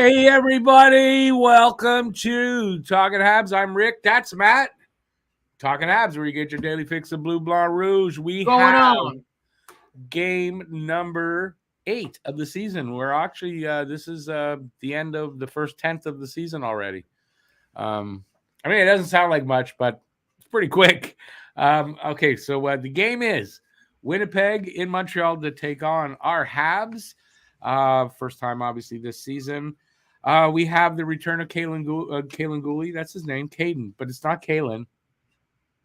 Hey, everybody. Welcome to Talking Habs. I'm Rick. That's Matt. Talking Habs, where you get your daily fix of blue, blanc, rouge. We going have on? game number 8 of the season. We're actually, this is the end of the first 10th of the season already. It doesn't sound like much, but it's pretty quick. Okay, so the game is Winnipeg in Montreal to take on our Habs. First time, obviously, this season. We have the return of Kalen Gooley. That's his name, Caden, but it's not Kalen.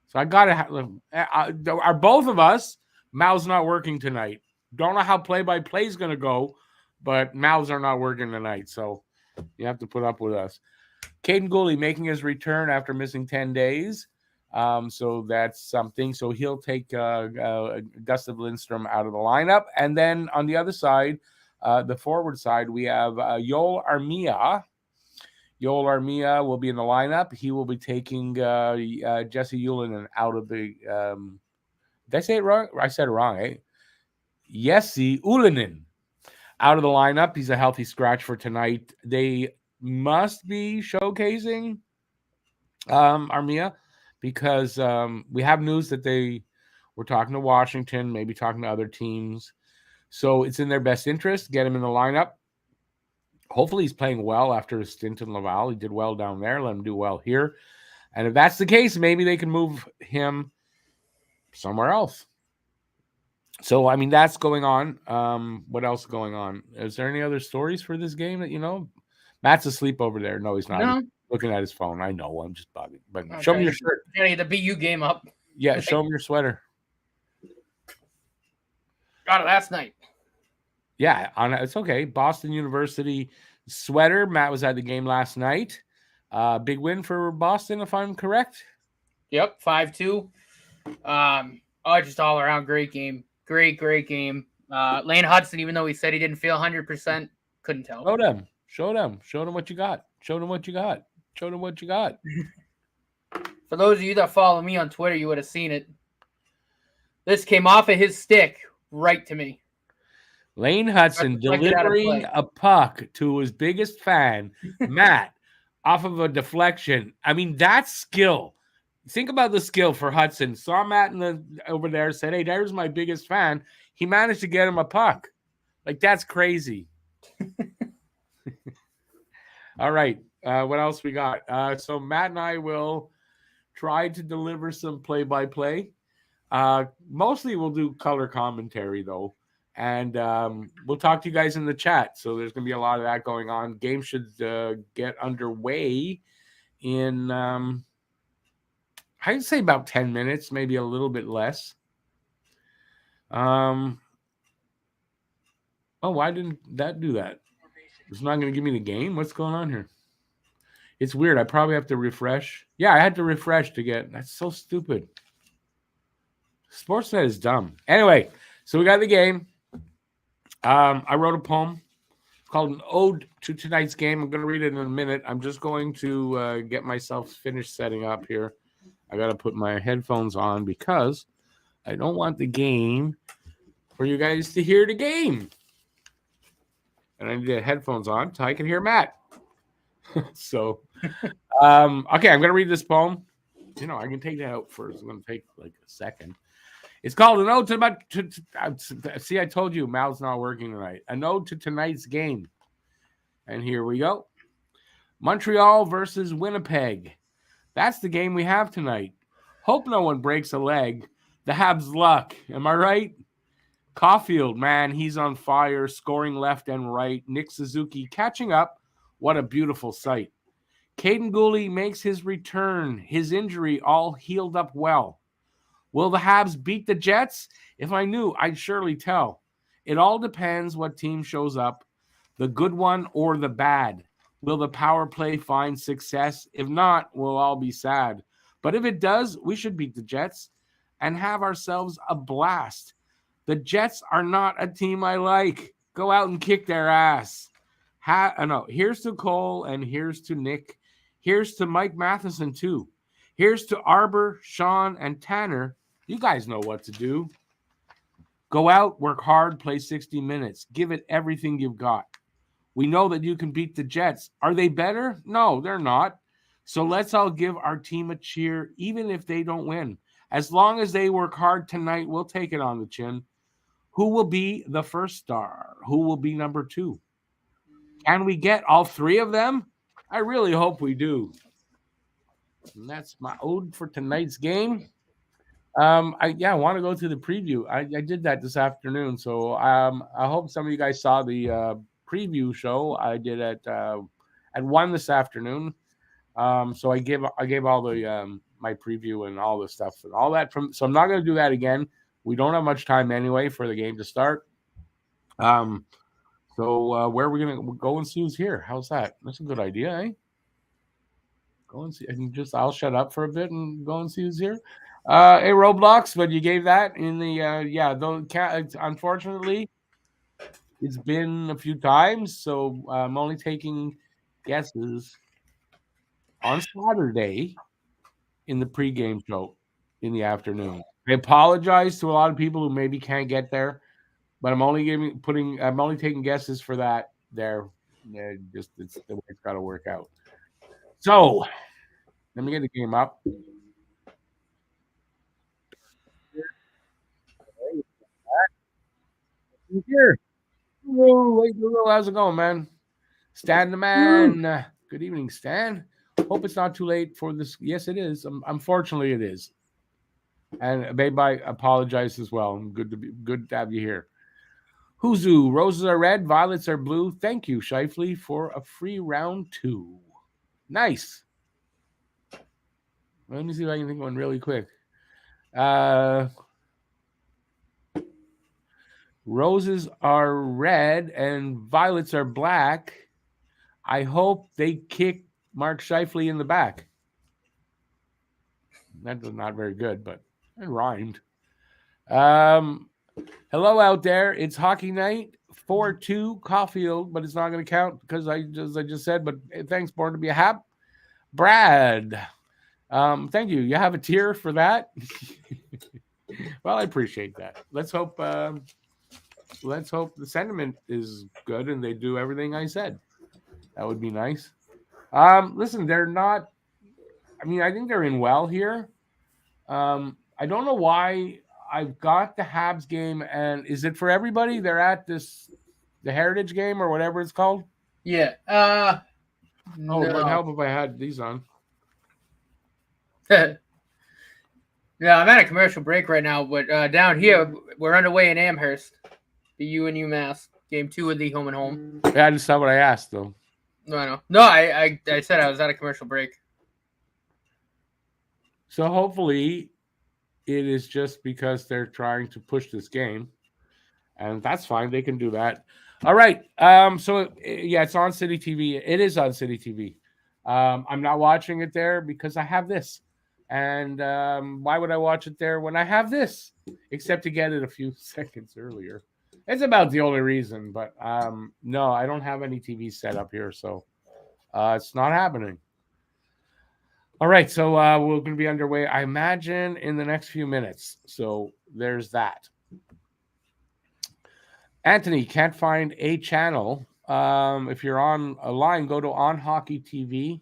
So I got to are both of us, Mal's not working tonight. Don't know how play-by-play is going to go, but Mal's are not working tonight, so you have to put up with us. Caden Gooley making his return after missing 10 days. So that's something. So he'll take Gustav Lindstrom out of the lineup. And then on the other side, the forward side, we have Yoel Armia. Yoel Armia will be in the lineup. He will be taking Jesse Ylönen out of the did I say it wrong? I said it wrong, eh? Jesse Ylönen out of the lineup. He's a healthy scratch for tonight. They must be showcasing Armia because we have news that they were talking to Washington, maybe talking to other teams. So it's in their best interest. Get him in the lineup. Hopefully he's playing well after his stint in Laval. He did well down there. Let him do well here. And if that's the case, maybe they can move him somewhere else. So, that's going on. What else is going on? Is there any other stories for this game that you know? Matt's asleep over there. No, he's not. No. He's looking at his phone. I know. I'm just bugging. But show me your shirt. Gotta get the BU game up. Yeah, show me your sweater. Got it last night. Yeah, it's okay. Boston University sweater. Matt was at the game last night. Big win for Boston, if I'm correct. Yep, 5-2. Just all around great game. Great game. Lane Hudson, even though he said he didn't feel 100%, couldn't tell. Show them what you got. Show them what you got. For those of you that follow me on Twitter, you would have seen it. This came off of his stick right to me. Lane Hudson delivering a puck to his biggest fan, Matt, off of a deflection. That's skill. Think about the skill for Hudson. Saw Matt over there, said, hey, there's my biggest fan. He managed to get him a puck. That's crazy. All right. What else we got? So Matt and I will try to deliver some play-by-play. Mostly we'll do color commentary, though. And we'll talk to you guys in the chat. So there's going to be a lot of that going on. Game should get underway in, I'd say about 10 minutes, maybe a little bit less. Why didn't that do that? It's not going to give me the game? What's going on here? It's weird. I probably have to refresh. Yeah, I had to refresh to get. That's so stupid. Sportsnet is dumb. Anyway, so we got the game. I wrote a poem called An Ode to Tonight's Game. I'm going to read it in a minute. I'm just going to get myself finished setting up here. I got to put my headphones on because I don't want the game for you guys to hear the game. And I need the headphones on so I can hear Matt. So, okay, I'm going to read this poem. I can take that out first. It's going to take like a second. It's called An Ode to see, I told you, Mal's not working tonight. An Ode to Tonight's Game. And here we go. Montreal versus Winnipeg. That's the game we have tonight. Hope no one breaks a leg. The Habs' luck. Am I right? Caulfield, man, he's on fire, scoring left and right. Nick Suzuki catching up. What a beautiful sight. Caden Gooley makes his return. His injury all healed up well. Will the Habs beat the Jets? If I knew, I'd surely tell. It all depends what team shows up, the good one or the bad. Will the power play find success? If not, we'll all be sad. But if it does, we should beat the Jets and have ourselves a blast. The Jets are not a team I like. Go out and kick their ass. Here's to Cole and here's to Nick. Here's to Mike Matheson, too. Here's to Arbor, Sean, and Tanner. You guys know what to do. Go out, work hard, play 60 minutes. Give it everything you've got. We know that you can beat the Jets. Are they better? No, they're not. So let's all give our team a cheer, even if they don't win. As long as they work hard tonight, we'll take it on the chin. Who will be the first star? Who will be number 2? Can we get all 3 of them? I really hope we do. And that's my ode for tonight's game. I want to go to the preview. I did that this afternoon, so I hope some of you guys saw the preview show I did at 1 this afternoon. So I gave all the my preview and all the stuff and all that so I'm not going to do that again. We don't have much time anyway for the game to start. So where are we going to go and see who's here? How's that? That's a good idea, eh? Go and see. I'll shut up for a bit and go and see who's here. Hey, Roblox, but you gave that in the unfortunately, it's been a few times, so I'm only taking guesses on Saturday in the pregame show in the afternoon. I apologize to a lot of people who maybe can't get there, but I'm only taking guesses for that there. It's the way it's got to work out. So let me get the game up. Here. How's it going, man? Stan the man. Good evening, Stan. Hope it's not too late for this. Yes, it is. Unfortunately, it is. And babe, I apologize as well. Good to have you here. Huzu, roses are red, violets are blue. Thank you, Shifley, for a free round 2. Nice. Let me see if I can think of one really quick. Roses are red and violets are black. I hope they kick Mark Shifley in the back. That's not very good, but it rhymed. Hello out there. It's hockey night, 4-2 Caulfield, but it's not going to count because I just said. But thanks, Born to be a Hab. Brad, thank you. You have a tier for that. Well, I appreciate that. Let's hope the sentiment is good and they do everything I said. That would be nice. Listen, they're not. I mean, I think they're in well here. I don't know why I've got the Habs game, and is it for everybody? They're at the Heritage game or whatever it's called. Yeah. No. It would help if I had these on. Yeah, I'm at a commercial break right now, but down here we're underway in Amherst, the UNU-Mass game 2 of the home and home. Yeah, that's not what I asked though. No, I know. No, I said I was at a commercial break. So hopefully it is just because they're trying to push this game, and that's fine. They can do that. All right. So it's on City TV. It is on City TV. I'm not watching it there because I have this. And why would I watch it there when I have this? Except to get it a few seconds earlier. It's about the only reason. But no, I don't have any TV set up here, so it's not happening. All right, so we're going to be underway, I imagine, in the next few minutes. So there's that. Anthony, can't find a channel. If you're on a line, go to On Hockey TV.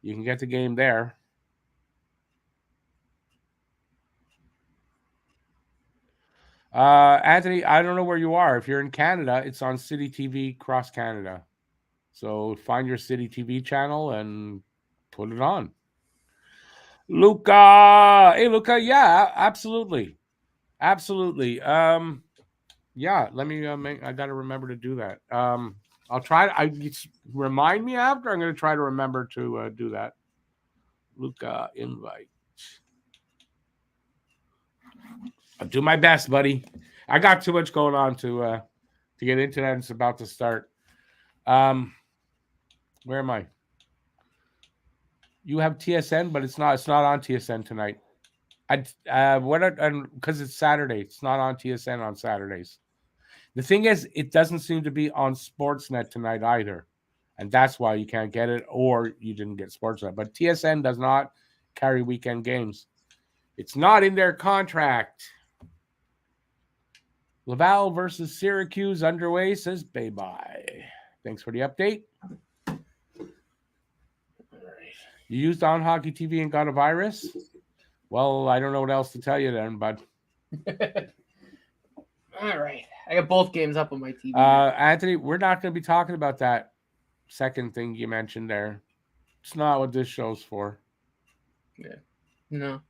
You can get the game there. Anthony, I don't know where you are. If you're in Canada, it's on City TV across Canada. So find your City TV channel and put it on. Luca. Hey, Luca. Yeah, absolutely. Absolutely. Yeah, let me I got to remember to do that. I'll try. Remind me after. I'm going to try to remember to do that. Luca, invite. I'll do my best, buddy. I got too much going on to get into that. It's about to start. Where am I? You have TSN, but it's not on TSN tonight. Because it's Saturday. It's not on TSN on Saturdays. The thing is, it doesn't seem to be on Sportsnet tonight either. And that's why you can't get it, or you didn't get Sportsnet. But TSN does not carry weekend games. It's not in their contract. Laval versus Syracuse underway, says bye-bye. Thanks for the update. You used On Hockey TV and got a virus? Well, I don't know what else to tell you then, bud. All right. I got both games up on my TV. Anthony, we're not going to be talking about that second thing you mentioned there. It's not what this show's for. Yeah. No.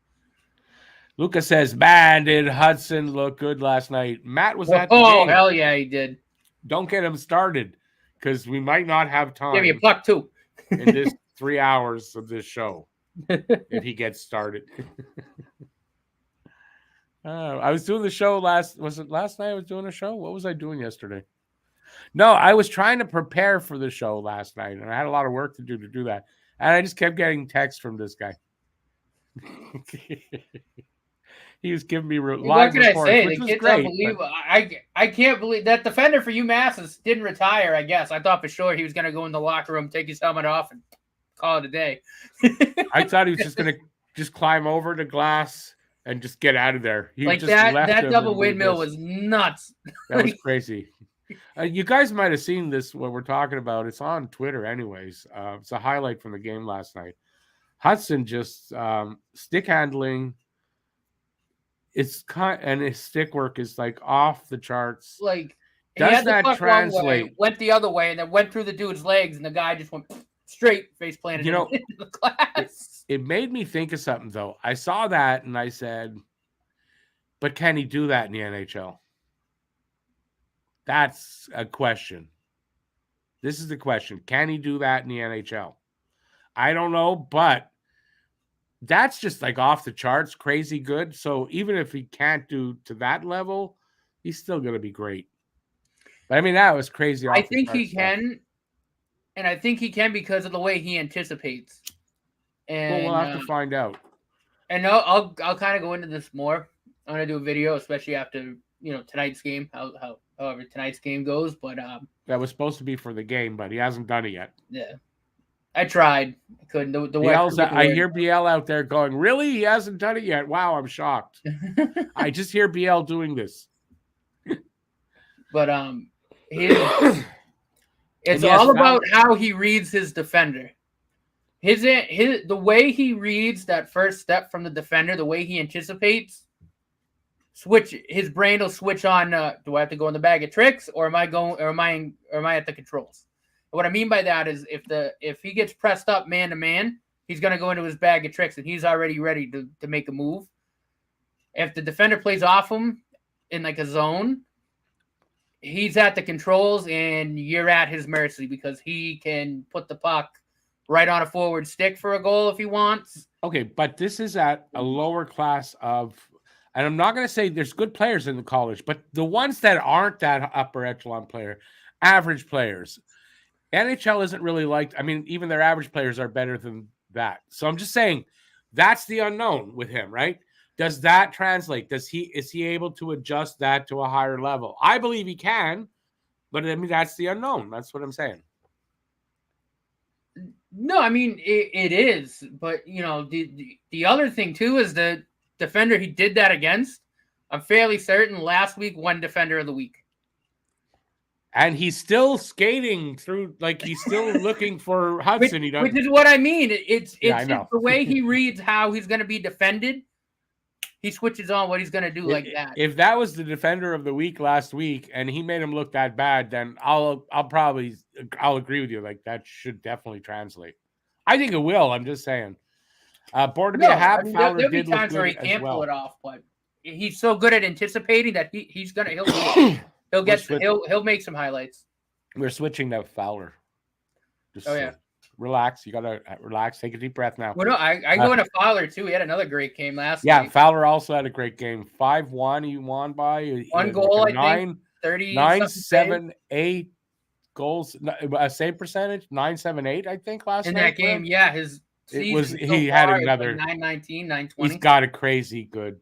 Lucas says, man, did Hudson look good last night? Matt was at the game. Oh, hell yeah, he did. Don't get him started because we might not have time. Give me a puck, too. In this 3 hours of this show if he gets started. I was doing the show last night I was doing a show? What was I doing yesterday? No, I was trying to prepare for the show last night, and I had a lot of work to do that. And I just kept getting texts from this guy. He was giving me live what can reports, I say? which The was kid's great. unbelievable. I can't believe that defender for UMass didn't retire, I guess. I thought for sure he was going to go in the locker room, take his helmet off, and call it a day. I thought he was just going to just climb over the glass and just get out of there. He like just that double windmill was nuts. That was crazy. You guys might have seen this, what we're talking about. It's on Twitter anyways. It's a highlight from the game last night. Hudson just stick handling. And his stick work is like off the charts. Like, does that translate? Way, went the other way, and then went through the dude's legs, and the guy just went straight face planted into the glass. It made me think of something, though. I saw that, and I said, but can he do that in the NHL? That's a question. This is the question. Can he do that in the NHL? I don't know, but that's just like off the charts, crazy good. So even if he can't do to that level, he's still going to be great. But I mean, that was crazy. I think he can, and I think he can because of the way he anticipates. And we'll have to find out. And I'll kind of go into this more. I'm gonna do a video, especially after tonight's game, however tonight's game goes. But that was supposed to be for the game, but he hasn't done it yet. Yeah. I tried. I couldn't. I hear BL out there going, really? He hasn't done it yet. Wow, I'm shocked. I just hear BL doing this. But it's all about how he reads his defender. The way he reads that first step from the defender, the way he anticipates, his brain will switch on. Do I have to go in the bag of tricks, or am I at the controls? What I mean by that is if he gets pressed up man to man, he's going to go into his bag of tricks and he's already ready to make a move. If the defender plays off him in like a zone, he's at the controls and you're at his mercy because he can put the puck right on a forward stick for a goal if he wants. Okay, but this is at a lower class of, and I'm not going to say there's good players in the college, but the ones that aren't that upper echelon player, average players. NHL isn't really liked. I mean, even their average players are better than that. So I'm just saying that's the unknown with him, right? Does that translate? Is he able to adjust that to a higher level? I believe he can, but I mean, that's the unknown. That's what I'm saying. No, I mean, it is. But, the other thing, too, is the defender he did that against, I'm fairly certain last week won Defender of the Week. And he's still skating through, like he's still looking for Hudson. Which is what I mean. It's the way he reads how he's going to be defended. He switches on what he's going to do like that. If that was the Defender of the Week last week and he made him look that bad, then I'll agree with you. Like that should definitely translate. I think it will. I'm just saying. Born to be a Habs, Fowler did look good where he can't as well. pull it off, but he's so good at anticipating that he'll make some highlights. We're switching to Fowler. Yeah. Relax. You gotta relax. Take a deep breath now. Well, no, I go into Fowler too. He had another great game last night. Yeah, Fowler also had a great game. 5-1. He won by one goal. Like I think 30, 9-7-8 goals. Save percentage 9-7-8. I think last in night, that game. Yeah, his he had another 9-19, 9-20. He's got a crazy good.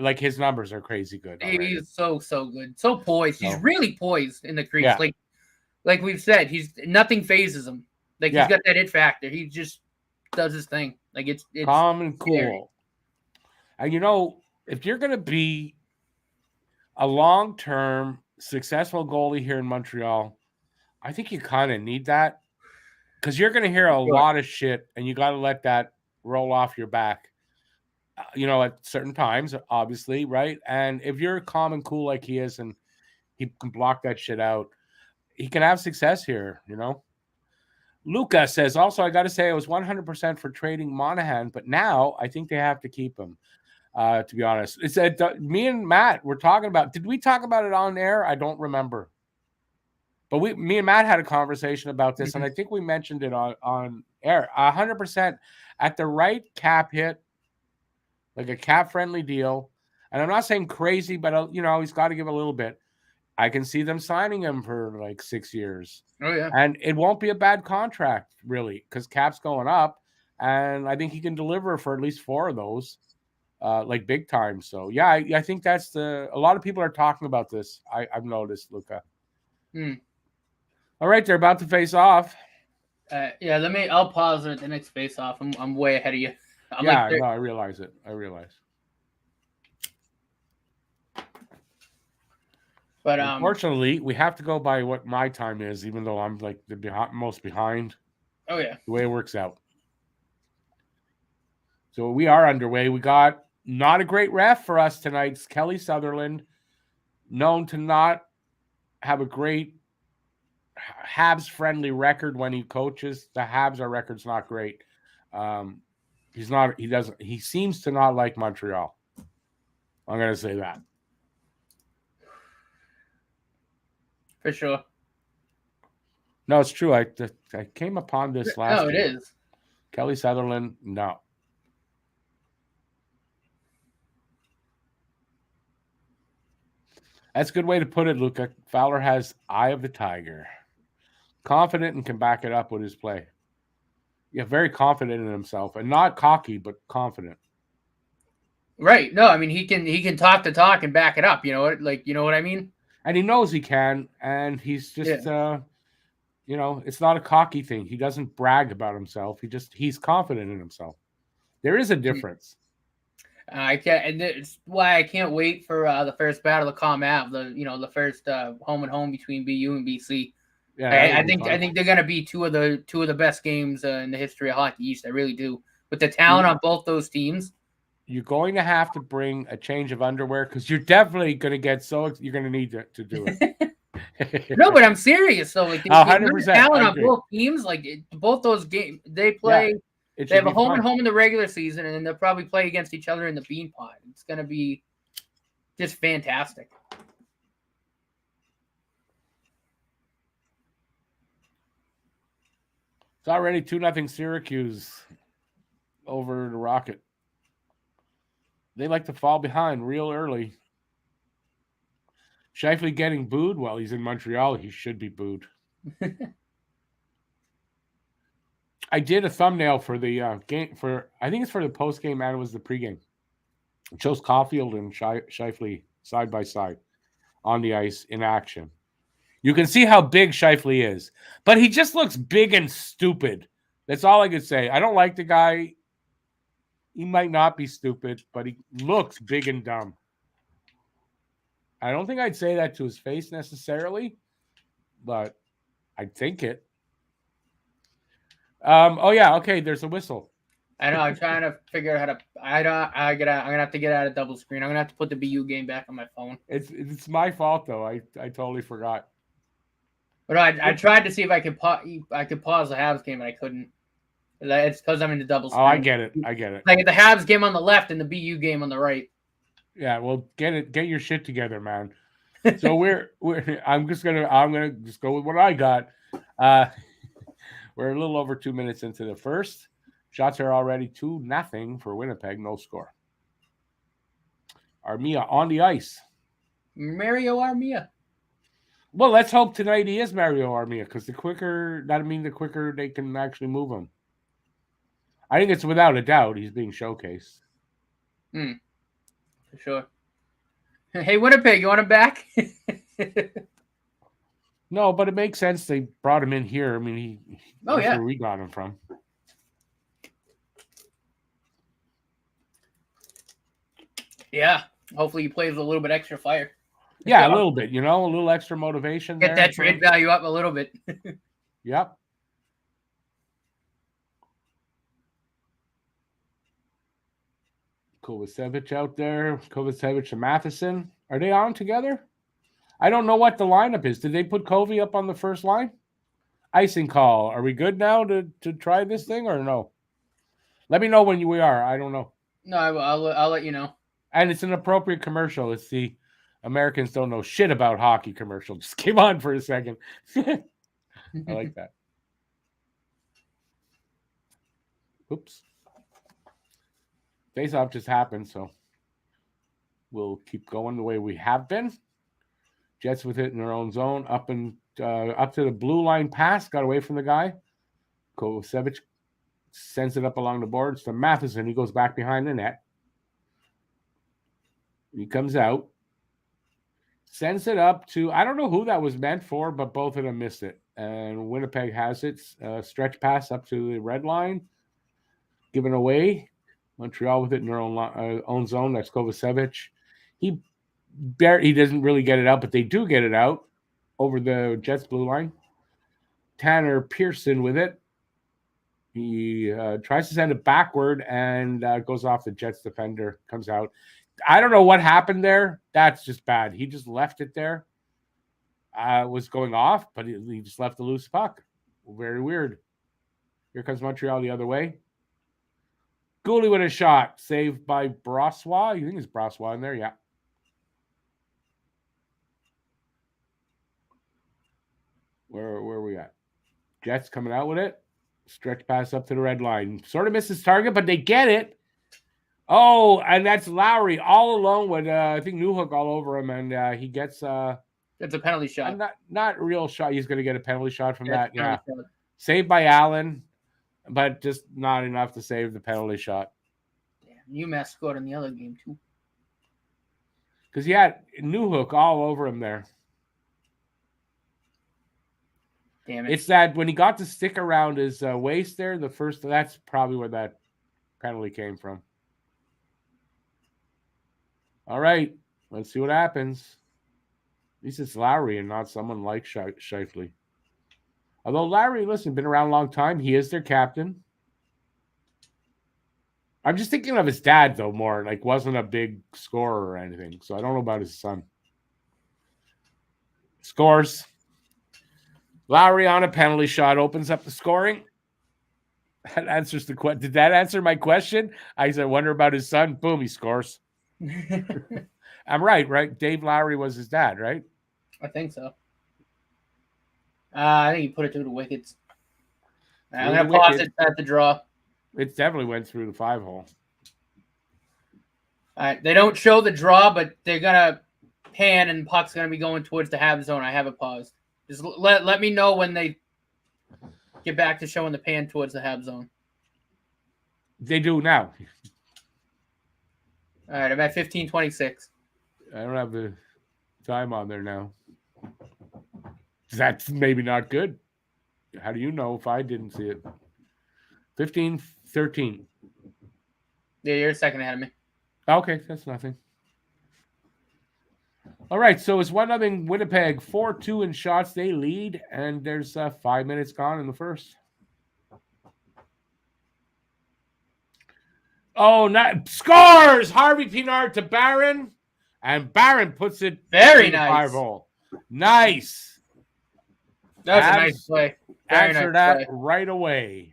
Like his numbers are crazy good. He's so good, so poised. He's really poised in the crease. Yeah. Like we've said, nothing phases him. Like he's got that it factor. He just does his thing. Like it's calm and cool. And if you're gonna be a long-term successful goalie here in Montreal, I think you kind of need that because you're going to hear a lot of shit, and you got to let that roll off your back. At certain times, obviously, right? And if you're calm and cool like he is, and he can block that shit out, he can have success here. Luca says, also, I got to say, I was 100% for trading Monahan, but now I think they have to keep him. To be honest, it's me and Matt were talking about. Did we talk about it on air? I don't remember. But me and Matt had a conversation about this, and I think we mentioned it on air. 100% at the right cap hit, like a cap-friendly deal. And I'm not saying crazy, but he's got to give a little bit. I can see them signing him for like 6 years. Oh yeah, and it won't be a bad contract, really, because cap's going up, and I think he can deliver for at least 4 of those, like big time. So yeah, I think that's a lot of people are talking about this. I've noticed, Luca. All right, they're about to face off. Yeah, I'll pause at the next face off. I'm way ahead of you. I realize it. But unfortunately, we have to go by what my time is, even though I'm like the most behind. Oh yeah, the way it works out. So we are underway. We got not a great ref for us tonight. It's Kelly Sutherland, known to not have a great Habs-friendly record when he coaches. The Habs, our record's not great. He seems to not like Montreal. I'm going to say that. For sure. No, it's true. I came upon this last year. No, it is. Kelly Sutherland, no. That's a good way to put it, Luca. Fowler has eye of the tiger. Confident and can back it up with his play. Yeah, very confident in himself. And not cocky, but confident. Right. No, I mean, he can talk the talk and back it up. You know what I mean? And he knows he can. And he's just, it's not a cocky thing. He doesn't brag about himself. He's confident in himself. There is a difference. And it's why I can't wait for the first battle of ComAv, the first home and home between BU and BC. Yeah, I think they're gonna be two of the best games in the history of Hockey East. I really do. With the talent on both those teams, you're going to have to bring a change of underwear because you're definitely going to get you're going to need to do it. No, but I'm serious. So like, 100%, talent on both teams, like both those games, they play. Yeah, they have a home and home in the regular season, and then they'll probably play against each other in the Bean Pod. It's going to be just fantastic. It's already 2-0 Syracuse over the Rocket. They like to fall behind real early. Shifley getting booed while he's in Montreal. He should be booed. I did a thumbnail for the game I think it's for the post game and it was the pregame. It shows Caulfield and Shifley side by side on the ice in action. You can see how big Shifley is, but he just looks big and stupid. That's all I could say. I don't like the guy. He might not be stupid, but he looks big and dumb. I don't think I'd say that to his face necessarily, but I'd think it. Okay, there's a whistle. I know. I'm trying to figure out how to. I'm gonna have to get out of double screen. I'm gonna have to put the BU game back on my phone. It's my fault though. I totally forgot. But I tried to see if I could pause the Habs game, and I couldn't. It's because I'm in the double screen. Oh, I get it. Like the Habs game on the left and the BU game on the right. Yeah, well, get your shit together, man. So I'm gonna just go with what I got. We're a little over 2 minutes into the first. Shots are already 2-0 for Winnipeg. No score. Armia on the ice. Mario Armia. Well, let's hope tonight he is Mario Armia because the quicker they can actually move him. I think it's without a doubt he's being showcased. For sure. Hey, Winnipeg, you want him back? No, but it makes sense they brought him in here. I mean, that's where we got him from. Yeah. Hopefully he plays with a little bit extra fire. Yeah, a little bit, a little extra motivation Get there. that trade value up a little bit. Yep. Kovacevic out there. Kovacevic and Matheson. Are they on together? I don't know what the lineup is. Did they put Covey up on the first line? Icing call. Are we good now to try this thing or no? Let me know when we are. I don't know. No, I'll let you know. And it's an appropriate commercial. It's the Americans don't know shit about hockey commercial. Just came on for a second. I like that. Oops. Face-off just happened, so we'll keep going the way we have been. Jets with it in their own zone, up to the blue line pass, got away from the guy. Kovacevic sends it up along the boards to Matheson. He goes back behind the net. He comes out, sends it up to, I don't know who that was meant for, but both of them missed it. And Winnipeg has it. Stretch pass up to the red line, given away. Montreal with it in their own zone. That's Kovacevic. He doesn't really get it out, but they do get it out over the Jets blue line. Tanner Pearson with it. He tries to send it backward and goes off the Jets defender, comes out. I don't know what happened there. That's just bad. He just left it there. Was going off, but he just left the loose puck. Very weird. Here comes Montreal the other way. Gooley with a shot. Saved by Brossois. You think it's Brossois in there? Yeah. Where are we at? Jets coming out with it. Stretch pass up to the red line. Sort of misses target, but they get it. Oh, and that's Lowry all alone with, I think, Newhook all over him, and he gets... That's a penalty shot. Not real shot. He's going to get a penalty shot from that. Yeah. Saved by Allen, but just not enough to save the penalty shot. Damn, UMass scored in the other game, too. Because he had Newhook all over him there. Damn it. It's that when he got the stick around his waist there, that's probably where that penalty came from. All right. Let's see what happens. At least it's Lowry and not someone like Scheifele. Although Lowry, listen, been around a long time. He is their captain. I'm just thinking of his dad, though, more. Like, wasn't a big scorer or anything. So I don't know about his son. Scores. Lowry on a penalty shot opens up the scoring. That answers the question. Did that answer my question? I said, wonder about his son. Boom, he scores. I'm right? Dave Lowry was his dad, right? I think so. I think he put it through the wickets. I'm going to pause it at the draw. It definitely went through the 5-hole. All right. They don't show the draw, but they're going to pan and the puck's going to be going towards the Habs zone. I have it paused. Just let me know when they get back to showing the pan towards the Habs zone. They do now. All right. I'm at 15:26. I don't have the time on there now. That's maybe not good. How do you know if I didn't see it? 15-13. Yeah, you're a second ahead of me. Okay, that's nothing. All right, so it's 1-0 Winnipeg, 4-2 in shots. They lead, and there's 5 minutes gone in the first. Oh, scores! Harvey Pinard to Barron, and Barron puts it very nice. 5-hole. Nice. That was a nice play. Answer that right away.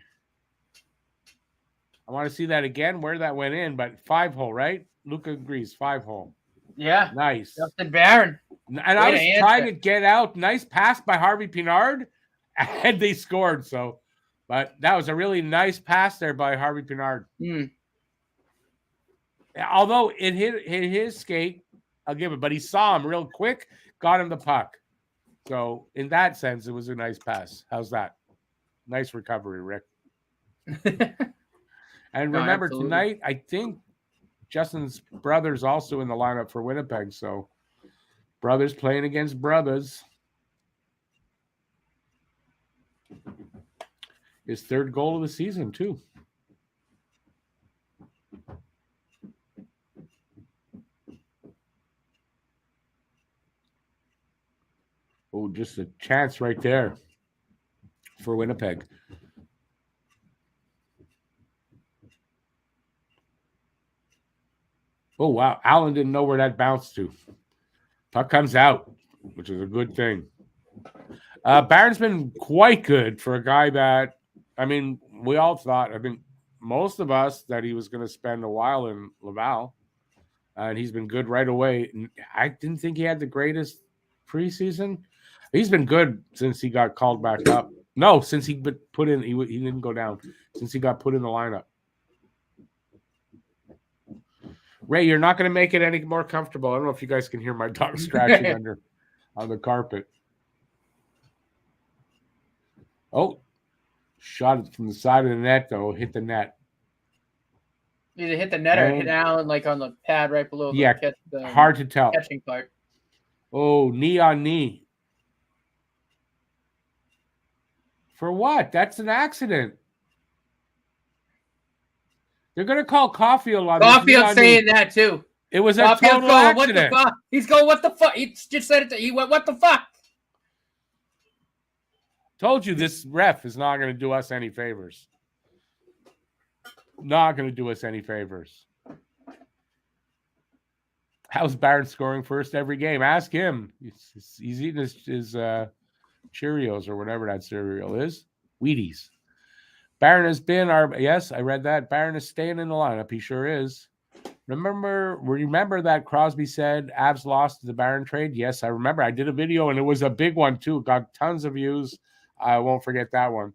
I want to see that again, where that went in, but 5-hole, right? Luca agrees, 5-hole. Yeah. Nice. Justin Barron. And I was trying to get out. Nice pass by Harvey Pinard, and they scored. So, but that was a really nice pass there by Harvey Pinard. Although it hit his skate, I'll give it. But he saw him real quick, got him the puck. So in that sense, it was a nice pass. How's that? Nice recovery, Rick. And remember, tonight, I think Justin's brother's also in the lineup for Winnipeg. So brothers playing against brothers. His third goal of the season, too. just a chance right there for Winnipeg. Oh, wow. Allen didn't know where that bounced to. Puck comes out, which is a good thing. Barron's been quite good for a guy that, I mean, we all thought, I think most of us, that he was going to spend a while in Laval. And he's been good right away. I didn't think he had the greatest preseason. He's been good since he got called back up. No, since he put in, he didn't go down. Since he got put in the lineup. Ray, you're not going to make it any more comfortable. I don't know if you guys can hear my dog scratching under on the carpet. Oh, shot it from the side of the net, though. Hit the net. Either hit the net or hit Allen like on the pad right below the hard to tell. Catching part. Oh, knee on knee. For what? That's an accident. They're going to call Caulfield on Caulfield's saying that too. It was a total accident. What the fuck? He's going, what the fuck? He just said it. He went, what the fuck? Told you this ref is not going to do us any favors. Not going to do us any favors. How's Barron scoring first every game? Ask him. He's eating his Cheerios or whatever that cereal is. Wheaties. Barron has been yes, I read that. Barron is staying in the lineup. He sure is. Remember that Crosby said Avs lost the Barron trade? Yes, I remember. I did a video, and it was a big one, too. Got tons of views. I won't forget that one.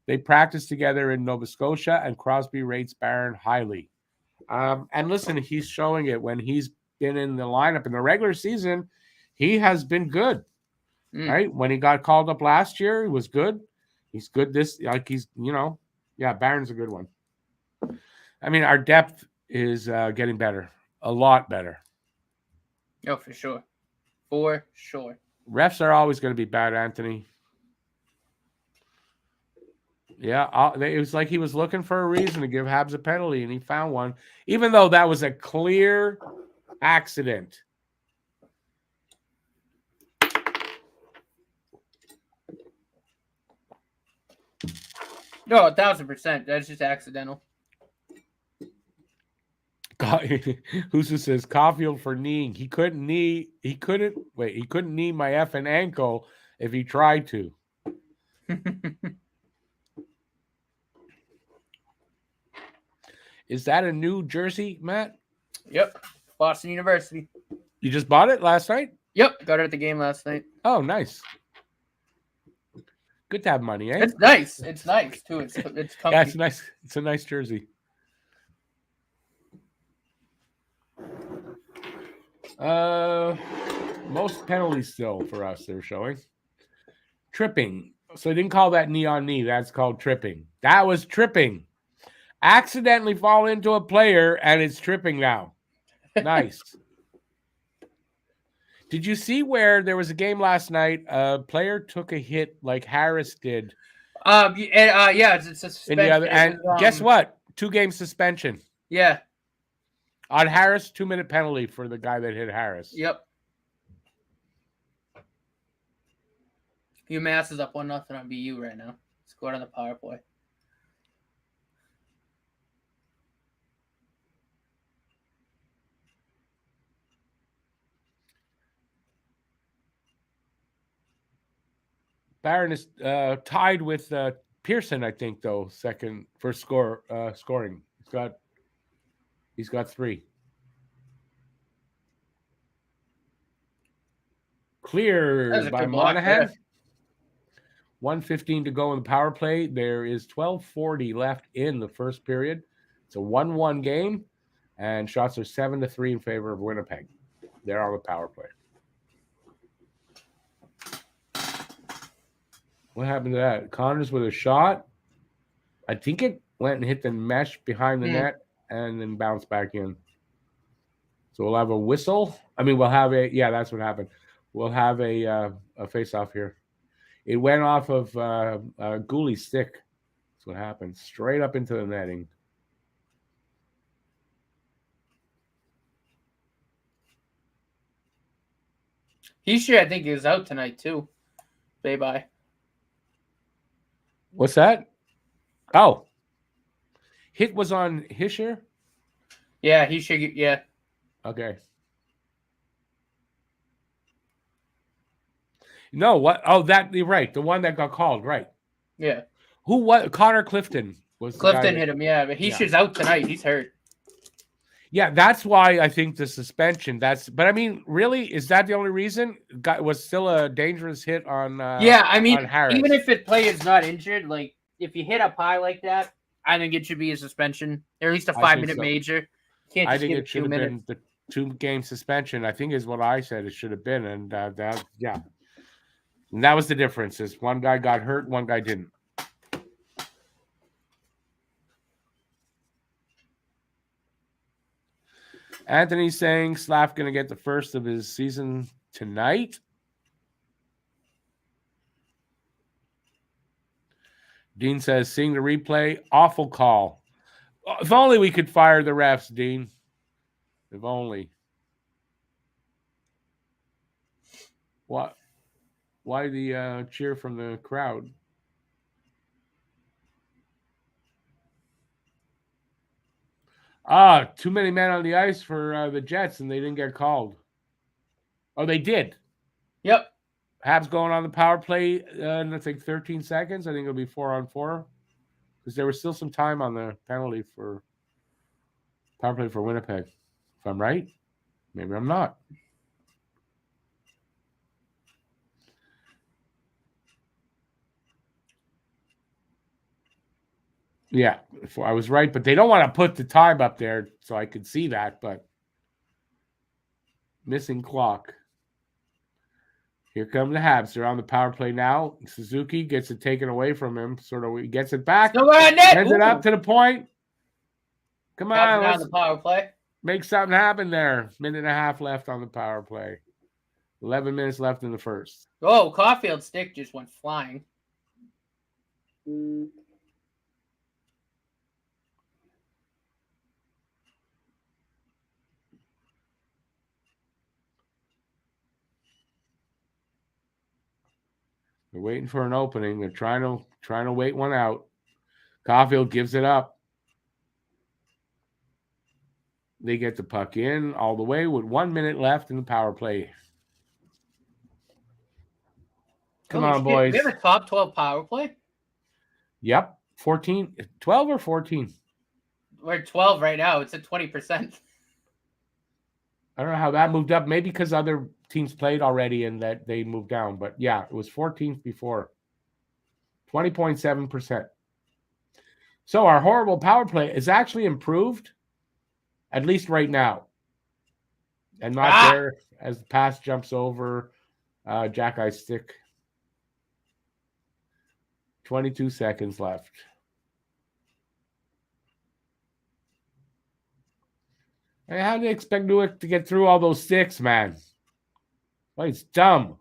They practiced together in Nova Scotia, and Crosby rates Barron highly. And listen, he's showing it when he's been in the lineup in the regular season. He has been good, right? When he got called up last year, he was good. He's good Barron's a good one. I mean, our depth is getting better, a lot better. Oh, for sure. For sure. Refs are always going to be bad, Anthony. Yeah, it was like he was looking for a reason to give Habs a penalty, and he found one, even though that was a clear accident. No, 1,000%. That's just accidental. Who says Caulfield for kneeing? He couldn't knee my effing ankle if he tried to. Is that a new jersey, Matt? Yep. Boston University. You just bought it last night? Yep. Got it at the game last night. Oh, nice. Good to have money, eh? It's nice. It's nice, too. It's comfy. Yeah, it's nice. It's a nice jersey. Most penalties still for us, they're showing. Tripping. So they didn't call that knee on knee. That's called tripping. That was tripping. Accidentally fall into a player, and it's tripping now. Nice. Did you see where there was a game last night? A player took a hit like Harris did. Yeah, it's a suspension. Guess what? 2-game suspension. Yeah. On Harris, 2-minute penalty for the guy that hit Harris. Yep. UMass is up 1-0 on BU right now. Scored on the power play. Barron is tied with Pearson, I think, though, second for scoring. He's got 3. Clear by Monahan. 1:15 to go in the power play. There is 12:40 left in the first period. It's a 1-1 game, and shots are 7-3 in favor of Winnipeg. They're on the power play. What happened to that? Connors with a shot. I think it went and hit the mesh behind the net and then bounced back in. So we'll have a whistle. I mean, we'll have that's what happened. We'll have a face-off here. It went off of Gooley's stick. That's what happened. Straight up into the netting. He should, I think, is out tonight, too. Bye-bye. What's that? Oh. Hit was on Hischer? Yeah, he should. Yeah. Okay. No, what? Oh, you're right. The one that got called, right. Yeah. Who, what? Connor Clifton was the guy Clifton that, hit him, yeah, but Hischer's out tonight. He's hurt. Yeah, that's why I think the suspension. But I mean, really, is that the only reason? Was still a dangerous hit on. Yeah, I mean, on Harris. even if the player's not injured, like if you hit up high like that, I think it should be a suspension, or at least a 5-minute major. Can't I just think give it should have been the 2-game suspension. I think is what I said it should have been, and yeah, and that was the difference. Is one guy got hurt, one guy didn't. Anthony's saying Slav going to get the first of his season tonight. Dean says, seeing the replay, awful call. If only we could fire the refs, Dean. If only. What? Why the cheer from the crowd? Too many men on the ice for the Jets, and they didn't get called. Oh, they did. Yep. Habs going on the power play in, I think, 13 seconds. I think it'll be 4-on-4. Because there was still some time on the penalty for power play for Winnipeg. If I'm right, maybe I'm not. Yeah, I was right, but they don't want to put the time up there so I could see that, but missing clock. Here come the Habs. They're on the power play now. Suzuki gets it taken away from him. Sort of gets it back. Sends it up to the point. Come on. Let's the power play. Make something happen there. Minute and a half left on the power play. 11 minutes left in the first. Oh, Caulfield's stick just went flying. They're waiting for an opening. They're trying to wait one out. Caulfield gives it up. They get the puck in all the way with 1 minute left in the power play. Come on, boys. We have a top 12 power play? Yep. 14, 12 or 14? We're at 12 right now. It's at 20%. I don't know how that moved up. Maybe because other teams played already and that they moved down. But yeah, it was 14th before. 20.7%. So our horrible power play is actually improved, at least right now. And not there as the pass jumps over Jack Eye stick. 22 seconds left. Hey, how do you expect Newick to get through all those sticks, man? Well, it's dumb.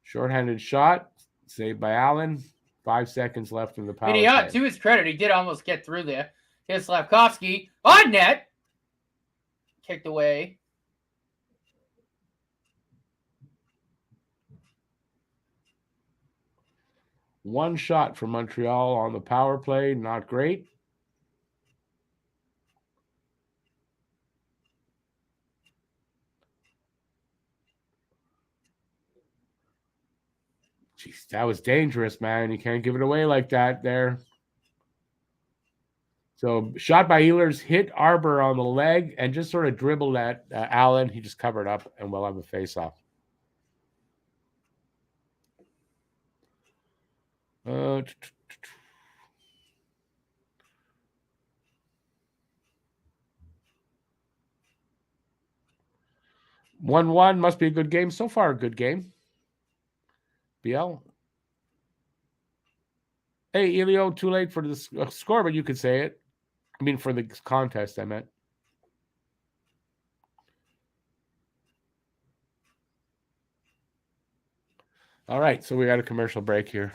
Short-handed shot, saved by Allen. 5 seconds left in the power play. To his credit, he did almost get through there. Here's Slavkovsky on net. Kicked away. One shot for Montreal on the power play. Not great. Jeez, that was dangerous, man. You can't give it away like that there. So shot by Ehlers, hit Arbor on the leg and just sort of dribbled at Allen. He just covered up and we'll have a face-off. 1-1 must be a good game. So far, a good game. BL. Hey, Elio, too late for the score, but you could say it. I mean, for the contest, I meant. All right, so we got a commercial break here.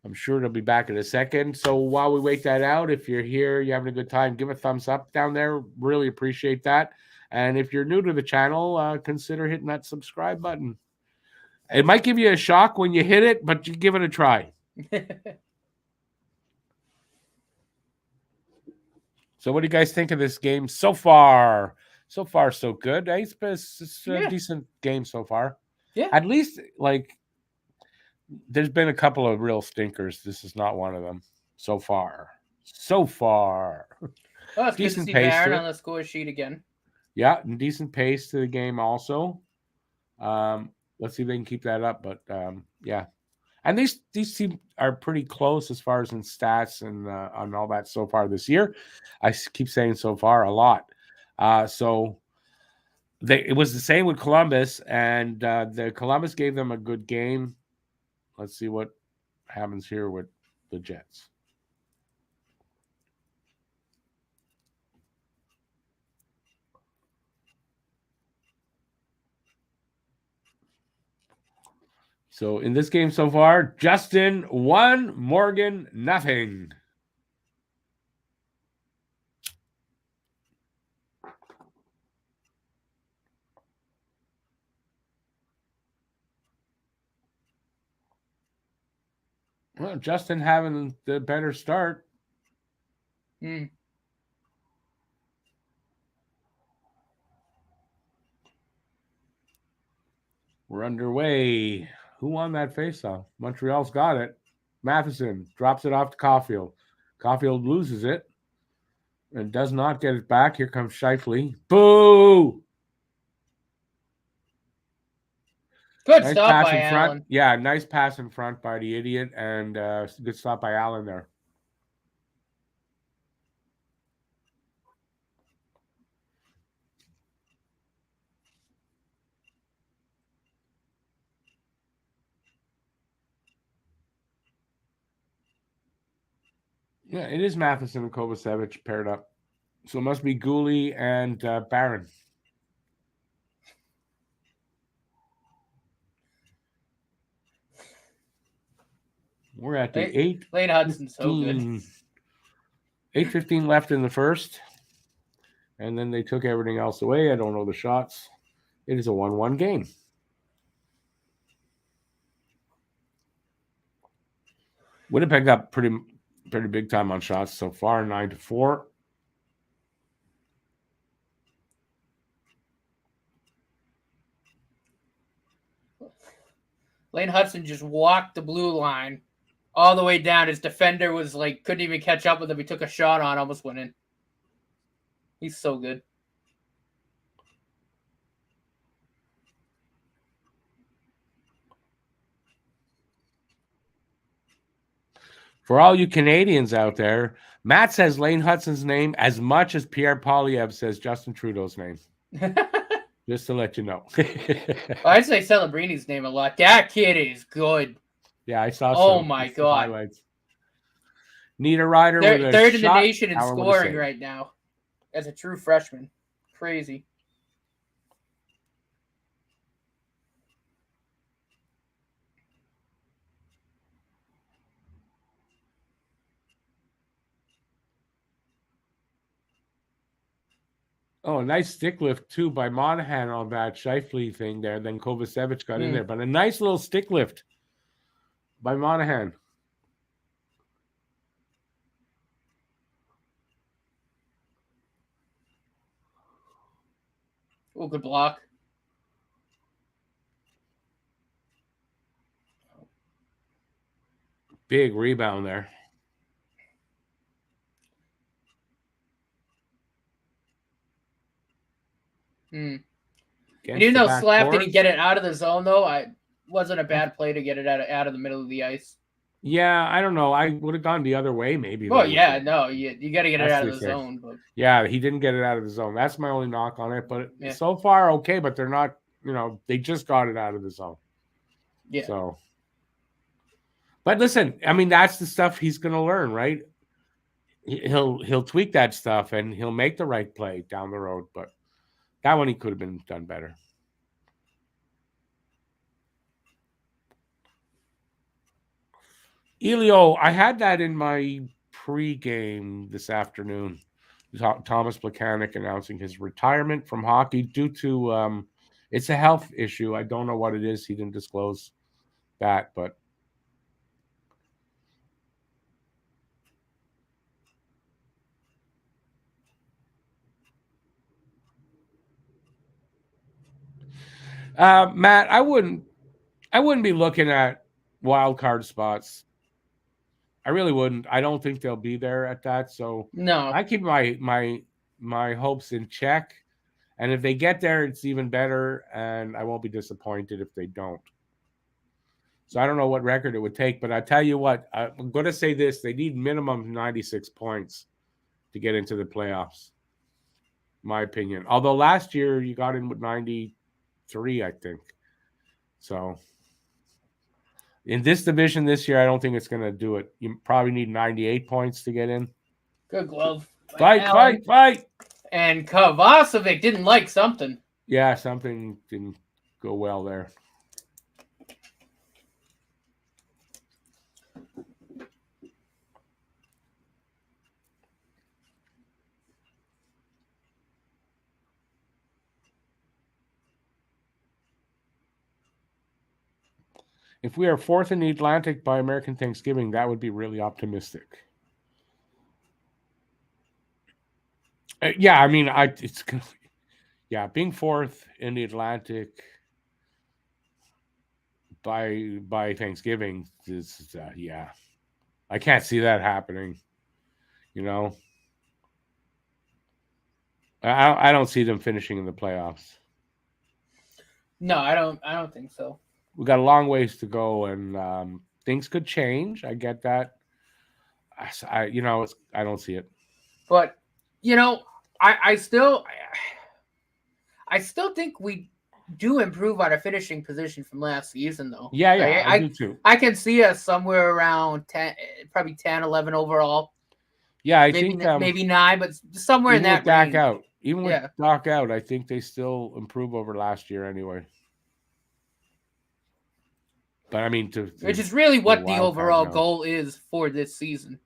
I'm sure it'll be back in a second. So while we wait that out, if you're here, you're having a good time, give a thumbs up down there. Really appreciate that. And if you're new to the channel, consider hitting that subscribe button. It might give you a shock when you hit it, but you give it a try. So what do you guys think of this game so far? So far, so good. It's a decent game so far. Yeah. At least, like, there's been a couple of real stinkers. This is not one of them so far. So far. Well, it's Decent good to see pace Barron to it. on the score sheet again. Yeah, and decent pace to the game also. Let's see if they can keep that up. But yeah. And these teams are pretty close as far as in stats and on all that so far this year. I keep saying so far a lot. So it was the same with Columbus, and the Columbus gave them a good game. Let's see what happens here with the Jets. So in this game so far, Justin 1, Morgan nothing. Well, Justin having the better start. Mm. We're underway. Who won that faceoff? Montreal's got it. Matheson drops it off to Caulfield. Caulfield loses it and does not get it back. Here comes Scheifele. Boo! Good Nice stop pass by in front. Allen. Yeah, nice pass in front by the idiot, and good stop by Allen there. Yeah, it is Matheson and Kovacevic paired up. So it must be Gooley and Barron. We're at the 8. Lane Hudson's so good. 8:15 left in the first. And then they took everything else away. I don't know the shots. It is a 1-1 game. Winnipeg got pretty big time on shots so far, 9-4. Lane Hudson just walked the blue line all the way down. His defender was like, couldn't even catch up with him. He took a shot on, almost went in. He's so good. For all you Canadians out there, Matt says Lane Hudson's name as much as Pierre Poilievre says Justin Trudeau's name. Just to let you know. I'd say Celebrini's name a lot. That kid is good. Yeah, I saw. Oh my god! Highlights. Need a rider with a third in shot, the nation in scoring right now, as a true freshman. Crazy. Oh, a nice stick lift, too, by Monahan on that Scheifele thing there. Then Kovacevic got in there. But a nice little stick lift by Monahan. Oh, good block. Big rebound there. And even though Slap didn't get it out of the zone, though, it wasn't a bad play to get it out of the middle of the ice. Yeah, I don't know. I would have gone the other way, maybe. Well, yeah, no, you got to get it out of the zone. But... Yeah, he didn't get it out of the zone. That's my only knock on it. But so far, okay. But they're not, they just got it out of the zone. Yeah. So, but listen, I mean, that's the stuff he's going to learn, right? He'll tweak that stuff and he'll make the right play down the road. But that one he could have been done better. Elio, I had that in my pregame this afternoon. Thomas Plekanec announcing his retirement from hockey due to It's a health issue. I don't know what it is. He didn't disclose that, but Matt, I wouldn't be looking at wild card spots. I really wouldn't. I don't think they'll be there at that. So No. I keep my hopes in check. And if they get there, it's even better. And I won't be disappointed if they don't. So I don't know what record it would take, but I tell you what, I'm going to say this: they need minimum 96 points to get into the playoffs. My opinion. Although last year you got in with 93, I think. So in this division this year, I don't think it's going to do it. You probably need 98 points to get in. Good glove. Fight. And Kovacevic didn't like something. Yeah, something didn't go well there. If we are fourth in the Atlantic by American Thanksgiving, that would be really optimistic. Yeah, I mean, being fourth in the Atlantic by Thanksgiving is I can't see that happening. You know, I don't see them finishing in the playoffs. No, I don't think so. We got a long ways to go, and things could change. I get that. I don't see it. But I still think we do improve our finishing position from last season, though. Yeah, I do too. I can see us somewhere around 10, probably 10, 11 overall. Yeah, I maybe, think maybe 9, but somewhere in that range. Even with Doc out, I think they still improve over last year anyway. But I mean, which is really what the overall goal is for this season.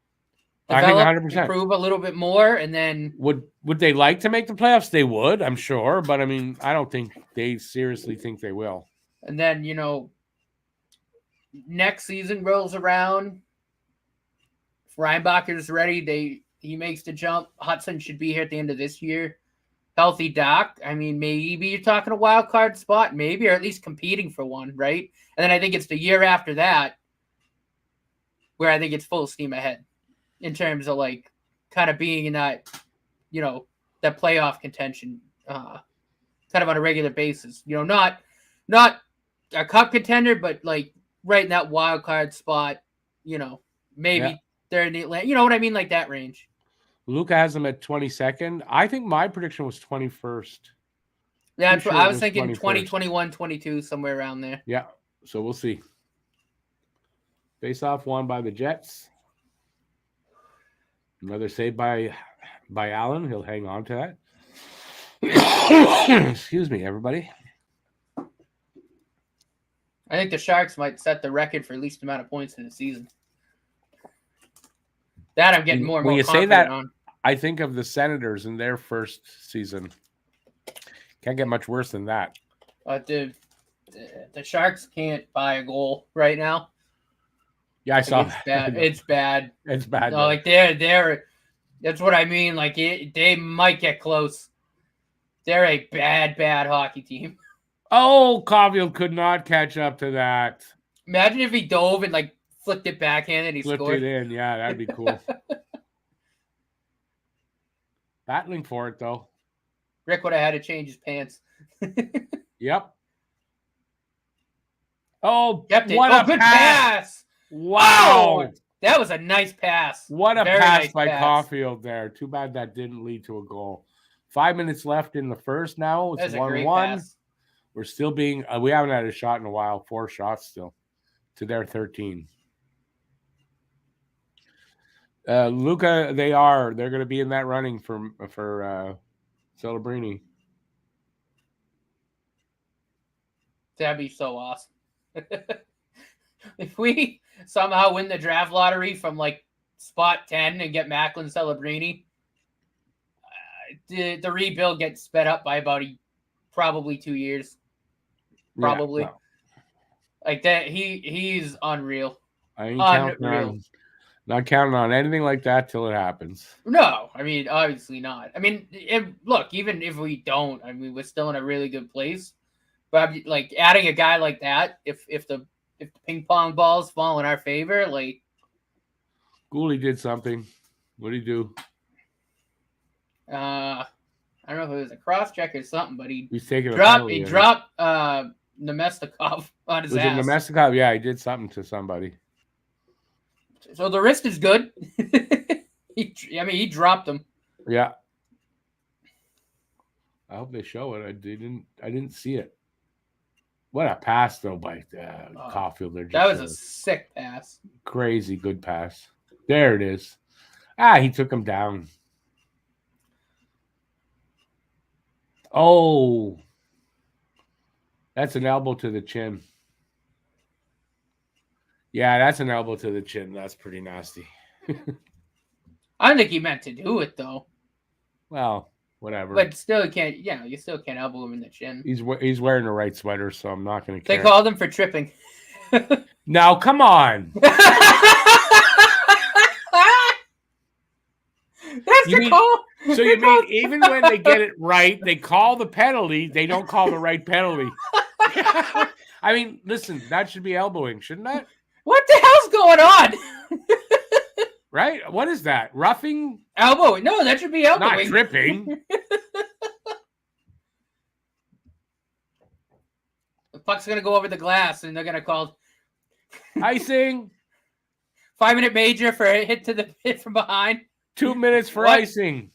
Develop, I think 100%. Improve a little bit more, and then would they like to make the playoffs? They would, I'm sure. But I mean, I don't think they seriously think they will. And then next season rolls around. If Reinbacher's ready, he makes the jump. Hudson should be here at the end of this year. Healthy Doc. I mean, maybe you're talking a wild card spot, maybe, or at least competing for one, right? And then I think it's the year after that where I think it's full steam ahead in terms of kind of being in that, that playoff contention, kind of on a regular basis. Not a cup contender, but right in that wild card spot. Maybe they're in the Atlantic. You know what I mean, like that range. Luca has them at 22nd. I think my prediction was 21st. Yeah, that's what I was thinking. 20, 21, 22, somewhere around there. Yeah, so we'll see. Face-off won by the Jets. Another save by Allen. He'll hang on to that. Excuse me, everybody. I think the Sharks might set the record for least amount of points in the season. That I'm getting more and more confident say that, on. I think of the Senators in their first season. Can't get much worse than that. The Sharks can't buy a goal right now. Yeah, I saw that. It's bad. It's bad. No, they're. That's what I mean. They might get close. They're a bad hockey team. Oh, Caulfield could not catch up to that. Imagine if he dove and flipped it backhand and he flipped scored. It in. Yeah, that'd be cool. Battling for it though. Rick would have had to change his pants. Yep. Oh, what a good pass! Wow, oh, that was a nice pass. What a pass by Caulfield there. Too bad that didn't lead to a goal. 5 minutes left in the first now. It's 1-1. We're still being we haven't had a shot in a while. 4 shots still to their 13. Luca, they're going to be in that running for Celebrini. That'd be so awesome. If we somehow win the draft lottery from spot 10 and get Macklin Celebrini, the rebuild gets sped up by about probably 2 years. probably. Yeah, well, Like that, he's unreal. I ain't not counting on anything like that till it happens. No, I mean, obviously not. I mean, look, even if we don't, I mean, we're still in a really good place. But like adding a guy like that, if the ping pong balls fall in our favor, like Gooley did something. What did he do? I don't know if it was a cross check or something, but He's taking he dropped Nemestikov on his ass. Was it Nemestikov? Yeah, he did something to somebody. So the wrist is good. He dropped him. Yeah. I hope they show it. I didn't see it. What a pass though by Caulfield. That was a sick pass. Crazy good pass. There it is. He took him down. Oh, that's an elbow to the chin. Yeah, that's an elbow to the chin. That's pretty nasty. I don't think he meant to do it though. Well, whatever. But still, you still can't elbow him in the chin. He's wearing the right sweater, so I'm not going to care. They called him for tripping. Now, come on. That's the call. So you mean even when they get it right, they call the penalty, they don't call the right penalty. I mean, listen, that should be elbowing, shouldn't that? What the hell's going on? Right? What is that? Roughing? Elbowing. No, that should be elbowing. Not tripping. The puck's going to go over the glass, and they're going to call icing. 5-minute major for a hit from behind. 2 minutes for icing.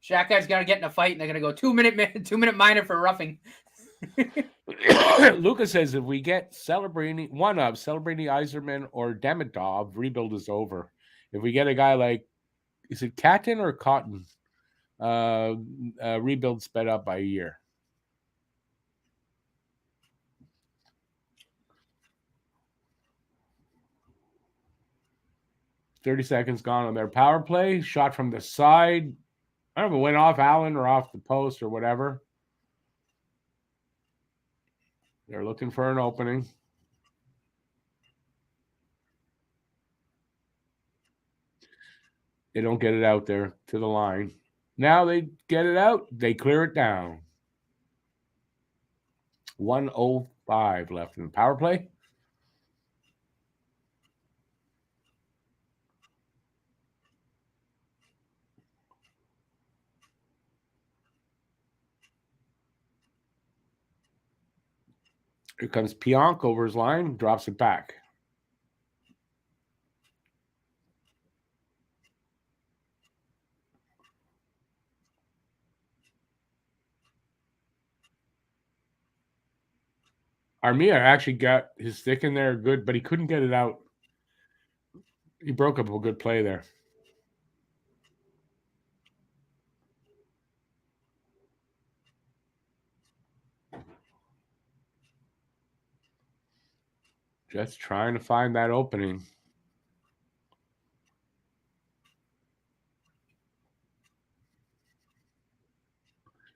Shaq got to get in a fight, and they're going to go 2 minute minor for roughing. Lucas says if we get Celebrini, Yzerman, or Demidov, rebuild is over. If we get a guy like, is it Catton or Cotton? Rebuild sped up by a year. "30 seconds gone on their power play. Shot from the side. I don't know if it went off Allen or off the post or whatever. They're looking for an opening. They don't get it out there to the line. Now they get it out. They clear it down. 1:05 left in the power play. Here comes Pionk over his line, drops it back. Armia actually got his stick in there good, but he couldn't get it out. He broke up a good play there. Just trying to find that opening.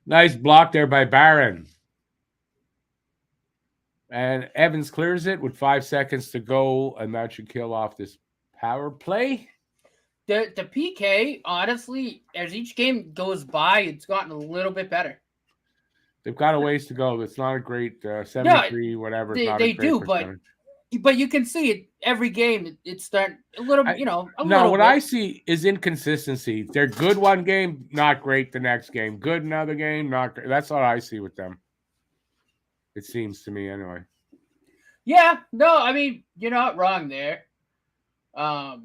Nice block there by Barron. And Evans clears it with 5 seconds to go, and that should kill off this power play. The PK, honestly, as each game goes by, it's gotten a little bit better. They've got a ways to go. It's not a great 73, whatever. They do, but you can see it every game. It's starting a little, what I see is inconsistency. They're good one game, not great the next game. Good another game, not great. That's what I see with them. It seems to me, anyway. Yeah, no, I mean, you're not wrong there. I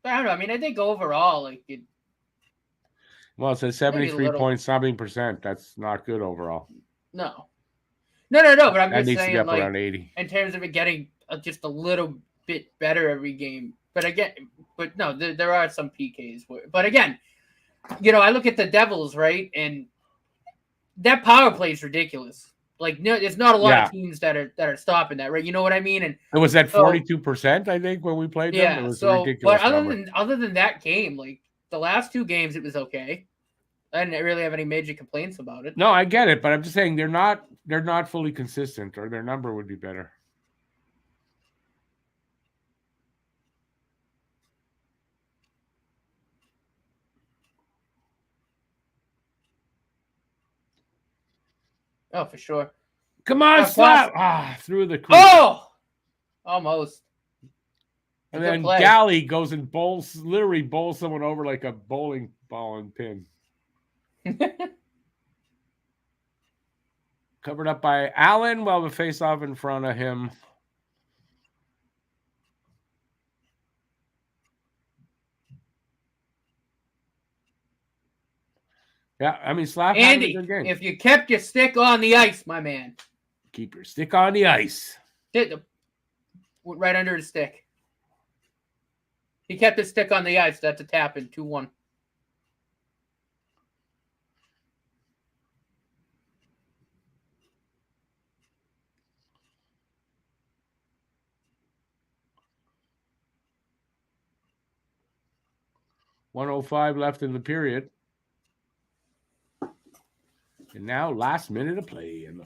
don't know. I mean, I think overall, well, it says 73.something%. That's not good overall. No. But I'm that just needs saying, to be up around 80. In terms of it getting just a little bit better every game. But no, there are some PKs. But again, I look at the Devils, right, and that power play is ridiculous. Like, no, there's not a lot Yeah. of teams that are stopping that, right? You know what I mean? And It was at so- 42%, I think, when we played them. It yeah, was a so ridiculous but number. other than that game, like the last 2 games, it was okay. I didn't really have any major complaints about it. No, I get it, but I'm just saying they're not fully consistent, or their number would be better. Oh, for sure. Come on, plus- slap! Through the crease. Oh, almost. And Good then play. Galley goes and literally bowls someone over like a bowling ball and pin. Covered up by Allen while the face-off in front of him. Yeah, I mean, Slap had a Andy, good game. if you kept your stick on the ice, my man. Keep your stick on the ice. Right under the stick. He kept his stick on the ice. That's a tap in 2-1. .105 left in the period. And now last minute of play in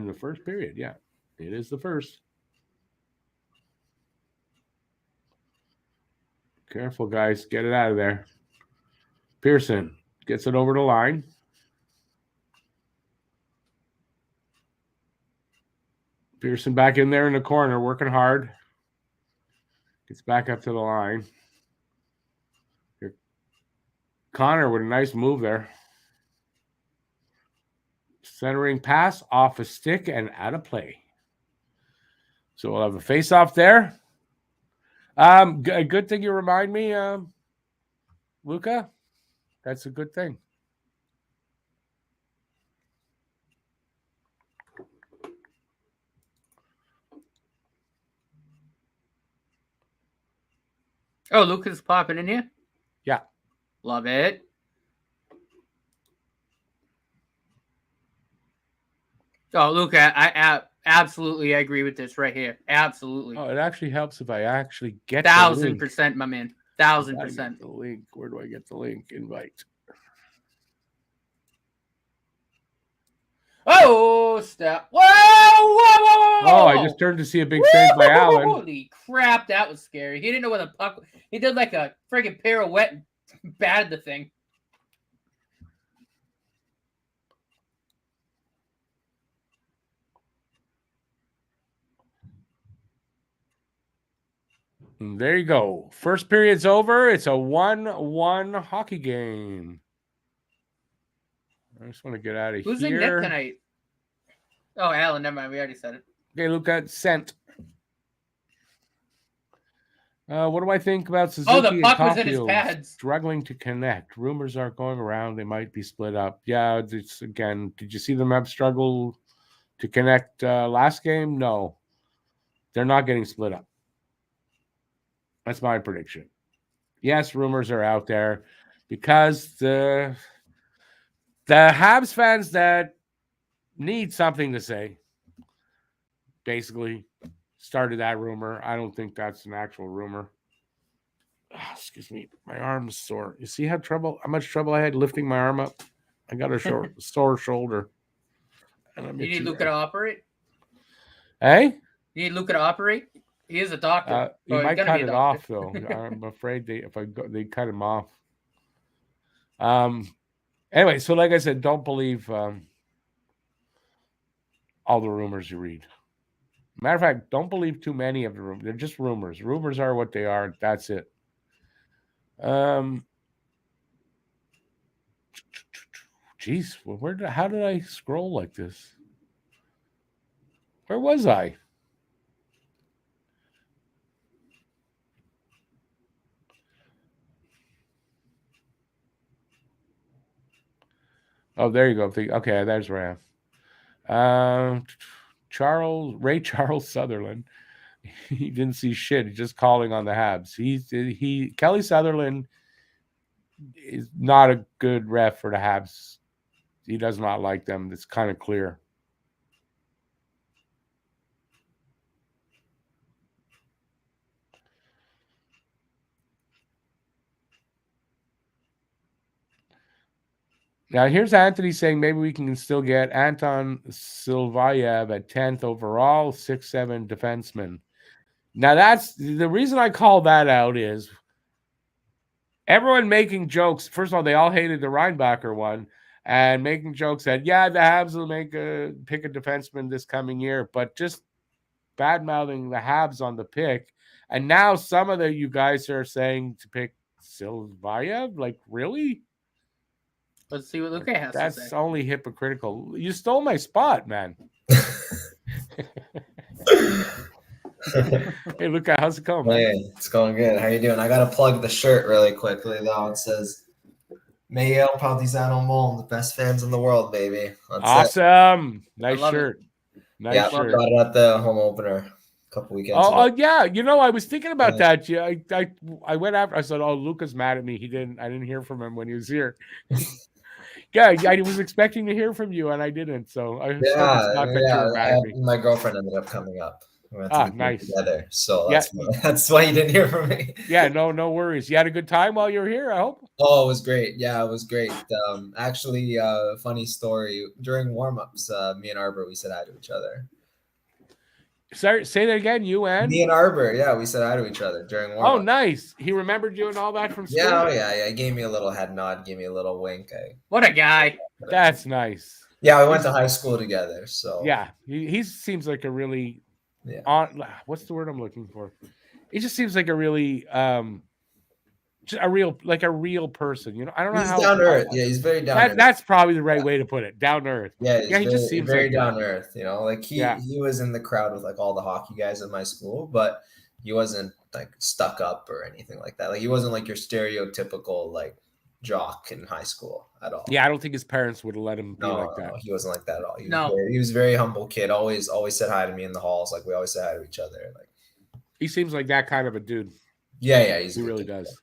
the first period. Yeah, it is the first. Careful, guys. Get it out of there. Pearson gets it over the line. Pearson back in there in the corner, working hard. Gets back up to the line. Here. Connor with a nice move there. Centering pass off a stick and out of play. So we'll have a face-off there. A good thing you remind me, Luca. That's a good thing. Oh, Luca's popping in here? Yeah. Love it. Oh, Luca, I absolutely agree with this right here. Absolutely. Oh, it actually helps if I actually get 1,000%, my man. 1,000%. The link. Where do I get the link? Invite. Oh, step. Whoa, whoa, whoa, whoa. Oh, I just turned to see a big save by Allen. Holy crap, that was scary. He didn't know where the puck. He did like a friggin' pirouette and batted the thing. And there you go. First period's over. It's a 1-1 hockey game. I just want to get out of Who's here. in net tonight? Oh, Allen. Never mind. We already said it. Okay, Luca, sent. What do I think about Suzuki? Oh, the puck and was in his Caulfield pads. struggling to connect. Rumors are going around they might be split up. Yeah, it's again. Did you see them have struggle to connect last game? No, they're not getting split up. That's my prediction. Yes, rumors are out there because the Habs fans that need something to say basically started that rumor. I don't think that's an actual rumor. Excuse me, my arm's sore. You see how much trouble I had lifting my arm up? I got a sore shoulder. You need Luca to operate? Hey? You need Luca to operate? He is a doctor. He might cut it off, though. I'm afraid they cut him off. Anyway, so like I said, don't believe all the rumors you read. Matter of fact, don't believe too many of the rumors. They're just rumors. Rumors are what they are. That's it. Geez, how did I scroll like this? Where was I? Oh, there you go. Okay, there's where I am. Ray Charles Sutherland. He didn't see shit. He's just calling on the Habs. Kelly Sutherland is not a good ref for the Habs. He does not like them. It's kind of clear. Now, here's Anthony saying maybe we can still get Anton Silvayev at 10th overall, 6'7" defenseman. Now, that's the reason I call that out is everyone making jokes. First of all, they all hated the Reinbacher one and making jokes that, yeah, the Habs will pick a defenseman this coming year, but just bad-mouthing the Habs on the pick. And now some of you guys are saying to pick Silvayev. Like, really? Let's see what Luke has to say. That's only hypocritical. You stole my spot, man. Hey, Luca, how's it going, man? Hey, it's going good. How you doing? I gotta plug the shirt really quickly though. It says Mayo Partizano Mol, the best fans in the world, baby. That's awesome. Nice shirt. Nice shirt. Got it at the home opener a couple weekends ago. Oh yeah. You know, I was thinking about that. Yeah, I went after. I said, "Oh, Luca's mad at me. I didn't hear from him when he was here." Yeah, I was expecting to hear from you, and I didn't. So I my girlfriend ended up coming up. We went to nice together. So that's why you didn't hear from me. Yeah, no worries. You had a good time while you were here, I hope. Oh, it was great. Yeah, it was great. Actually, funny story. During warm-ups, me and Arbor, we said hi to each other. Sorry, say that again. You and me and Arbor, yeah, we said hi to each other during warm-ups. Oh, nice. He remembered you and all that from school. Yeah. He gave me a little head nod, gave me a little wink. What a guy. That's nice. Yeah, we went to high school together. So yeah, he seems like a really what's the word I'm looking for? He just seems like a really a real person. You know, I don't know he's how down to earth. Yeah, he's very down to earth. That's probably the right way to put it. Down to earth. Yeah, he just seems very like down to earth. You know, like he was in the crowd with like all the hockey guys at my school, but he wasn't like stuck up or anything like that. Like he wasn't like your stereotypical like jock in high school at all. Yeah, I don't think his parents would have let him be like that. No, he wasn't like that at all. He was a very humble kid. Always said hi to me in the halls. Like we always said hi to each other. Like he seems like that kind of a dude. Yeah, he really does.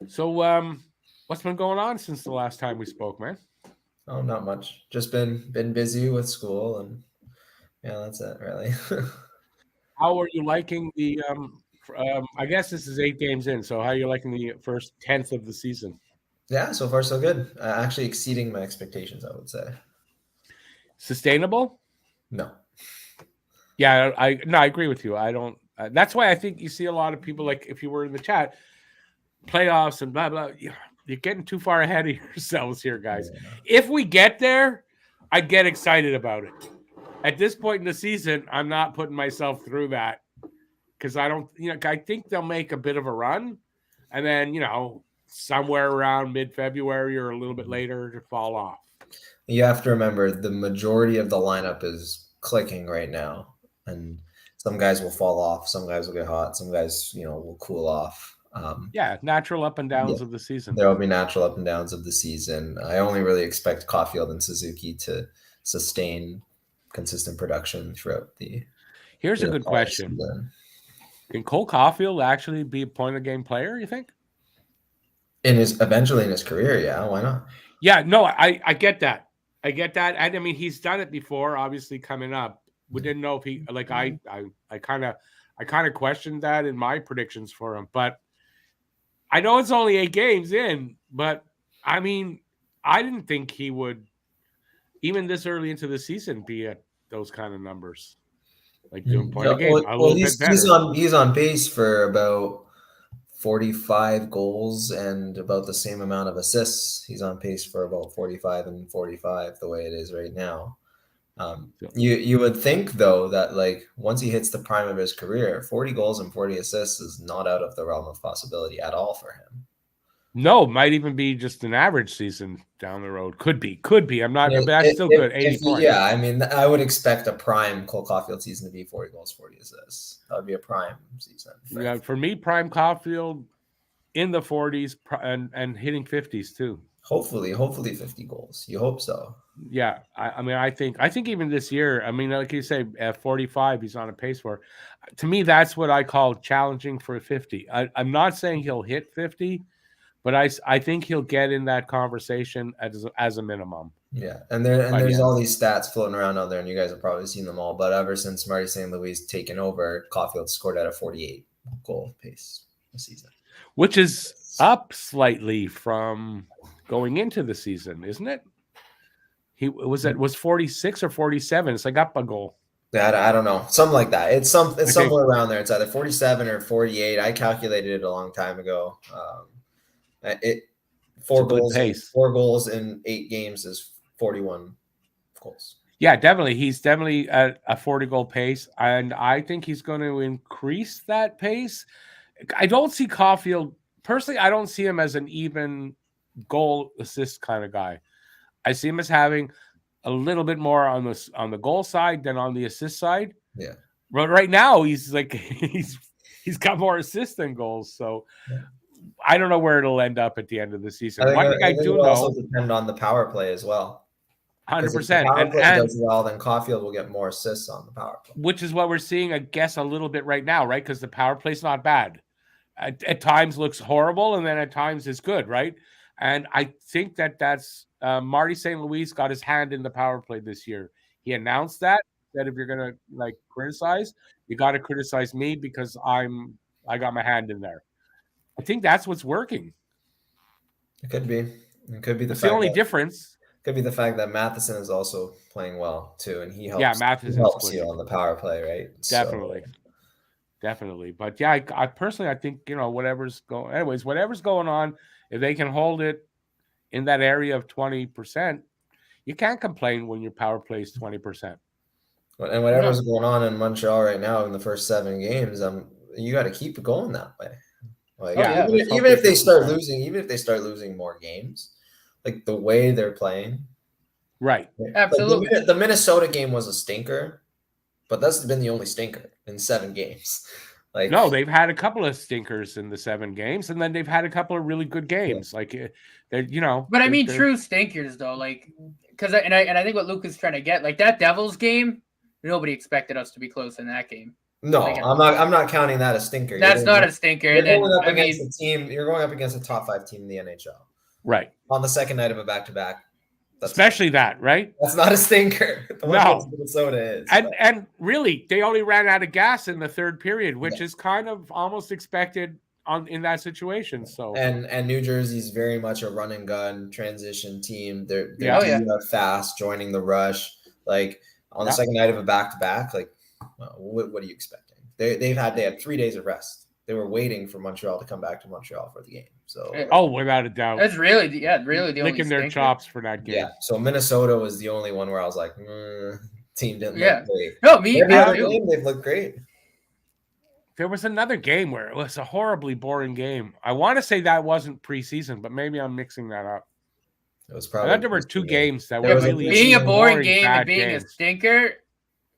So, what's been going on since the last time we spoke, man? Oh, not much. Just been busy with school, and yeah, that's it, really. How are you liking the? I guess this is 8 games in. So, how are you liking the first 10th of the season? Yeah, so far so good. Actually, exceeding my expectations, I would say. Sustainable? No. Yeah, I agree with you. I don't. That's why I think you see a lot of people like if you were in the chat. Playoffs and blah blah. You're getting too far ahead of yourselves here, guys. Yeah. If we get there, I get excited about it. At this point in the season, I'm not putting myself through that because I don't. I think they'll make a bit of a run, and then somewhere around mid-February or a little bit later to fall off. You have to remember the majority of the lineup is clicking right now, and some guys will fall off, some guys will get hot, some guys will cool off. Natural up and downs of the season. There will be natural up and downs of the season. I only really expect Caulfield and Suzuki to sustain consistent production throughout the. Here's a good question: season. Can Cole Caulfield actually be a point of game player? You think? Eventually in his career, yeah, why not? Yeah, no, I get that. I get that, and I mean he's done it before. Obviously, coming up, we didn't know if he like. I kind of questioned that in my predictions for him, but. I know it's only 8 games in, but I mean, I didn't think he would, even this early into the season, be at those kind of numbers, like doing point of game. He's on pace for about 45 goals and about the same amount of assists. He's on pace for about 45 and 45 the way it is right now. You would think though that like once he hits the prime of his career, 40 goals and 40 assists is not out of the realm of possibility at all for him. No, might even be just an average season down the road. Could be. I'm not. But that's still good. 80 points. Yeah, I mean, I would expect a prime Cole Caulfield season to be 40 goals, 40 assists. That would be a prime season. Yeah, for me, prime Caulfield in the 40s and hitting 50s too. Hopefully 50 goals. You hope so. Yeah, I think even this year, I mean, like you say, at 45, he's on a pace for. To me, that's what I call challenging for 50. I'm not saying he'll hit 50, but I think he'll get in that conversation as a minimum. Yeah, and there's all these stats floating around out there, and you guys have probably seen them all. But ever since Marty St. Louis taken over, Caulfield scored at a 48 goal pace this season, which is up slightly from going into the season, isn't it? He was 46 or 47. It's like up a goal. I don't know, something like that. It's Okay. somewhere around there. It's either 47 or 48. I calculated it a long time ago. Four goals in 8 games is 41 goals. Yeah, definitely. He's definitely at a 40-goal pace, and I think he's going to increase that pace. I don't see Caulfield personally. I don't see him as an even goal assist kind of guy. I see him as having a little bit more on the goal side than on the assist side. Yeah. But right now he's like he's got more assists than goals. So I don't know where it'll end up at the end of the season. One thing I do know also depend on the power play as well. 100%. And does well, then Caulfield will get more assists on the power play. Which is what we're seeing, I guess, a little bit right now, right? Because the power play's not bad. At times looks horrible, and then at times is good, right? And I think that's Marty St. Louis got his hand in the power play this year. He announced that if you're gonna like criticize, you got to criticize me because I got my hand in there. I think that's what's working. It could be. It could be the only difference. Could be the fact that Matheson is also playing well too, and he helps. Yeah, Matheson helps you on the power play, right? Definitely. So. Definitely. But yeah, I personally, I think, whatever's going on, if they can hold it in that area of 20%, you can't complain when your power play is 20%. And whatever's going on in Montreal right now in the first 7 games, you got to keep it going that way. Like, even if they start losing more games, like the way they're playing. Right. Absolutely. Like the Minnesota game was a stinker, but that's been the only stinker in 7 games. Like, no, they've had a couple of stinkers in the 7 games, and then they've had a couple of really good games. Yeah. Like, But I mean, true stinkers though, like, because I think what Luke is trying to get, like that Devils game, nobody expected us to be close in that game. No, like, I'm not counting that a stinker. That's not a stinker. You're going up against a team. You're going up against a top 5 team in the NHL. Right. On the second night of a back-to-back. Especially that, right? That's not a stinker. The one Minnesota is. And really, they only ran out of gas in the 3rd period, which is kind of almost expected in that situation. So and New Jersey's very much a run and gun transition team. They're fast, joining the rush. Like on the second night of a back-to-back, like what are you expecting? They had 3 days of rest. They were waiting for Montreal to come back to Montreal for the game. So without a doubt, that's really the licking their chops for that game. Yeah. So Minnesota was the only one where I was like, team didn't look great. No, they've looked great. There was another game where it was a horribly boring game. I want to say that wasn't preseason, but maybe I'm mixing that up. It was probably. I thought there were 2 games that were really being a boring game and being a stinker.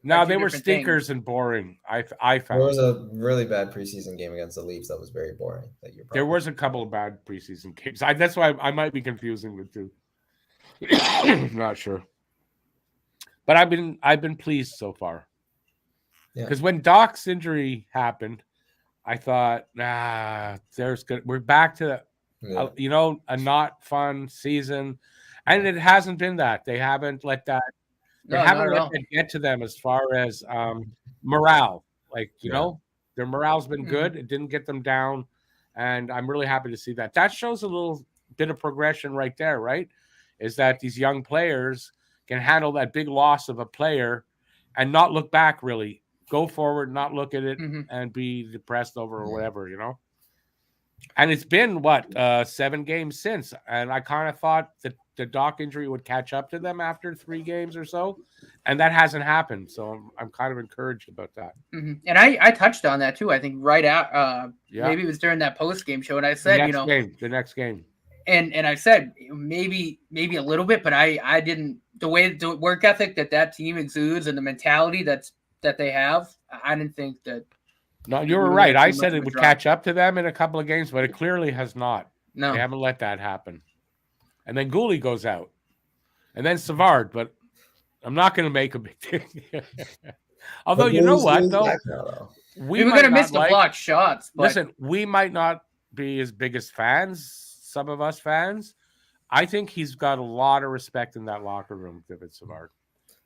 No, they were stinkers and boring. I found there was a really bad preseason game against the Leafs that was very boring. There was a couple of bad preseason games. That's why I might be confusing the 2. Not sure, but I've been pleased so far. Because when Doc's injury happened, I thought, we're back to a not fun season, and it hasn't been that. They haven't let that. They haven't let it get to them as far as morale. Like, their morale's been good. It didn't get them down. And I'm really happy to see that. That shows a little bit of progression right there, right? Is that these young players can handle that big loss of a player and not look back, really. Go forward, not look at it, and be depressed over or whatever, And it's been, 7 games since. And I kind of thought that the Doc injury would catch up to them after 3 games or so. And that hasn't happened. So I'm kind of encouraged about that. Mm-hmm. And I touched on that too. I think right out, maybe it was during that post-game show. And I said, the next game. And I said, maybe a little bit, but I didn't, the way the work ethic that team exudes and the mentality that they have, I didn't think that. No, you were right. I said it would catch up to them in a couple of games, but it clearly has not. No. They haven't let that happen. And then Gouli goes out. And then Savard, but I'm not going to make a big thing. Although, you know what, though? We were going to miss the block shots. But... Listen, we might not be his biggest fans, some of us fans. I think he's got a lot of respect in that locker room, David Savard.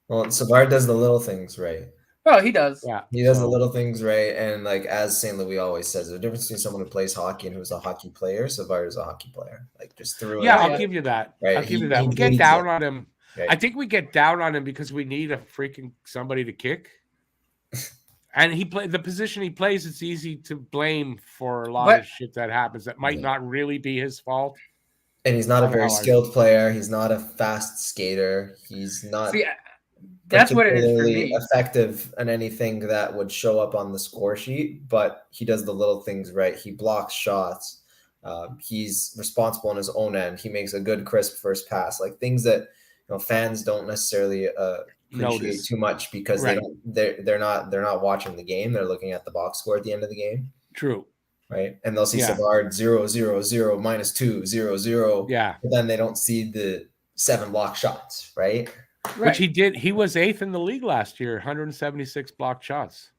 Well, Savard does the little things right. Oh, he does. Yeah, He does the little things right, and like as St. Louis always says, there's a difference between someone who plays hockey and who's a hockey player. Savard is a hockey player, like just through Yeah, it. I'll give you that. Right. I'll give you He that. We get bleeds down it. on him. Right. I think we get down on him because we need a freaking somebody to kick. And the position he plays, it's easy to blame for a lot of shit that happens that might not really be his fault. And he's not a very skilled player. He's not a fast skater. He's not that's what it is for me. Effective in anything that would show up on the score sheet, but he does the little things right. He blocks shots. He's responsible on his own end. He makes a good, crisp first pass, like things that fans don't necessarily appreciate too much because they're not watching the game. They're looking at the box score at the end of the game. True. Right. And they'll see Savard 0-0-0 -2 0-0. Yeah. But then they don't see the 7 block shots, right? Which he did. He was 8th in the league last year, 176 blocked shots.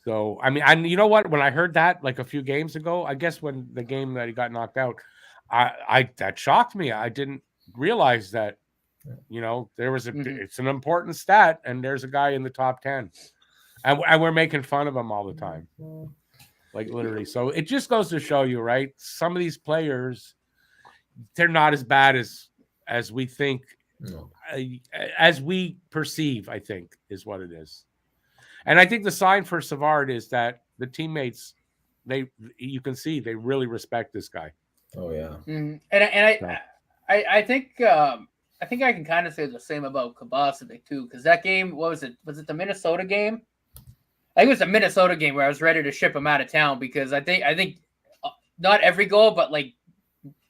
So, I mean, you know what? When I heard that like a few games ago, I guess when the game that he got knocked out, that shocked me. I didn't realize that, there was it's an important stat, and there's a guy in the top 10, and we're making fun of him all the time, like literally. So it just goes to show you, right? Some of these players, they're not as bad as we think. No. As we perceive, I think, is what it is. And I think the sign for Savard is that the teammates, you can see they really respect this guy. Oh yeah. Mm-hmm. And I think I can kind of say the same about Kovacevic too, because that game, what was it? Was it the Minnesota game? I think it was the Minnesota game where I was ready to ship him out of town because I think not every goal, but like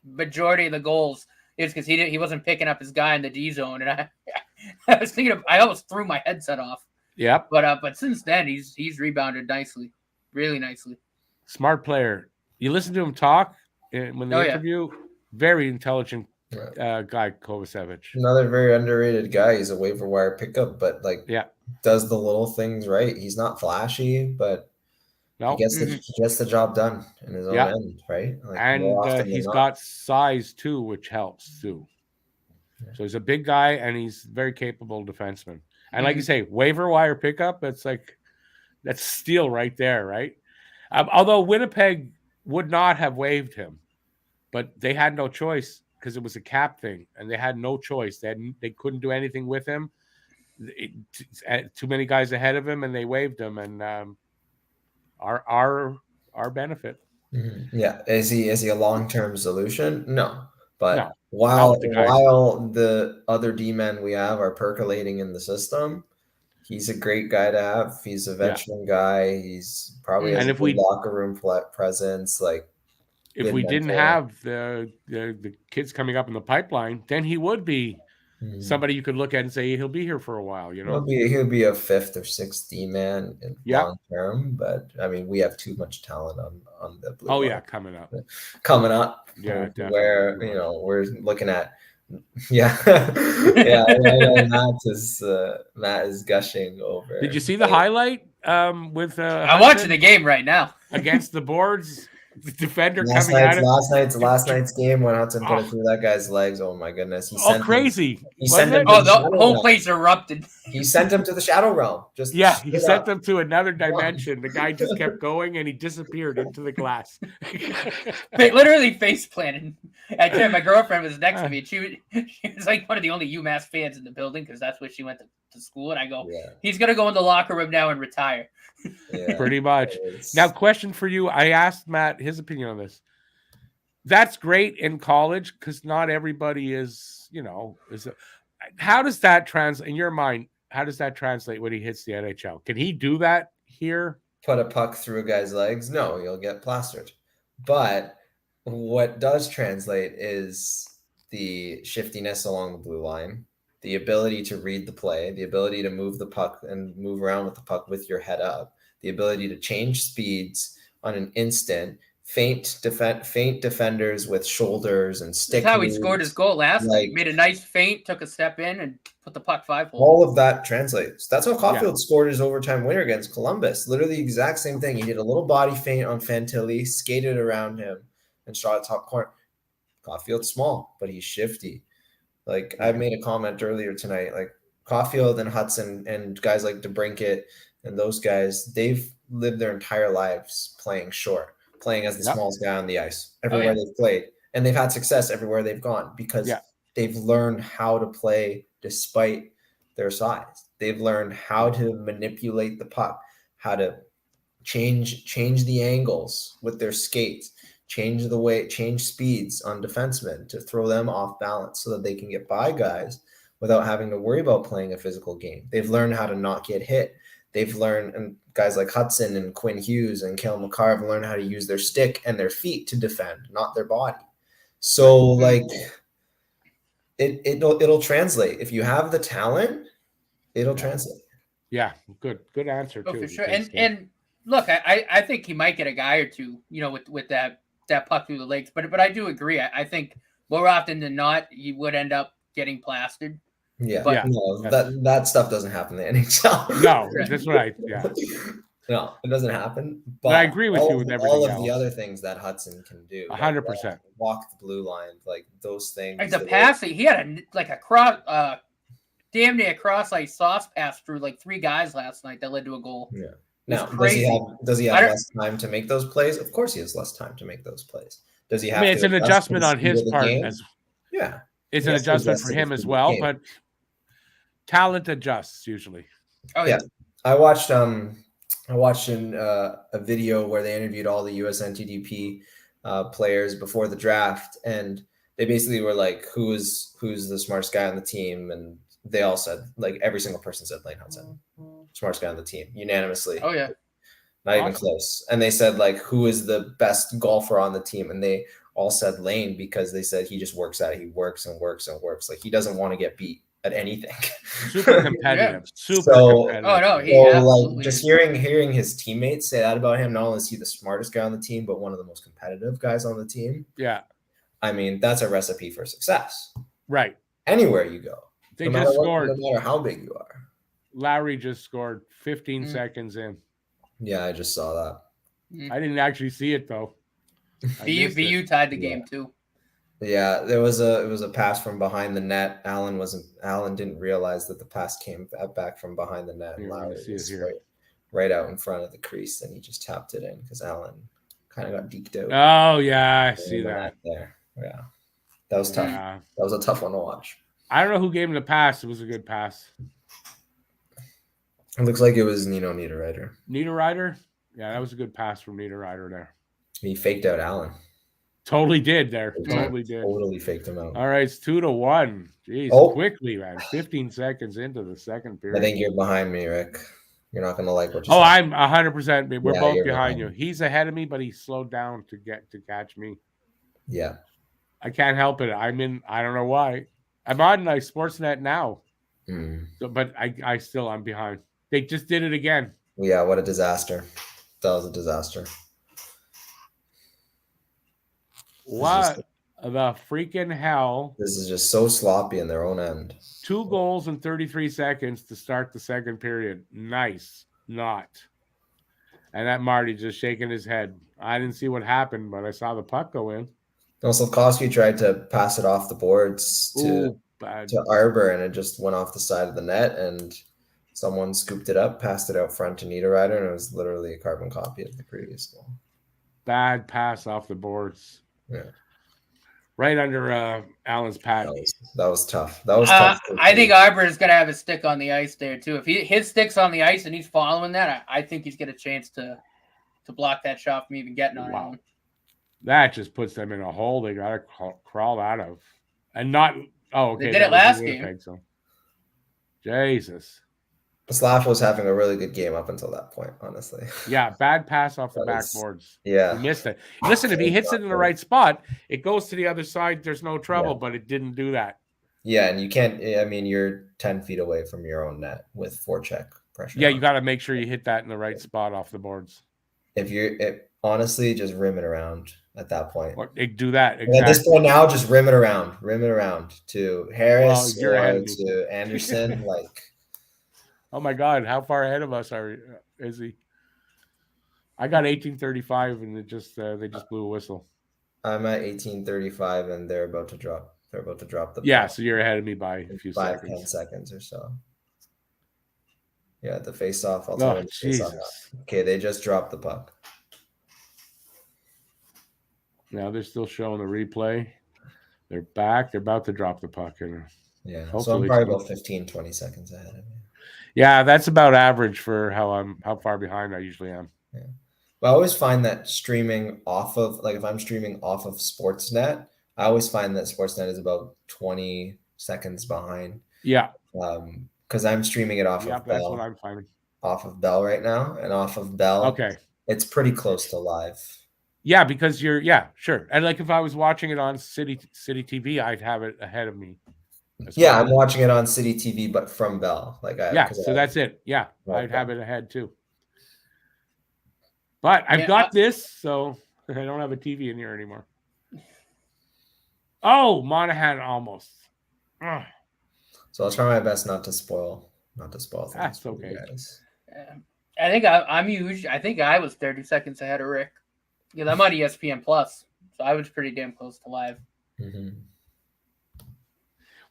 majority of the goals. It's because he wasn't picking up his guy in the D zone, and I was thinking I almost threw my headset off. Yep. But since then he's rebounded nicely, really nicely. Smart player. You listen to him talk when they interview. Very intelligent guy, Kovacevic. Another very underrated guy. He's a waiver wire pickup, but does the little things right. He's not flashy, but. He gets the job done in his own end, right? Like and he's got size too, which helps too. Yeah. So he's a big guy, and he's very capable defenseman. And like you say, waiver wire pickup, that's steal right there, right? Although Winnipeg would not have waived him, but they had no choice because it was a cap thing, and they had no choice. They couldn't do anything with him. Too many guys ahead of him, and they waived him, and. Our benefit. Mm-hmm. Yeah. Is he a long-term solution? No. But while the other D-men we have are percolating in the system, he's a great guy to have. He's a veteran guy. He's probably has a good locker room presence. Like if we didn't have the kids coming up in the pipeline, then he would be somebody you could look at and say he'll be here for a while. He'll be a 5th or 6th D-man in long term. But I mean, we have too much talent on the blue line. Coming up. Yeah, definitely. Where we're looking at. Yeah, yeah. I know Matt is gushing over. Did you see the highlight? With I'm watching the game right now against the boards. The defender last night's game when Hudson put it through that guy's legs. Oh my goodness! He crazy. He sent him. The whole place erupted. He sent him to the shadow realm. He sent them to another dimension. The guy just kept going and he disappeared into the glass. Literally face planted. Actually, my girlfriend was next to me. She was like one of the only UMass fans in the building because that's where she went to school. And I go, he's gonna go in the locker room now and retire. Yeah, pretty much. Now, question for you. I asked Matt his opinion on this. That's great in college because not everybody is, how does that translate in your mind? How does that translate when he hits the NHL? Can he do that here? Put a puck through a guy's legs? No, you'll get plastered. But what does translate is the shiftiness along the blue line, the ability to read the play, the ability to move the puck and move around with the puck with your head up, the ability to change speeds on an instant, feint defenders with shoulders and stick. That's how he scored his goal last night. Made a nice feint, took a step in, and put the puck 5-hole. All of that translates. That's how Caulfield scored his overtime winner against Columbus. Literally the exact same thing. He did a little body feint on Fantilli, skated around him, and shot a top corner. Caulfield's small, but he's shifty. Like I made a comment earlier tonight, like Caulfield and Hudson and guys like DeBrincat and those guys, they've lived their entire lives playing short, playing as the smallest guy on the ice everywhere they've played. And they've had success everywhere they've gone because they've learned how to play despite their size. They've learned how to manipulate the puck, how to change the angles with their skates, change speeds on defensemen to throw them off balance so that they can get by guys without having to worry about playing a physical game. They've learned how to not get hit. They've learned, and guys like Hudson and Quinn Hughes and Cale Makar have learned how to use their stick and their feet to defend, not their body. So like it'll translate. If you have the talent, it'll translate. Yeah, good answer too. For sure. And look, I think he might get a guy or two, with that puck through the legs. But I do agree. I think more often than not, you would end up getting plastered. Yeah, but no, that stuff doesn't happen in the NHL. No, that's right. No, it doesn't happen. But I agree with you with everything all of else. The other things that Hudson can do, 100%. Walk the blue line, like those things. Like the passing, he had a cross, damn near cross like sauce pass through like 3 guys last night that led to a goal. Yeah. Now, does he have less time to make those plays? Of course, he has less time to make those plays. Does he have? It's an adjustment on his part. It's an adjustment for him as well, but talent adjusts usually. Oh yeah, I watched a video where they interviewed all the USNTDP players before the draft, and they basically were like, who's the smartest guy on the team, and they all said, like, every single person said Lane Hudson, smartest guy on the team, unanimously. Oh yeah, not even close. And they said, like, who is the best golfer on the team, and they all said Lane because they said he just works at it. He works and works and works. Like, he doesn't want to get beat at anything. Super competitive. Super competitive. Oh no, he absolutely like just hearing his teammates say that about him. Not only is he the smartest guy on the team, but one of the most competitive guys on the team. Yeah, I mean, that's a recipe for success. Right. Anywhere you go, they just scored. No matter how big you are. Lowry just scored 15 seconds in. Yeah, I just saw that. I didn't actually see it though. BU tied the game too. Yeah, it was a pass from behind the net. Allen didn't realize that the pass came back from behind the net. And Lowry was right out in front of the crease, and he just tapped it in because Allen kind of got deked out. Oh yeah, I see that there. Yeah, that was tough. Yeah. That was a tough one to watch. I don't know who gave him the pass. It was a good pass. It looks like it was Nino Niederreiter. Niederreiter? Yeah, that was a good pass from Niederreiter there. He faked out Allen. Totally did there. Totally did. Totally faked him out. All right, it's 2-1. Jeez, quickly, man. 15 seconds into the second period. I think you're behind me, Rick. You're not going to like what you said. I'm 100%. We're both behind you. Me. He's ahead of me, but he slowed down to catch me. Yeah. I can't help it. I don't know why. I'm on Sportsnet now. So, but I'm behind. They just did it again. Yeah, what a disaster. That was a disaster. What the freaking hell? This is just so sloppy in their own end. 2 goals in 33 seconds to start the second period. Nice. Not. And that Marty just shaking his head. I didn't see what happened, but I saw the puck go in. No, Slavkovsky tried to pass it off the boards to Arbor, and it just went off the side of the net, and someone scooped it up, passed it out front to Niederreiter, and it was literally a carbon copy of the previous goal. Bad pass off the boards. Yeah. Right under Allen's pad. That was tough. That was tough. I think Arbor is going to have his stick on the ice there, too. If his stick's on the ice and he's following that, I think he's got a chance to block that shot from even getting on him. That just puts them in a hole they got to crawl out of. And not – oh, okay. They did it last game. So. Jesus. Slav was having a really good game up until that point, honestly. Yeah, bad pass off the backboards. Yeah. He missed it. Listen, if he hits it in the right spot, it goes to the other side. There's no trouble, but it didn't do that. Yeah, and you can't – I mean, you're 10 feet away from your own net with forecheck pressure. Yeah, you got to make sure you hit that in the right spot off the boards. Honestly, just rim it around at that point. Do that. Exactly. At this point now, just rim it around to Harris or to Anderson. Oh my God! How far ahead of us is he? I got 1835, and they just blew a whistle. I'm at 1835, and they're about to drop. They're about to drop the. Yeah, so you're ahead of me by a few 5, seconds. 10 seconds or so. Yeah, the face-off. I'll tell Oh, you the face-off. Jesus. Okay, they just dropped the puck. Now they're still showing the replay. They're back. They're about to drop the puck. Yeah, so I'm Hopefully probably it's about 15, 20 seconds ahead of you. Yeah, that's about average for how far behind I usually am. Yeah. But I always find that streaming off of, like if I'm streaming off of Sportsnet, I always find that Sportsnet is about 20 seconds behind. Yeah. Because I'm streaming it off of that's Bell. what I'm finding. Off of Bell right now, and off of Bell, Okay, it's pretty close to live. Yeah, because sure. And like if I was watching it on City TV, I'd have it ahead of me. Yeah, I'm watching it on City TV, but from Bell. That's it. Yeah, Right, I'd have it ahead too. But I've got this, so I don't have a TV in here anymore. Oh, Monahan almost. Ugh. So I'll try my best not to spoil things. That's okay. Guys. I think I was 30 seconds ahead of Rick. Yeah, I'm on ESPN Plus, so I was pretty damn close to live. Mm-hmm.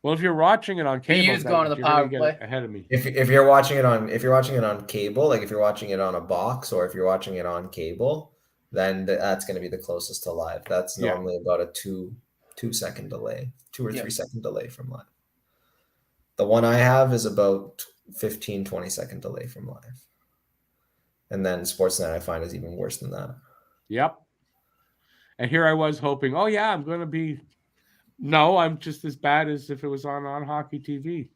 Well, if you're watching it on cable, He's going to the power play ahead of me. If you're watching it on cable, like if you're watching it on a box or if you're watching it on cable, then that's going to be the closest to live. That's normally about a 2-second delay, 2 or 3 second delay from live. The one I have is about 15, 20 second delay from live. And then Sportsnet I find is even worse than that. Yep. And here I was hoping, I'm going to be. No, I'm just as bad as if it was on Hockey TV.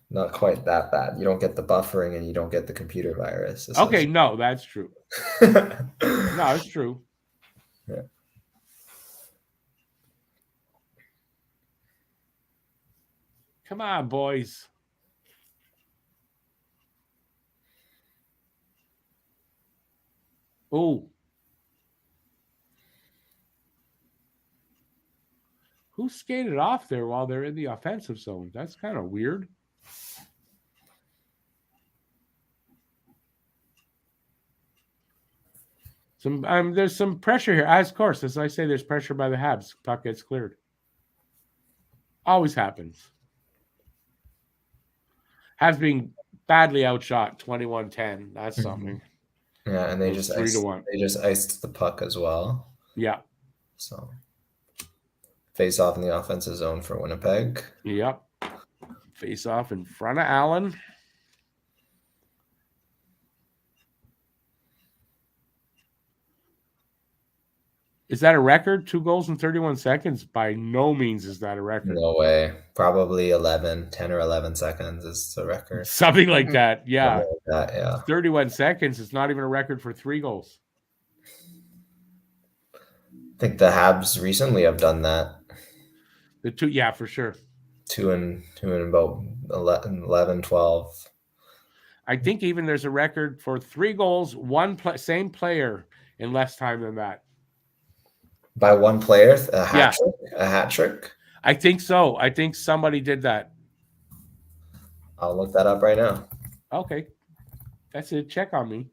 Not quite that bad. You don't get the buffering and you don't get the computer virus. Okay, no, that's true. No, it's true. Yeah. Come on, boys. Oh. Who skated off there while they're in the offensive zone? That's kind of weird. There's some pressure here. Of course, as I say, there's pressure by the Habs. Puck gets cleared. Always happens. Habs being badly outshot, 21-10. That's something. Yeah, and they just 3-1. They just iced the puck as well. Yeah. So face off in the offensive zone for Winnipeg. Yep. Face off in front of Allen. Is that a record? 2 goals in 31 seconds? By no means is that a record. No way. Probably 10 or 11 seconds is the record. Something like that. Yeah. Something like that, yeah. 31 seconds. It's not even a record for 3 goals. I think the Habs recently have done that. The 2, yeah, for sure. 2 in about 11, 12. I think even there's a record for 3 goals, same player in less time than that. By one player, a hat trick? I think so. I think somebody did that. I'll look that up right now. Okay. That's it. Check on me.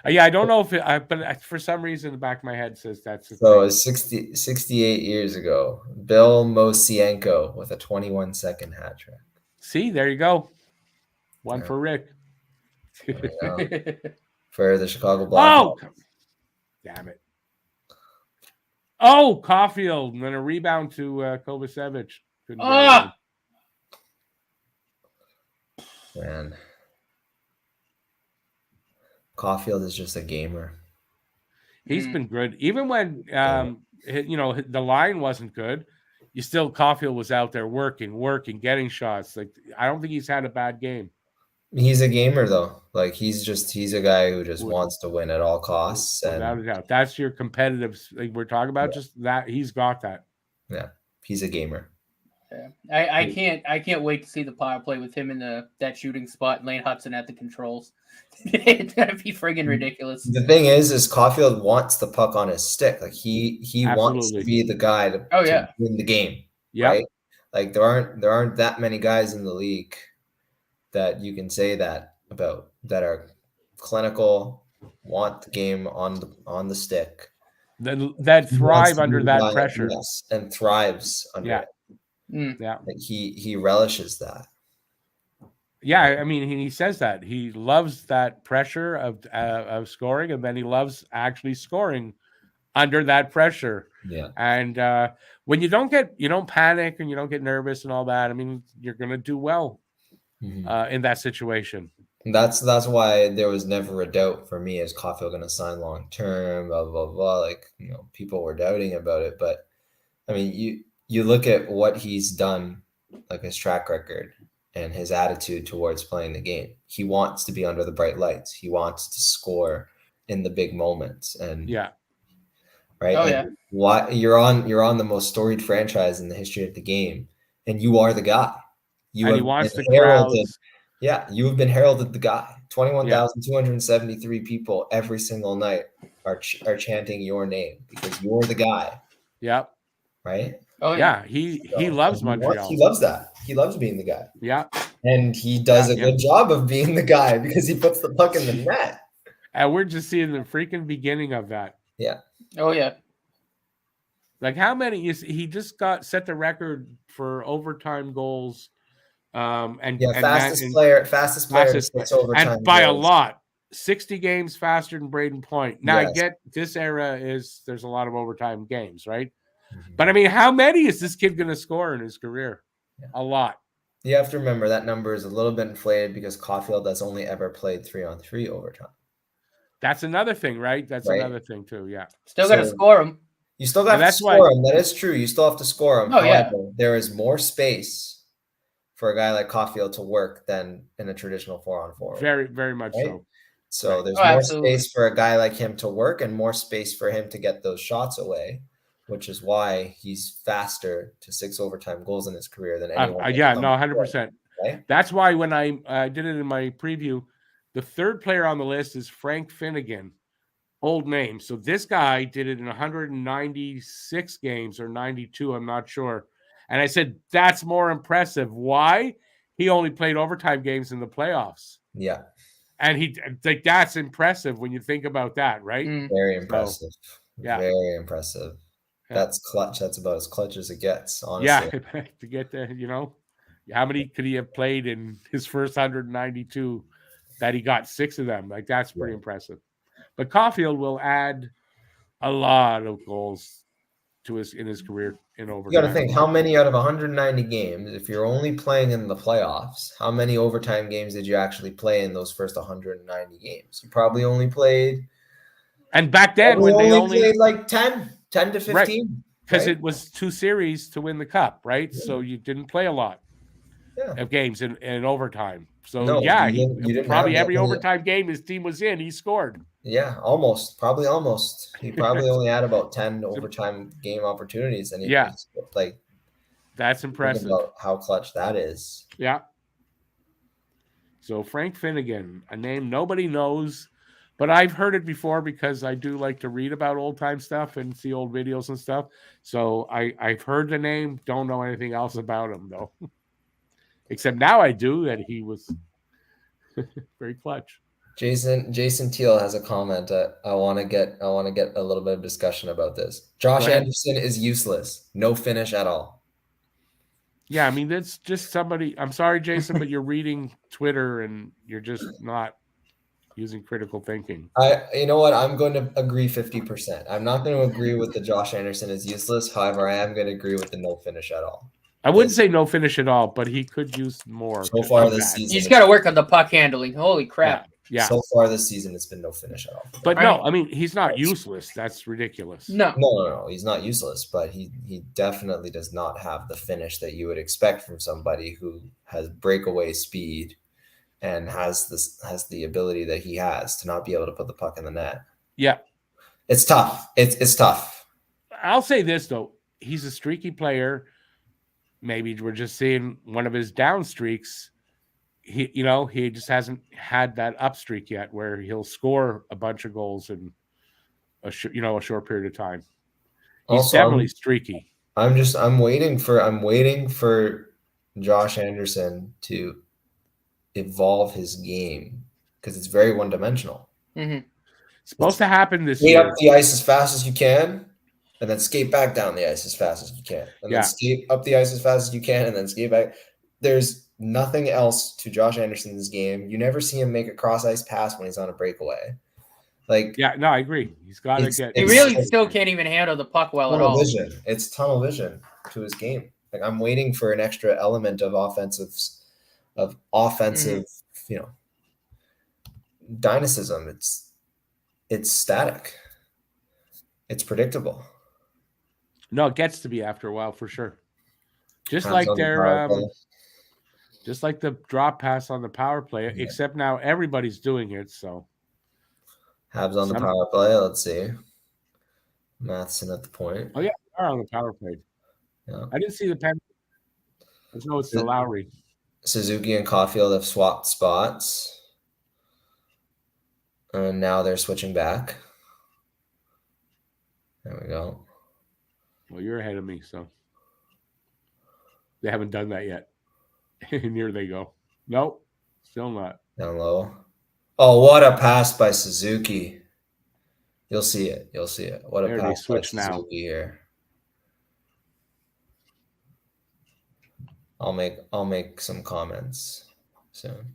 I don't know but for some reason, the back of my head says that's it. So it's 68 years ago. Bill Mosienko with a 21-second hat trick. See, there you go. One for Rick. For the Chicago Blackhawks. Oh, damn it. Oh, Caulfield. And then a rebound to Kovacevic. Man. Caulfield is just a gamer. He's been good. Even when, the line wasn't good, Caulfield was out there working, getting shots. Like, I don't think he's had a bad game. He's a gamer, though. Like, he's a guy who just wants to win at all costs. Without a doubt. That's your competitive, like we're talking about, just that. He's got that. Yeah, he's a gamer. Yeah. I can't wait to see the power play with him in that shooting spot, Lane Hudson at the controls. It's gonna be friggin' ridiculous. The thing is Caulfield wants the puck on his stick. Like he wants to be the guy to win the game. Yeah. Right? Like there aren't that many guys in the league that you can say that about, that are clinical, want the game on the stick. That thrive under that pressure. Yes, and thrives under it. Yeah. Like he relishes that. Yeah, I mean, he says that he loves that pressure of scoring, and then he loves actually scoring under that pressure. Yeah. And when you don't panic and you don't get nervous and all that, I mean, you're going to do well in that situation. That's why there was never a doubt for me, is Caulfield going to sign long term, blah blah blah. Like, people were doubting about it, but I mean, you look at what he's done, like his track record and his attitude towards playing the game. He wants to be under the bright lights. He wants to score in the big moments, and right. Oh, and why you're on the most storied franchise in the history of the game, and you are the guy. And he wants the crowds. Yeah, you have been heralded the guy. 21,273 people every single night are chanting your name because you're the guy. Yep. Right? Oh yeah. He loves Montreal. He loves that. He loves being the guy. Yeah. And he does a good job of being the guy because he puts the puck in the net. And we're just seeing the freaking beginning of that. Yeah. Oh, yeah. Like, how many he just set the record for overtime goals. Fastest player to 6 overtime and by goals. A lot. 60 games faster than Braden Point. Now, Yes. I get this era there's a lot of overtime games, right? Mm-hmm. But I mean, how many is this kid going to score in his career? Yeah. A lot. You have to remember that number is a little bit inflated because Caulfield has only ever played 3-on-3 overtime. That's another thing, right? That's another thing too. Yeah. Still got to score him. You still got to score him. That is true. You still have to score him. Oh, yeah. There is more space for a guy like Caulfield to work than in a traditional 4-on-4. Very, very much so. So there's more space for a guy like him to work and more space for him to get those shots away, which is why he's faster to 6 overtime goals in his career than anyone. 100%. Right? That's why when I did it in my preview, the third player on the list is Frank Finnegan. Old name. So this guy did it in 196 games or 92, I'm not sure. And I said, that's more impressive. Why? He only played overtime games in the playoffs. Yeah. And that's impressive when you think about that, right? Very impressive. So, very impressive. Yeah. That's clutch. That's about as clutch as it gets, honestly. Yeah. To get there, how many could he have played in his first 192 that he got 6 of them? Like, that's pretty impressive. But Caulfield will add a lot of goals in his career in overtime. You got to think, how many out of 190 games, if you're only playing in the playoffs, how many overtime games did you actually play in those first 190 games? You probably only played. And back then, when they only played like 10 to 15. Right. Because it was 2 series to win the cup, right? Yeah. So you didn't play a lot of games in overtime. So, you didn't probably every overtime game his team was in, he scored. Yeah, almost. Probably almost. He probably only had about 10 overtime game opportunities. And that's impressive. About how clutch that is. Yeah. So Frank Finnegan, a name nobody knows, but I've heard it before because I do like to read about old time stuff and see old videos and stuff. So I've heard the name, don't know anything else about him though. Except now I do, that he was very clutch. Jason Teal has a comment. I want to get a little bit of discussion about this. Josh Anderson is useless. No finish at all. Yeah, I mean, that's just somebody. I'm sorry, Jason, but you're reading Twitter and you're just not using critical thinking. You know what? I'm going to agree 50%. I'm not going to agree with the Josh Anderson is useless. However, I am going to agree with the no finish at all. I wouldn't say no finish at all, but he could use more. So far this season, he's got to work on the puck handling. Holy crap! Yeah. So far this season, it's been no finish at all. But no, I mean, he's not useless. That's ridiculous. No. He's not useless, but he definitely does not have the finish that you would expect from somebody who has breakaway speed and has the ability that he has to not be able to put the puck in the net. Yeah, it's tough. It's tough. I'll say this though: he's a streaky player. Maybe we're just seeing one of his down streaks. He just hasn't had that up streak yet where he'll score a bunch of goals in a short period of time. He's also definitely streaky. I'm waiting for Josh Anderson to evolve his game because it's very one-dimensional. Mm-hmm. It's supposed to happen this year. Skate up the ice as fast as you can. And then skate back down the ice as fast as you can. And then skate up the ice as fast as you can and then skate back. There's nothing else to Josh Anderson's game. You never see him make a cross ice pass when he's on a breakaway. Like, Yeah, no, I agree. He's got to It's- get. He it's- really still can't even handle the puck well at tunnel all. vision. It's tunnel vision to his game. Like, I'm waiting for an extra element of offensive, you know, dynamism. It's static. It's predictable. No, it gets to be after a while for sure. Just Habs like on the their, power play. just like the drop pass on the power play. Yeah. Except now everybody's doing it. So Habs on the Some- power play. Let's see. Matheson at the point. Oh, yeah, they are on the power play. Yeah. I didn't see the pen. I know it's the Lowry. Suzuki and Caulfield have swapped spots. And now they're switching back. There we go. Well, you're ahead of me, so they haven't done that yet. And here they go. Nope, still not. Down low. Oh, what a pass by Suzuki. You'll see it. You'll see it. What a There, they pass by switch now. Suzuki here. I'll make some comments soon.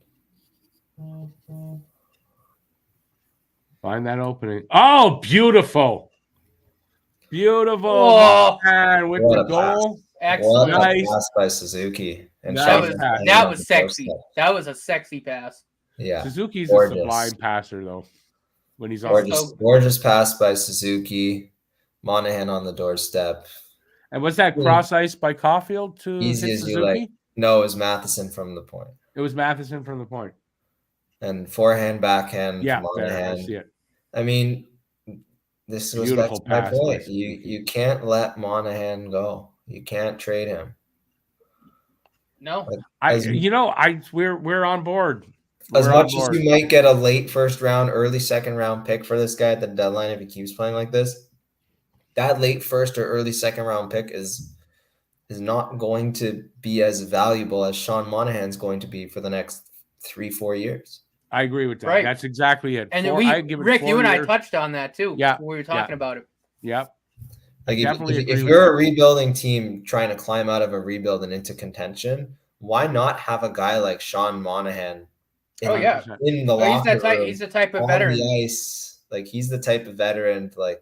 Find that opening. Oh, beautiful. Beautiful. Oh. Man, with What the a pass. goal. What Excellent. a Nice. pass by Suzuki. And Nice Sean pass. Monahan That on was the sexy. doorstep. That was a sexy pass. Yeah. Suzuki's Gorgeous. a sublime passer, though, when he's on. Gorgeous pass by Suzuki. Monahan on the doorstep. And was that cross ice by Caulfield to Easy hit as you Suzuki? like. No, it was Matheson from the point. It was Matheson from the point. And forehand, backhand, Yeah, there, I Monahan. see it. I mean, this was Beautiful back to my pass by point. Suzuki. You can't let Monahan go. You can't trade him. No. We're on board. As We're on much as board. you might get a late first round, early second round pick for this guy at the deadline if he keeps playing like this, that late first or early second round pick is not going to be as valuable as Sean Monahan's going to be for the next 3-4 years. I agree with that. Right. That's exactly it. And I'd give it Rick, 4 you and I years. touched on that too. Yeah, when we were talking about it. Yep. Like Definitely agree if with you're that. a rebuilding team trying to climb out of a rebuild and into contention, why not have a guy like Sean Monahan in, Oh, yeah. in the Oh, locker room, he's the type of on veteran. the ice? Like, he's the type of veteran. Like,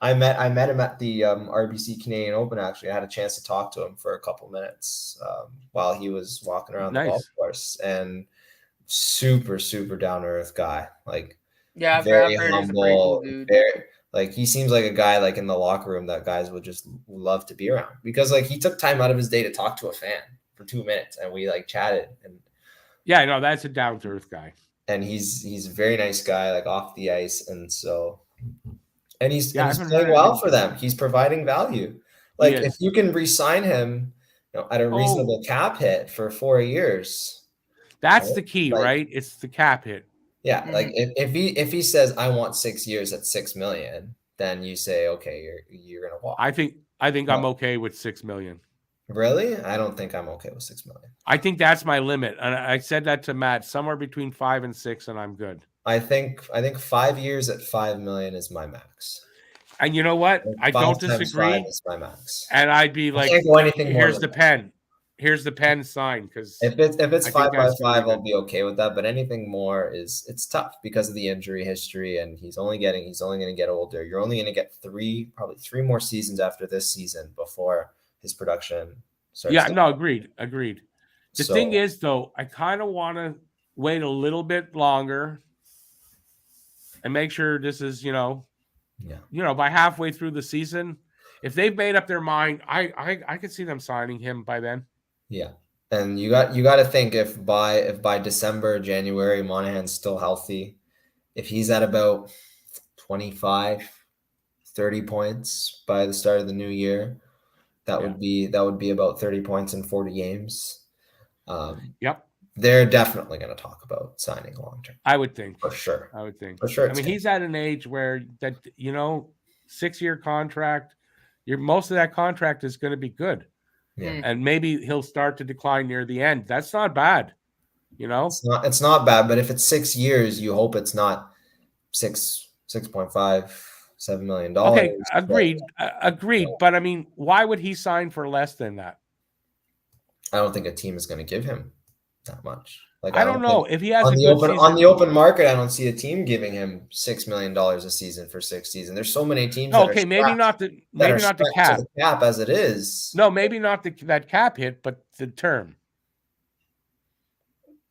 I met him at the RBC Canadian Open. Actually, I had a chance to talk to him for a couple minutes while he was walking around the golf course, and super down to earth guy. Like, Yeah, I've very heard he's a pretty humble. cool dude. Like, he seems like a guy like in the locker room that guys would just love to be around, because like he took time out of his day to talk to a fan for 2 minutes, and we like chatted, and Yeah, no, that's a down to earth guy. and he's a very nice guy, like off the ice, and so he's Yeah, I he's haven't playing heard well anything. for them. He's providing value. Like, He is. if you can re-sign him, at a reasonable cap hit for 4 years, That's Right? the key, Like- right? It's the cap hit. yeah. Mhm. Like, if he says I want 6 years at $6 million, then you say, okay, you're gonna walk. I think I'm okay with 6 million. Really? I don't think I'm okay with 6 million. I think that's my limit. And I said that to Matt, somewhere between 5 and 6, and I'm good. I think 5 years at 5 million is my max. And you know what? I 5 don't times disagree. 5 is my max. And I'd be I like, can't go anything more here's than the that. pen. Here's the pen sign. Because If it's I think 5 by that's 5, really I'll be okay with that. But anything more it's tough because of the injury history, and he's only going to get older. You're only going to get probably three more seasons after this season before his production starts. yeah, to- no, agreed. The So, thing is, though, I kind of want to wait a little bit longer and make sure this is, yeah, by halfway through the season, if they've made up their mind, I could see them signing him by then. yeah. And you got to think if by December, January, Monahan's still healthy, if he's at about 25, 30 points by the start of the new year, that would be about 30 points in 40 games. Yep, They're definitely going to talk about signing long term I would think. for sure. For sure. I mean, he's at an age where that 6-year contract. Most of that contract is going to be good, Yeah. and maybe he'll start to decline near the end. That's not bad, It's not bad, but if it's 6 years, you hope it's not 6.5, $7 million. Okay, agreed. But I mean, why would he sign for less than that? I don't think a team is going to give him that much. Like I don't know think if he has on a the good open season. on the open market. I don't see a team giving him $6 million a season for 6 seasons. There's so many teams. No, that okay, are maybe not the cap. to the cap as it is. No, maybe not that cap hit, but the term.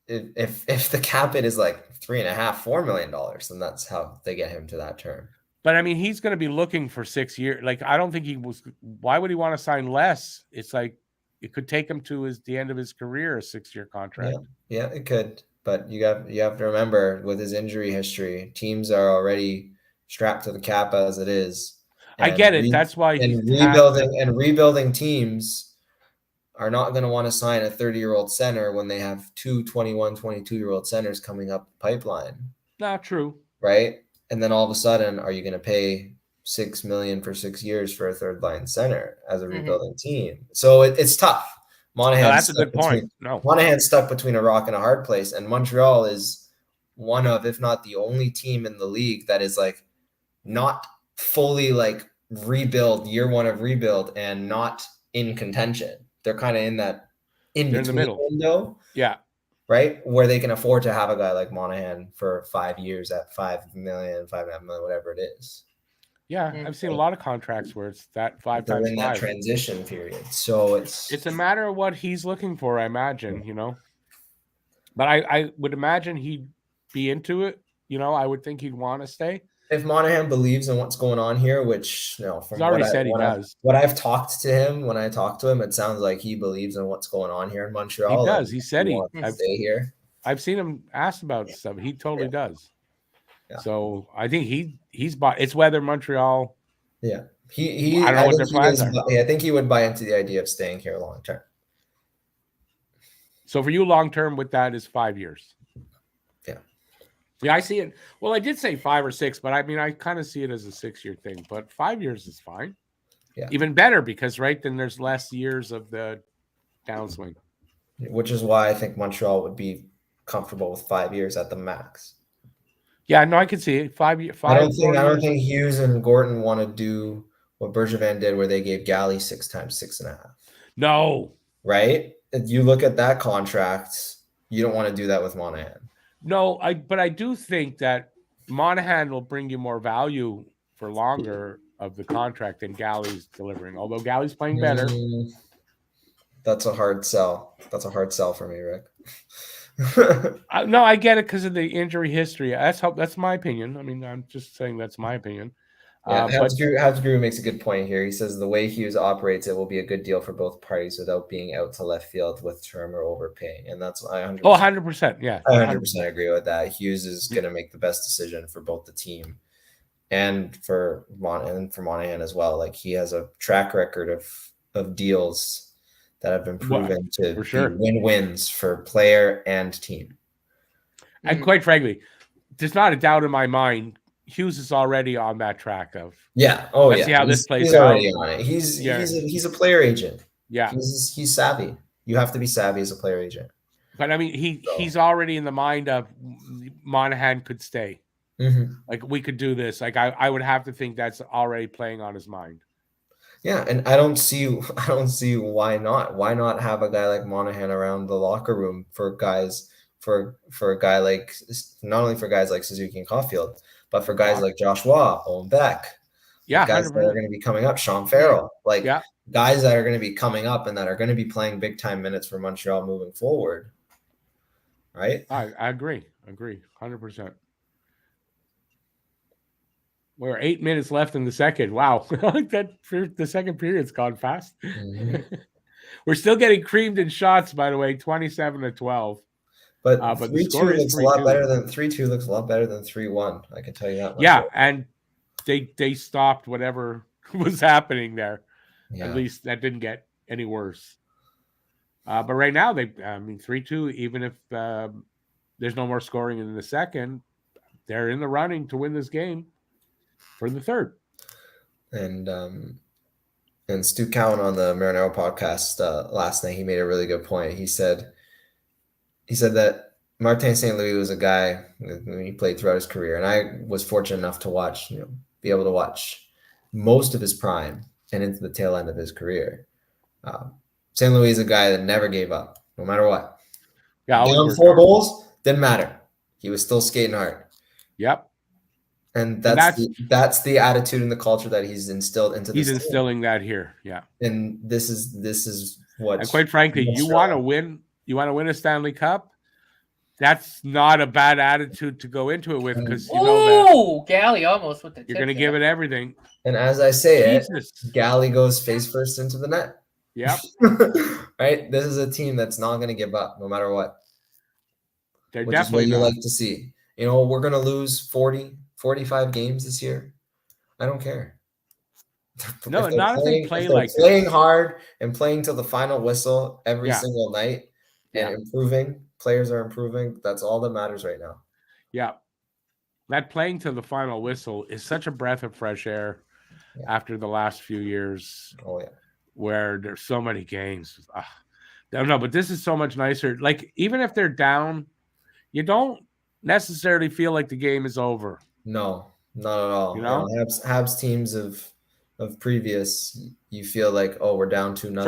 If the cap hit is like $3.5-4 million, then that's how they get him to that term. But I mean, he's going to be looking for 6 years. Like, I don't think he was. Why would he want to sign less? It's like it could take him to the end of his career, a 6-year contract. Yeah, it could. But you have to remember, with his injury history, teams are already strapped to the cap as it is. I get it. That's why rebuilding teams are not going to want to sign a 30-year-old center when they have 2 21, 22-year-old centers coming up the pipeline. Not true. Right? And then all of a sudden, are you going to pay $6 million for 6 years for a third line center as a rebuilding team? So it's tough. That's a good point. Monahan's stuck between a rock and a hard place, and Montreal is one of, if not the only team in the league that is like not fully like rebuild, year one of rebuild, and not in contention. They're kind of in that in-between window. Yeah. Right? Where they can afford to have a guy like Monahan for 5 years at $5 million, $5.5 million, whatever it is. Yeah, I've seen a lot of contracts where it's that 5 times 5. In that transition period. So it's a matter of what he's looking for, I imagine, But I would imagine he'd be into it. I would think he'd want to stay. If Monahan believes in what's going on here, which from he's already said he does. What I've talked to him, when I talk to him, it sounds like he believes in what's going on here in Montreal. He does. He said he wants to stay here. I've seen him asked about stuff. He totally does. Yeah. So I think he's bought. It's whether Montreal. Yeah, I don't know what their plans are. I think he would buy into the idea of staying here long term. So for you, long term with that is 5 years. Yeah, I see it. Well, I did say 5 or 6, but I mean, I kind of see it as a 6-year thing. But 5 years is fine. Yeah, even better because then there's less years of the downswing. Which is why I think Montreal would be comfortable with 5 years at the max. Yeah, no, I can see it. 5 years. I don't think Hughes and Gorton want to do what Bergevin did, where they gave Galley 6 times 6.5. No. Right? If you look at that contract, you don't want to do that with Monahan. No, but I do think that Monahan will bring you more value for longer of the contract than Galley's delivering. Although Galley's playing better. That's a hard sell. That's a hard sell for me, Rick. No, I get it because of the injury history. That's my opinion. I mean, I'm just saying that's my opinion. Yeah, Habs Guru makes a good point here. He says the way Hughes operates, it will be a good deal for both parties without being out to left field with term or overpay. And that's 100%. Yeah, I 100% agree with that. Hughes is going to make the best decision for both the team and for Monahan as well. Like, he has a track record of deals that have been proven to be win-wins for player and team. And quite frankly, there's not a doubt in my mind Hughes is already on that track of see how this plays he's out. Already on it. He's a player agent. Yeah, he's savvy. You have to be savvy as a player agent. But I mean, he's already in the mind of Monahan could stay. Mm-hmm. Like, we could do this. Like, I would have to think that's already playing on his mind. Yeah, and I don't see why not. Why not have a guy like Monahan around the locker room for a guy like, not only for guys like Suzuki and Caulfield, but for guys like Joshua, Owen Beck, guys 100%. That are going to be coming up, Sean Farrell, guys that are going to be coming up and that are going to be playing big time minutes for Montreal moving forward. Right? I agree, 100%. We're 8 minutes left in the second. Wow, the second period's gone fast. Mm-hmm. We're still getting creamed in shots, by the way, 27-12. But 3-2 looks a lot better than 3-2 looks a lot better than 3-1. I can tell you that much. Yeah, and they stopped whatever was happening there. Yeah. At least that didn't get any worse. But right now, 3-2. Even if there's no more scoring in the second, they're in the running to win this game for the third. And Stu Cowan on the Marinero podcast last night, he made a really good point. He said that Martin St. Louis was a guy when he played throughout his career, and I was fortunate enough to be able to watch most of his prime and into the tail end of his career. St. Louis is a guy that never gave up, no matter what. Yeah, always down worked 4 hard. goals, didn't matter. He was still skating hard. Yep. And that's the attitude and the culture that he's instilled into this He's team. instilling that here. Yeah. And this is what. And quite frankly, you want to win a Stanley Cup. That's not a bad attitude to go into it with, because you know that Galley almost with the you're going to give it everything. And as I say Jesus. Galley goes face first into the net. Yep. Right? This is a team that's not going to give up no matter what. They're Which is definitely what you not. like to see. You know, we're going to lose 40, 45 games this year. I don't care. No, not if they play if they're like playing this. hard and playing till the final whistle every Yeah. single night and Yeah. improving. Players are improving. That's all that matters right now. Yeah. That playing to the final whistle is such a breath of fresh air after the last few years. Oh, yeah. Where there's so many games. No, but this is so much nicer. Like, even if they're down, you don't necessarily feel like the game is over. No, not at all. You know? Habs teams of previous, you feel like, oh, we're down 2-0.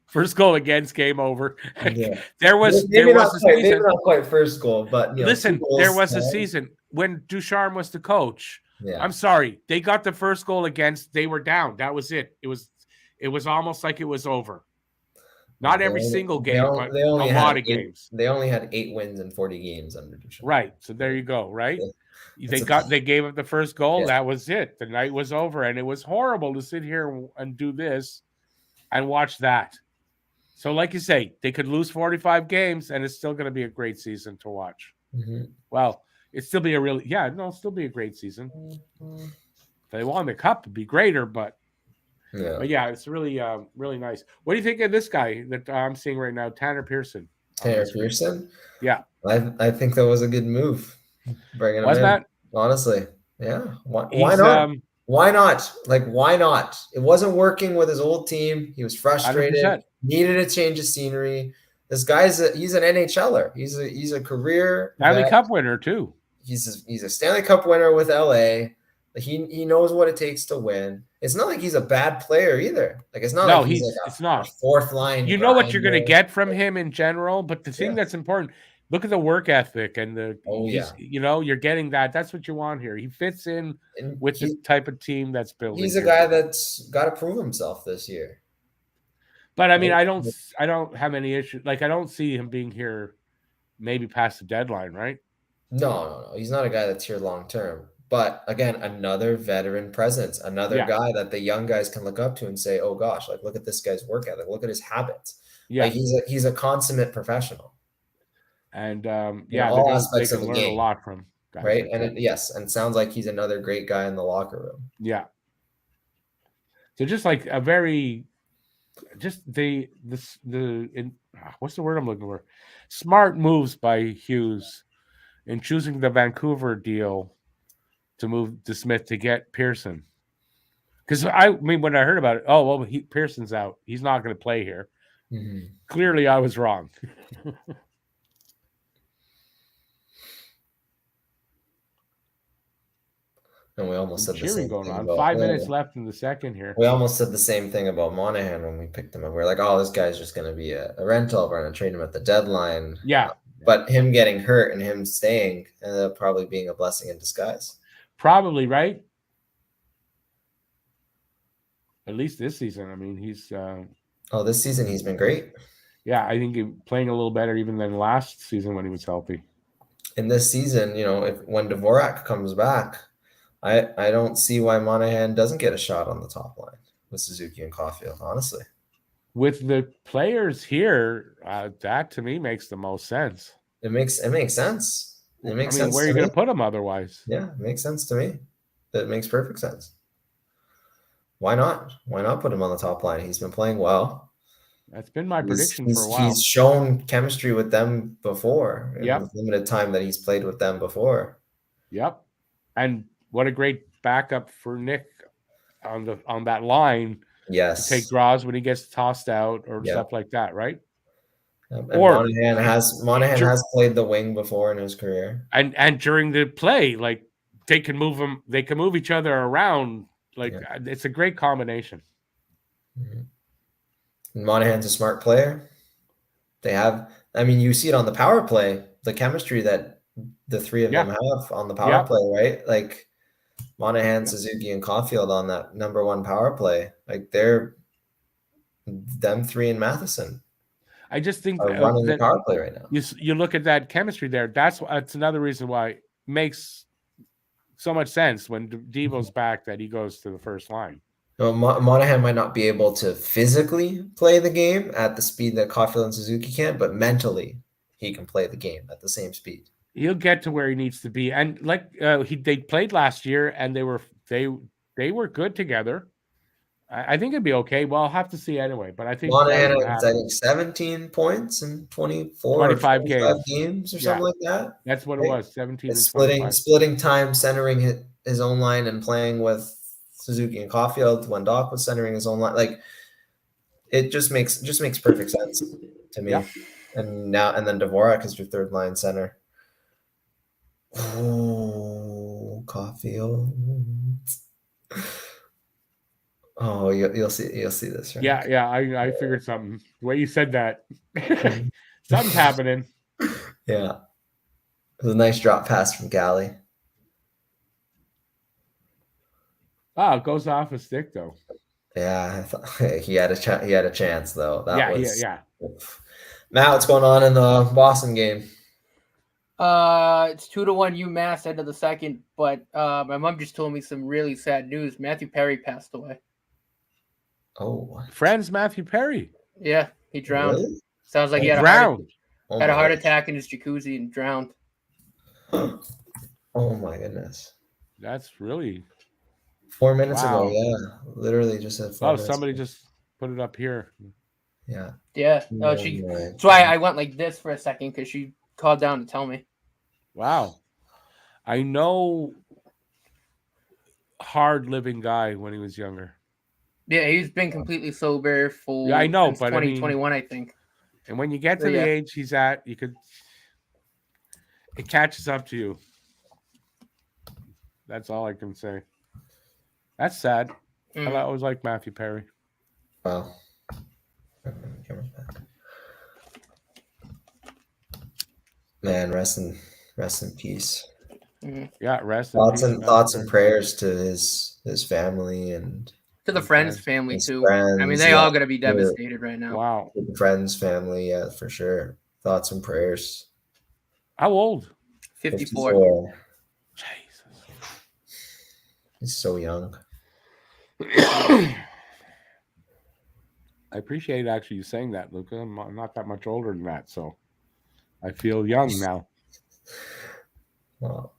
First goal against, game over. Yeah. There was a maybe season. not quite first goal, but listen, there was a season when Ducharme was the coach. Yeah. I'm sorry, they got the first goal against. They were down. That was it. It was almost like it was over. Not every single game, but a lot of games. They only had 8 wins in 40 games under Ducharme. Right. So there you go. Right. Yeah. They gave up the first goal. Yeah. That was it. The night was over, and it was horrible to sit here and do this and watch that. So, like you say, they could lose 45 games, and it's still going to be a great season to watch. Mm-hmm. Well, it'd still be it'll still be a great season. If they won the cup, it'd be greater, but yeah, it's really, really nice. What do you think of this guy that I'm seeing right now, Tanner Pearson? Tanner Pearson? Yeah. I think that was a good move. Bringing him in. That? Honestly. Yeah. Why not? Why not? Like, why not? It wasn't working with his old team. He was frustrated. 100%. Needed a change of scenery. This guy's he's an NHLer. He's a career Stanley Cup winner too. He's a Stanley Cup winner with LA. He knows what it takes to win. It's not like he's a bad player either. Like, it's not like it's not a fourth line. You know what you're going to get from him in general, but the thing that's important, look at the work ethic and you're getting that. That's what you want here. He fits in with the type of team that's building. He's a guy that's got to prove himself this year. But I mean, I don't have any issue. Like, I don't see him being here maybe past the deadline, right? No. He's not a guy that's here long term. But again, another veteran presence, another guy that the young guys can look up to and say, "Oh gosh, like, look at this guy's work ethic, look at his habits." Yeah, like, he's a consummate professional. And all aspects of the game, a lot from guys, right? like and it sounds like he's another great guy in the locker room. Yeah. So just like a very, just what's the word I'm looking for? Smart moves by Hughes in choosing the Vancouver deal to move to Smith to get Pearson. Because I mean, when I heard about it, Pearson's out. He's not going to play here. Mm-hmm. Clearly, I was wrong. And we almost said the same going thing on. about 5 minutes left in the second here. We almost said the same thing about Monahan when we picked him up. We're like, oh, this guy's just going to be a rental. We're going to trade him at the deadline. Yeah. But him getting hurt and him staying ended up probably being a blessing in disguise. Probably, right? At least this season. I mean, he's... this season he's been great. Yeah, I think he's playing a little better even than last season when he was healthy. In this season, when Dvorak comes back, I don't see why Monahan doesn't get a shot on the top line with Suzuki and Caulfield, honestly. With the players here, that to me makes the most sense. It makes sense. It makes sense. Where are you going to put him otherwise? Yeah, it makes sense to me. That makes perfect sense. Why not? Why not put him on the top line? He's been playing well. That's been my prediction for a while. He's shown chemistry with them before. Yeah. The limited time that he's played with them before. Yep. And what a great backup for Nick on that line. Yes. To take draws when he gets tossed out or stuff like that, right? And Monahan has played the wing before in his career. And during the play, like, they can move them, they can move each other around. Like, it's a great combination. Mm-hmm. And Monahan's a smart player. They have I mean, you see it on the power play, the chemistry that the three of them Yeah. have on the power Yeah. play, right? Like Monahan, Suzuki, and Caulfield on that number one power play. Like they're them three and Matheson I just think are running the that power play right now. you look at that chemistry there. That's another reason why it makes so much sense when Devo's back that he goes to the first line. No, Monahan might not be able to physically play the game at the speed that Caulfield and Suzuki can, but mentally he can play the game at the same speed. He'll get to where he needs to be, and like they played last year, and they were good together. I think it'd be okay. Well, I'll have to see anyway, but I think Monahan has, I think, 17 points in 24 25 or 25 games or something like that. That's what it was, 17 and splitting time, centering his own line and playing with Suzuki and Caulfield when Doc was centering his own line. Like it just makes perfect sense to me. Yeah. And then Dvorak is your third line center. Oh, Caulfield. Oh, you'll see this, right? Yeah. I figured something. The way you said that, something's happening. Yeah, it was a nice drop pass from Galley. Oh, it goes off a stick though. Yeah, I thought he had a chance though. Yeah. Matt, what's going on in the Boston game? It's 2-1 UMass end of the second, but my mom just told me some really sad news. Matthew Perry passed away. Oh, friends, Matthew Perry. Yeah, he drowned. Really? Sounds like he had a heart attack in his jacuzzi and drowned. Oh my goodness. That's really 4 minutes ago. Yeah, literally just said 4 minutes somebody ago. just put it up here. Yeah. No, that's why I went like this for a second because she called down to tell me. Wow. I know hard living guy when he was younger. Yeah, he's been completely sober for I know, since but 2021, I think. And when you get to the age he's at, it catches up to you. That's all I can say. That's sad. I always liked Matthew Perry. Wow. Man, rest in peace. Mm-hmm. Yeah, thoughts and prayers to his family and to the Friends family too. Friends, I mean, they all gonna be devastated right now. Wow. The Friends family, yeah, for sure. Thoughts and prayers. How old? 54. Jesus. He's so young. I appreciate actually you saying that, Luca. I'm not that much older than that, so I feel young now. Well,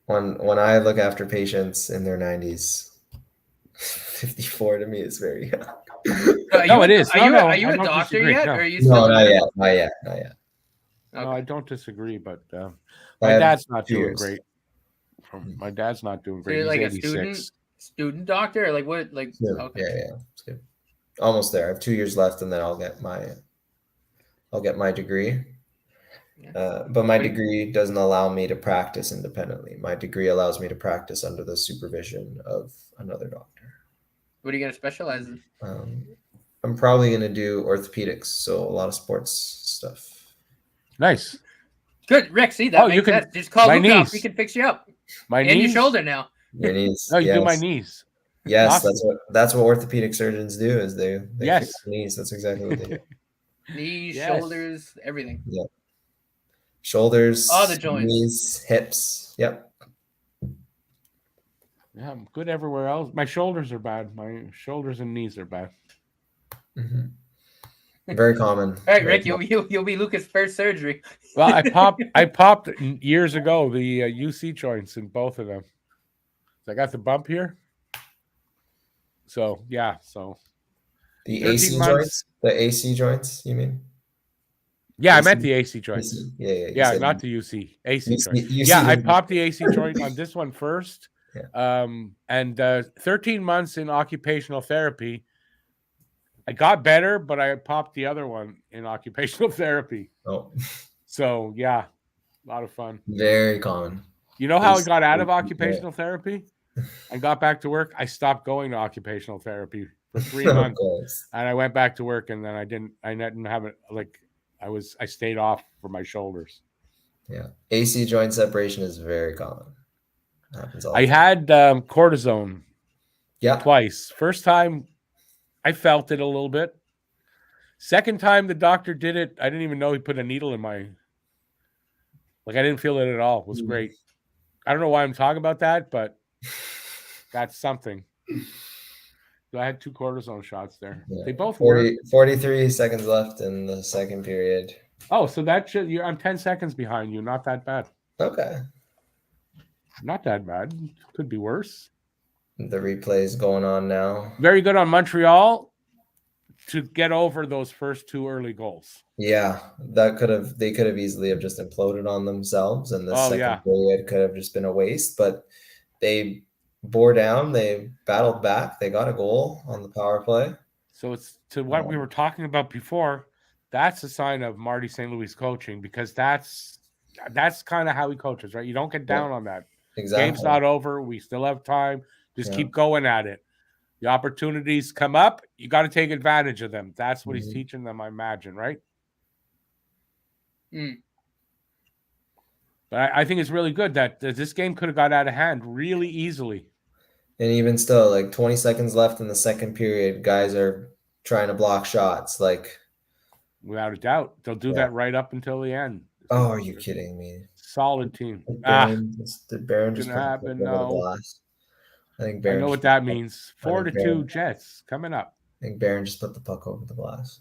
when I look after patients in their 90s, 54 to me is very young. No, it is. Are you a doctor disagree. yet? No. Or are you still not yet. Okay. No, I don't disagree, but my dad's not doing great. My dad's not doing great. So you're like He's a 86. student doctor, or like what? Like okay. Yeah, it's good. Almost there. I have 2 years left, and then I'll get my degree. But my degree doesn't allow me to practice independently. My degree allows me to practice under the supervision of another doctor. What are you going to specialize in? I'm probably going to do orthopedics, so a lot of sports stuff. Nice. Good, Rick. See that? Makes sense. Just call Luke up. He can fix you up. My and knees? Your shoulder now. Your knees. No, you do my knees. Yes, awesome. That's what orthopedic surgeons do. Is they fix knees. That's exactly what they do. Knees, shoulders, everything. Yeah. Shoulders, all the joints, knees, hips. Yep. Yeah, I'm good everywhere else. My shoulders are bad. My shoulders and knees are bad. Mm-hmm. Very common. All right, Rick, you'll be Lucas' first surgery. Well, I popped years ago the UC joints in both of them. So I got the bump here. So yeah, the AC joints. The AC joints, you mean? Yeah, AC? I meant the AC joints. AC. Yeah. Yeah, not the UC. AC joint. I popped the AC joint on this one first. Yeah. And 13 months in occupational therapy. I got better, but I popped the other one in occupational therapy. Oh. So yeah, a lot of fun. Very common. You know how I got out of occupational therapy and got back to work? I stopped going to occupational therapy for 3 months, and I went back to work, and then I didn't have it. Like I stayed off for my shoulders. Yeah. AC joint separation is very common. Happens all I the time. had cortisone Yeah. twice. First time, I felt it a little bit. Second time the doctor did it, I didn't even know he put a needle in my. Like I didn't feel it at all. It was great. I don't know why I'm talking about that, but that's something. So I had 2 cortisone shots there. Yeah. They both work. 43 seconds left in the second period. Oh, so that should I'm 10 seconds behind you. Not that bad. Okay. Not that bad. Could be worse. The replay is going on now. Very good on Montreal to get over those first 2 early goals. Yeah, they could have easily have just imploded on themselves, and the second period could have just been a waste. But they bore down, they battled back, they got a goal on the power play. So it's to what we were talking about before. That's a sign of Marty St. Louis coaching, because that's kind of how he coaches, right? You don't get down on that. Exactly. Game's not over. We still have time. Just keep going at it. The opportunities come up. You got to take advantage of them. That's what he's teaching them, I imagine, right? But I think it's really good that this game could have got out of hand really easily. And even still, like 20 seconds left in the second period, guys are trying to block shots. Like, without a doubt, they'll do that right up until the end. Oh, are you kidding me? Solid team. Did Barron just happen? No. The glass? I think Barron. I know what that means. 4-2 Jets coming up. I think Barron just put the puck over the glass.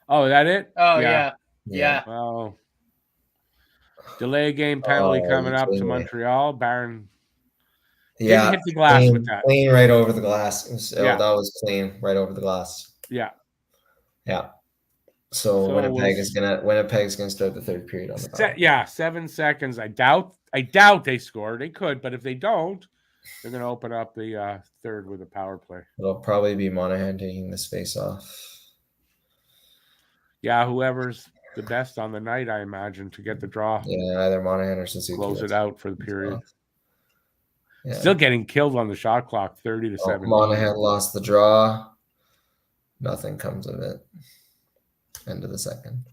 Oh, is that it? Oh, yeah. Oh. Delay game penalty coming up to Montreal. Barron didn't hit the glass with that. Clean right over the glass. That was clean right over the glass. Yeah. Yeah. So Winnipeg's gonna start the third period on the power. Yeah, 7 seconds. I doubt they score. They could, but if they don't, they're gonna open up the third with a power play. It'll probably be Monahan taking this face off. Yeah, whoever's the best on the night, I imagine, to get the draw. Yeah, either Monahan or Suzuki. Close it out for the period. Yeah. Still getting killed on the shot clock, 30-17. Monahan lost the draw. Nothing comes of it. End of the second.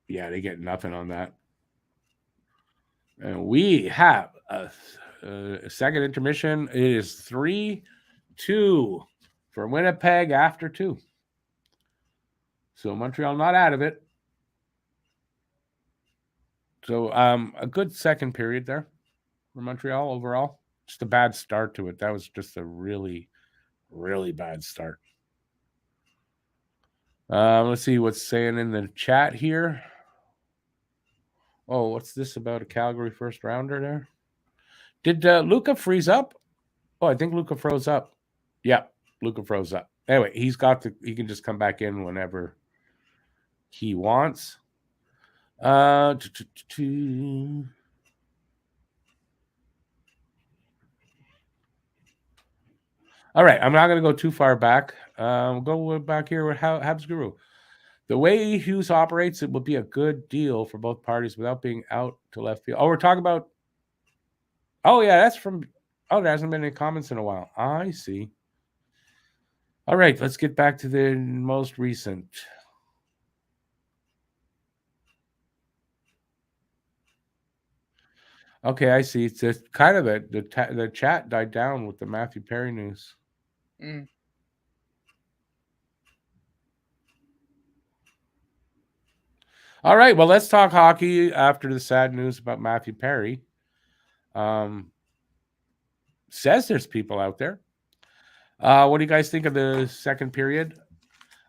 Yeah, they get nothing on that. And we have a second intermission. It is 3-2 for Winnipeg after 2. So Montreal not out of it. So a good second period there for Montreal overall. Just a bad start to it. That was just a really, really bad start. Let's see what's saying in the chat here. Oh, what's this about a Calgary first rounder there? Did Luka freeze up? Oh, I think Luka froze up. Yeah, Luka froze up. Anyway, he can just come back in whenever he wants. All right, I'm not going to go too far back. We'll go back here with Habs Guru. The way Hughes operates, it will be a good deal for both parties without being out to left field. Oh, we're talking about. Oh, yeah, that's from. Oh, there hasn't been any comments in a while. I see. All right, let's get back to the most recent. Okay, I see. It's just kind of the chat died down with the Matthew Perry news. All right, well, let's talk hockey after the sad news about Matthew Perry. Says there's people out there. What do you guys think of the second period?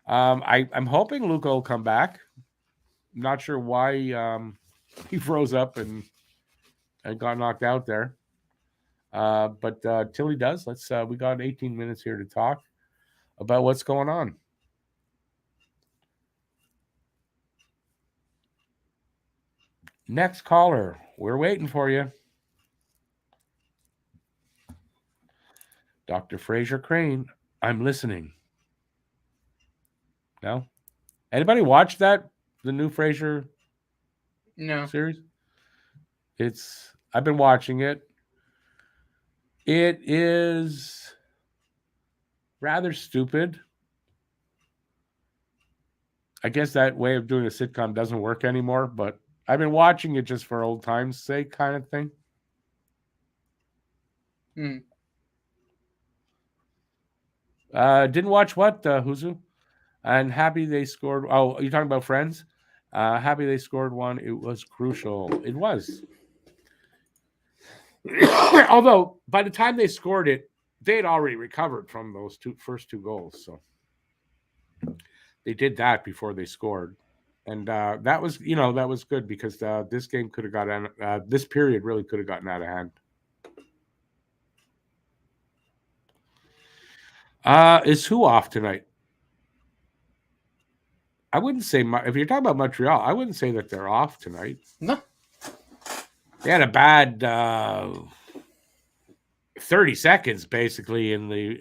I'm hoping Luka will come back. I'm not sure why he froze up and got knocked out there. But till he does, we got 18 minutes here to talk about what's going on. Next caller, we're waiting for you. Dr. Fraser Crane, I'm listening. No? Anybody watch that the new Frasier No. series? I've been watching it. It is rather stupid. I guess that way of doing a sitcom doesn't work anymore, but I've been watching it just for old times' sake, kind of thing. Didn't watch what, Huzu? And happy they scored. Oh, you're talking about Friends? Happy they scored one. It was crucial. It was. Although, by the time they scored it, they had already recovered from those first two goals. So they did that before they scored. And that was good because this game could have gotten, this period really could have gotten out of hand. Is who off tonight? I wouldn't say, if you're talking about Montreal, I wouldn't say that they're off tonight. No. They had a bad 30 seconds basically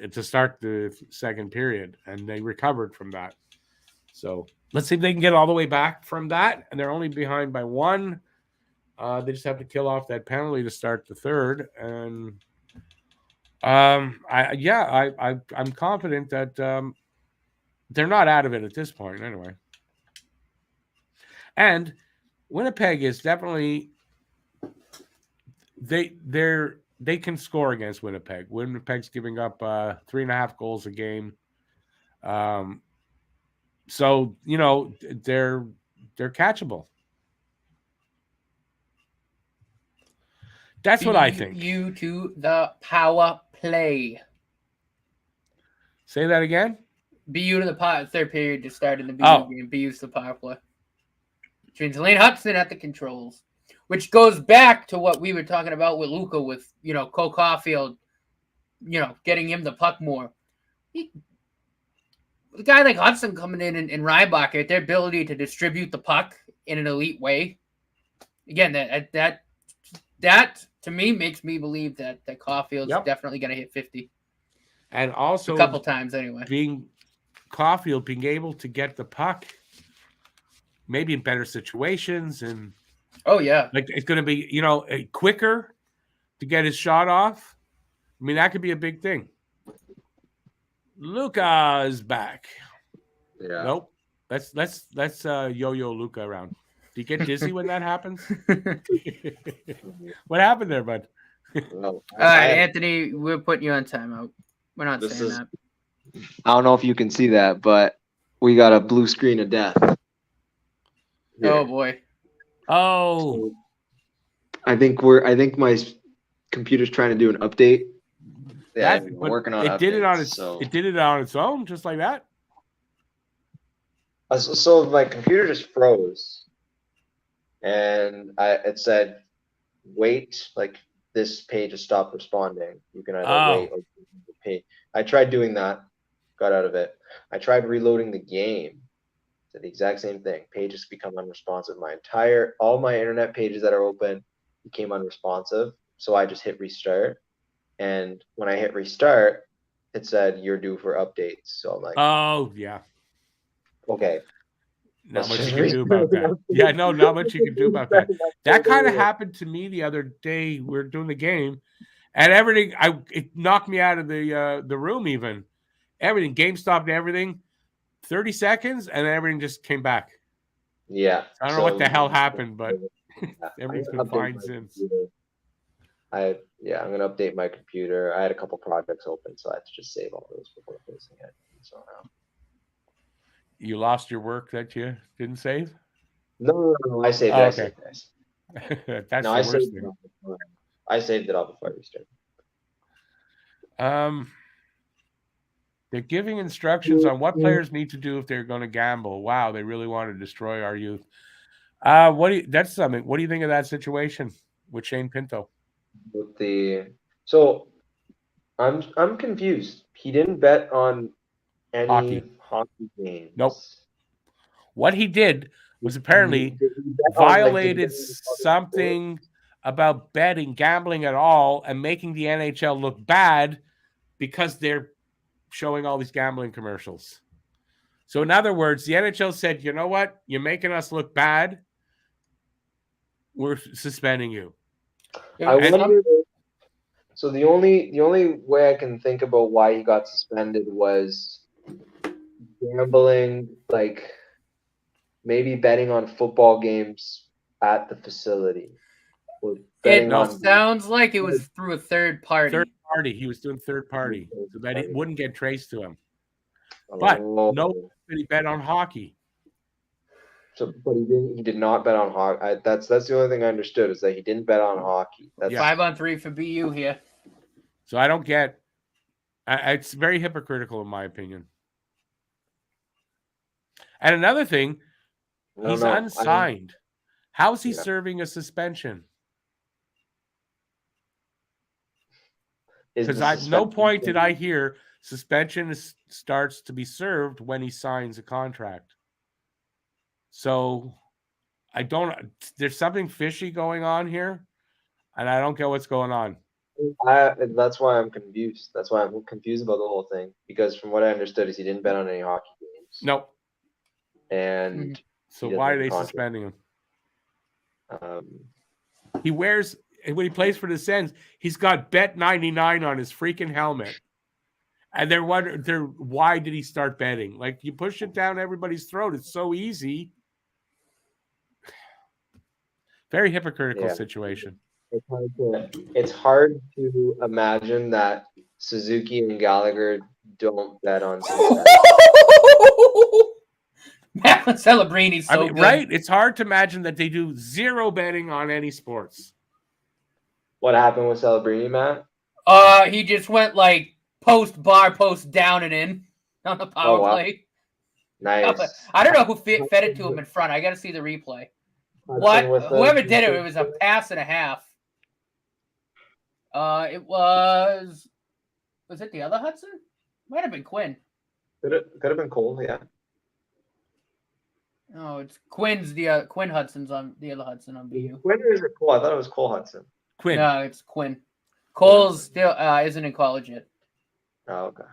to start the second period, and they recovered from that. So let's see if they can get all the way back from that. And they're only behind by one. They just have to kill off that penalty to start the third. And I'm confident that they're not out of it at this point anyway. And Winnipeg is definitely they can score against Winnipeg. Winnipeg's giving up 3.5 goals a game. So they're catchable. That's what I think. You to the power play. Say that again. BU to the third period just started the BU game. BU's the power play. Which means Lane Hudson at the controls. Which goes back to what we were talking about with Luka with, Cole Caulfield, getting him the puck more. A guy like Hudson coming in and Reinbacher, their ability to distribute the puck in an elite way. Again, that to me makes me believe that Caulfield's definitely going to hit 50. And also a couple times anyway. Caulfield being able to get the puck maybe in better situations, and like it's going to be quicker to get his shot off. I mean, that could be a big thing. Luka is back. Yeah. Nope. Let's yo-yo Luka around. Do you get dizzy when that happens? What happened there, bud? All right, Anthony, we're putting you on timeout. We're not saying that. I don't know if you can see that, but we got a blue screen of death. Here. Oh boy. Oh. I think my computer's trying to do an update. Yeah, I'm working on it. It did it on its own, just like that. So my computer just froze, and it said, "Wait, like this page has stopped responding. You can either wait or pay." I tried doing that, got out of it. I tried reloading the game. Did the exact same thing. Pages become unresponsive. All my internet pages that are open became unresponsive. So I just hit restart. And when I hit restart, it said you're due for updates. So I'm like, oh yeah. Okay. Not much you can do about that. Yeah, no, not much you can do about that. That kind of happened to me the other day. We were doing the game, and everything. It knocked me out of the room. Even everything, game stopped, and everything. 30 seconds, and then everything just came back. Yeah. I don't know what the hell happened, but everything's been fine since. I'm gonna update my computer. I had a couple projects open, so I had to just save all those before placing it. So now. You lost your work that you didn't save? No, I saved it. Okay. That's the worst thing. I saved it all before I restarted. They're giving instructions on what players need to do if they're going to gamble. Wow, they really want to destroy our youth. That's something. What do you think of that situation with Shane Pinto? So I'm confused. He didn't bet on any hockey games. Nope. What he did was apparently violated something about betting, gambling at all, and making the NHL look bad because they're showing all these gambling commercials. So in other words, the NHL said, you know what? You're making us look bad. We're suspending you. I wonder. So the only way I can think about why he got suspended was gambling, like maybe betting on football games at the facility. Or betting on sounds like it was through a third party. Third party. He was doing third party so that it wouldn't get traced to him. But no, he bet on hockey. So, but he did not bet on hockey. That's the only thing I understood is that he didn't bet on hockey. That's 5-on-3 for BU here. So I don't get. It's very hypocritical in my opinion. And another thing, he's unsigned. How is he serving a suspension? Because at no point did I hear suspension starts to be served when he signs a contract. So I don't. There's something fishy going on here, and I don't get what's going on. That's why I'm confused. That's why I'm confused about the whole thing. Because from what I understood, is he didn't bet on any hockey games. Nope. And so why are they suspending him? He wears when he plays for the Sens. He's got Bet 99 on his freaking helmet, and they're wondering why did he start betting? Like you push it down everybody's throat. It's so easy. Very hypocritical situation. It's hard to imagine that Suzuki and Gallagher don't bet on. Celebrini's so good. Right? It's hard to imagine that they do zero betting on any sports. What happened with Celebrini, Matt? He just went like post bar, post down and in on the power play. Nice. I don't know who fed it to him in front. I got to see the replay. Whoever did it was a pass and a half. It was it the other Hudson? Might have been Quinn. Could have been Cole, yeah. No, it's Quinn's the Quinn Hudson's on the other Hudson on BU. Quinn or is it Cole? I thought it was Cole Hudson. Quinn. No, it's Quinn. Cole's still isn't in college yet. Oh, okay.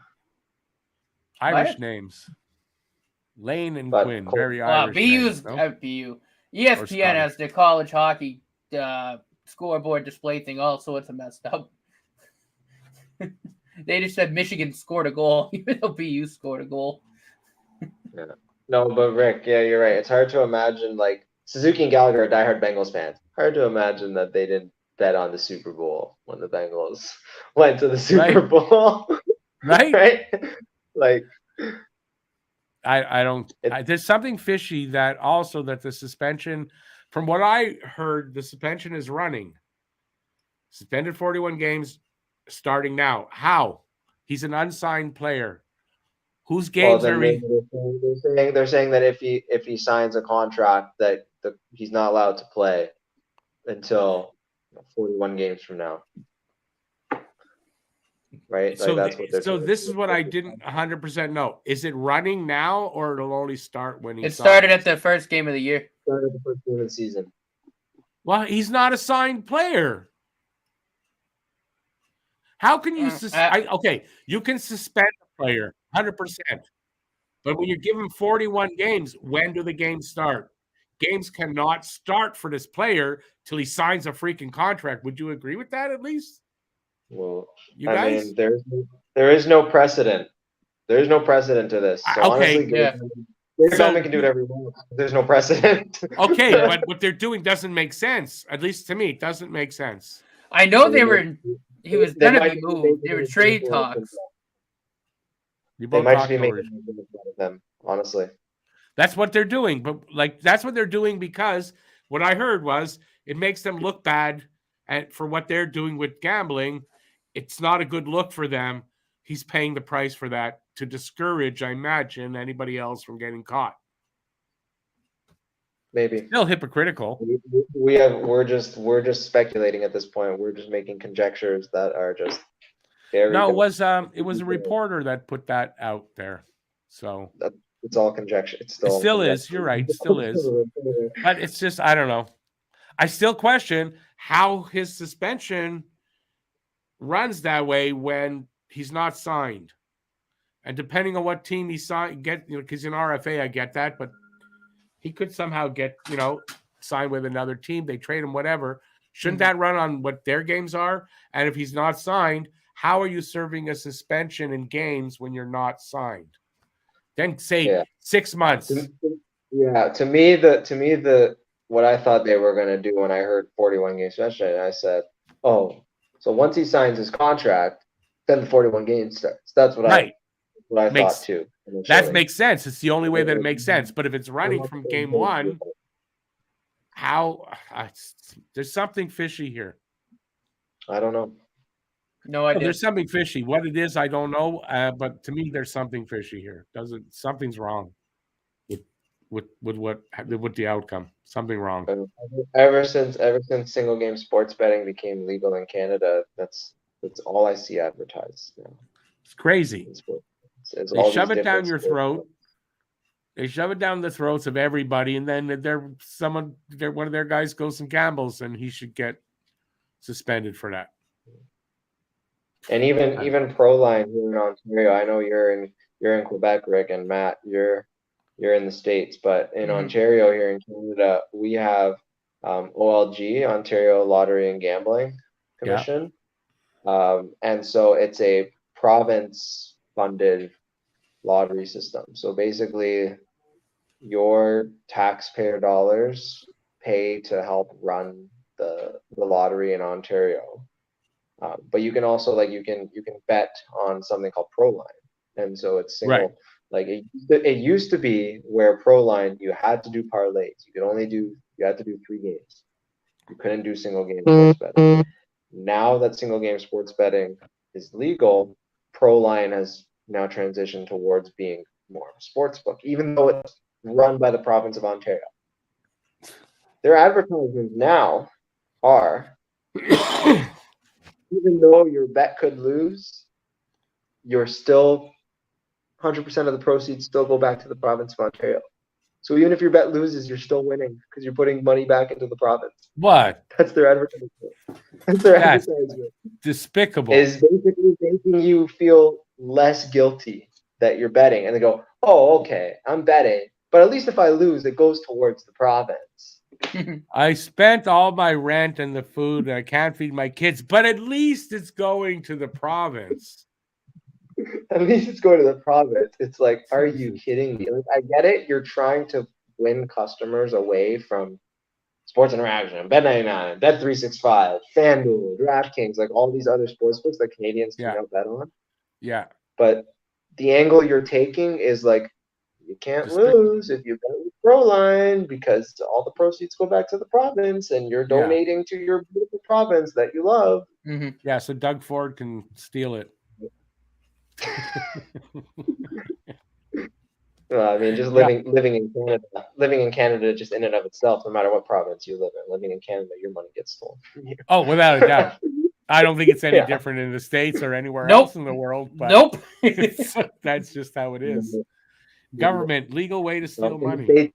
Irish names. Lane and Quinn, Cole, very Irish. BU's names, no? BU. ESPN has the college hockey scoreboard display thing. All sorts of messed up. They just said Michigan scored a goal, even though BU scored a goal. Yeah. No, but Rick, yeah, you're right. It's hard to imagine, like, Suzuki and Gallagher are diehard Bengals fans. Hard to imagine that they didn't bet on the Super Bowl when the Bengals went to the Super Bowl. Right? Right? Like, I don't. There's something fishy that the suspension, from what I heard, the suspension is running. Suspended 41 games starting now. How? He's an unsigned player. Whose games are we? They're saying that if he signs a contract that he's not allowed to play until 41 games from now. Right? So, that's what so this is what I didn't 100% know. Is it running now, or it'll only start when he signs? Started at the first game of the year. Started the first game of the season. Well, he's not a signed player. How can you you can suspend a player 100%. But when you give him 41 games, when do the games start? Games cannot start for this player till he signs a freaking contract. Would you agree with that at least? Well, you guys? I mean, there is no precedent. There is no precedent to this. So honestly, Gary Bettman can do whatever he wants. There's no precedent. Okay, but what they're doing doesn't make sense. At least to me, it doesn't make sense. I know he was gonna be moved. There were trade talks. They might just be making fun of them, honestly. That's what they're doing. But that's what they're doing because what I heard was it makes them look bad for what they're doing with gambling. It's not a good look for them. He's paying the price for that to discourage, I imagine, anybody else from getting caught. Maybe. Still hypocritical. We're just speculating at this point. We're just making conjectures that are just very. No, it was a reporter that put that out there. So it's all conjecture. It still is. You're right. It still is. But it's just, I don't know. I still question how his suspension runs that way when he's not signed. And depending on what team he because in RFA, I get that, but he could somehow get, signed with another team. They trade him, whatever. Shouldn't that run on what their games are? And if he's not signed, how are you serving a suspension in games when you're not signed? Then say 6 months. Yeah, to me, what I thought they were going to do when I heard 41 game suspension, I said, oh, so once he signs his contract, then the 41 games starts. That's what I thought too. That makes sense. It's the only way that it makes sense. But if it's running from game one, there's something fishy here. I don't know. No idea. There's something fishy. What it is, I don't know. But to me, there's something fishy here. Something's wrong with the outcome. Something wrong. Ever since single game sports betting became legal in Canada, that's all I see advertised now. It's crazy. They shove it down your throat. They shove it down the throats of everybody, and then one of their guys goes and gambles, and he should get suspended for that. And even Proline here in Ontario, I know you're in Quebec, Rick, and Matt, you're in the States, but in Ontario here in Canada, we have OLG, Ontario Lottery and Gambling Commission. Yeah. And so it's a province-funded lottery system. So basically, your taxpayer dollars pay to help run the lottery in Ontario. But you can also you can bet on something called Proline, and so it's single. Right. Like it used to be where Proline you had to do parlays. You had to do 3 games. You couldn't do single game sports betting. Now that single game sports betting is legal, Proline has now transitioned towards being more of a sports book, even though it's run by the province of Ontario. Their advertisements now are, even though your bet could lose, you're still 100% of the proceeds still go back to the province of Ontario. So even if your bet loses, you're still winning because you're putting money back into the province. What? That's their advertisement. That's despicable. Is basically making you feel less guilty that you're betting. And they go, oh, okay, I'm betting. But at least if I lose, it goes towards the province. I spent all my rent and the food, and I can't feed my kids, but at least it's going to the province. At least it's going to the province. It's like, are you kidding me? Like, I get it. You're trying to win customers away from Sports Interaction, Bet99, Bet365, FanDuel, DraftKings, like all these other sports books that Canadians can now bet on. Yeah. But the angle you're taking is like, you can't lose if you bet with Proline because all the proceeds go back to the province and you're donating to your beautiful province that you love. Mm-hmm. Yeah, so Doug Ford can steal it. Well, I mean, just living in Canada, just in and of itself, no matter what province you live in, living in Canada, your money gets stolen from you. Oh, without a doubt. I don't think it's any different in the States or anywhere else in the world. But that's just how it is. Government, legal way to steal money. In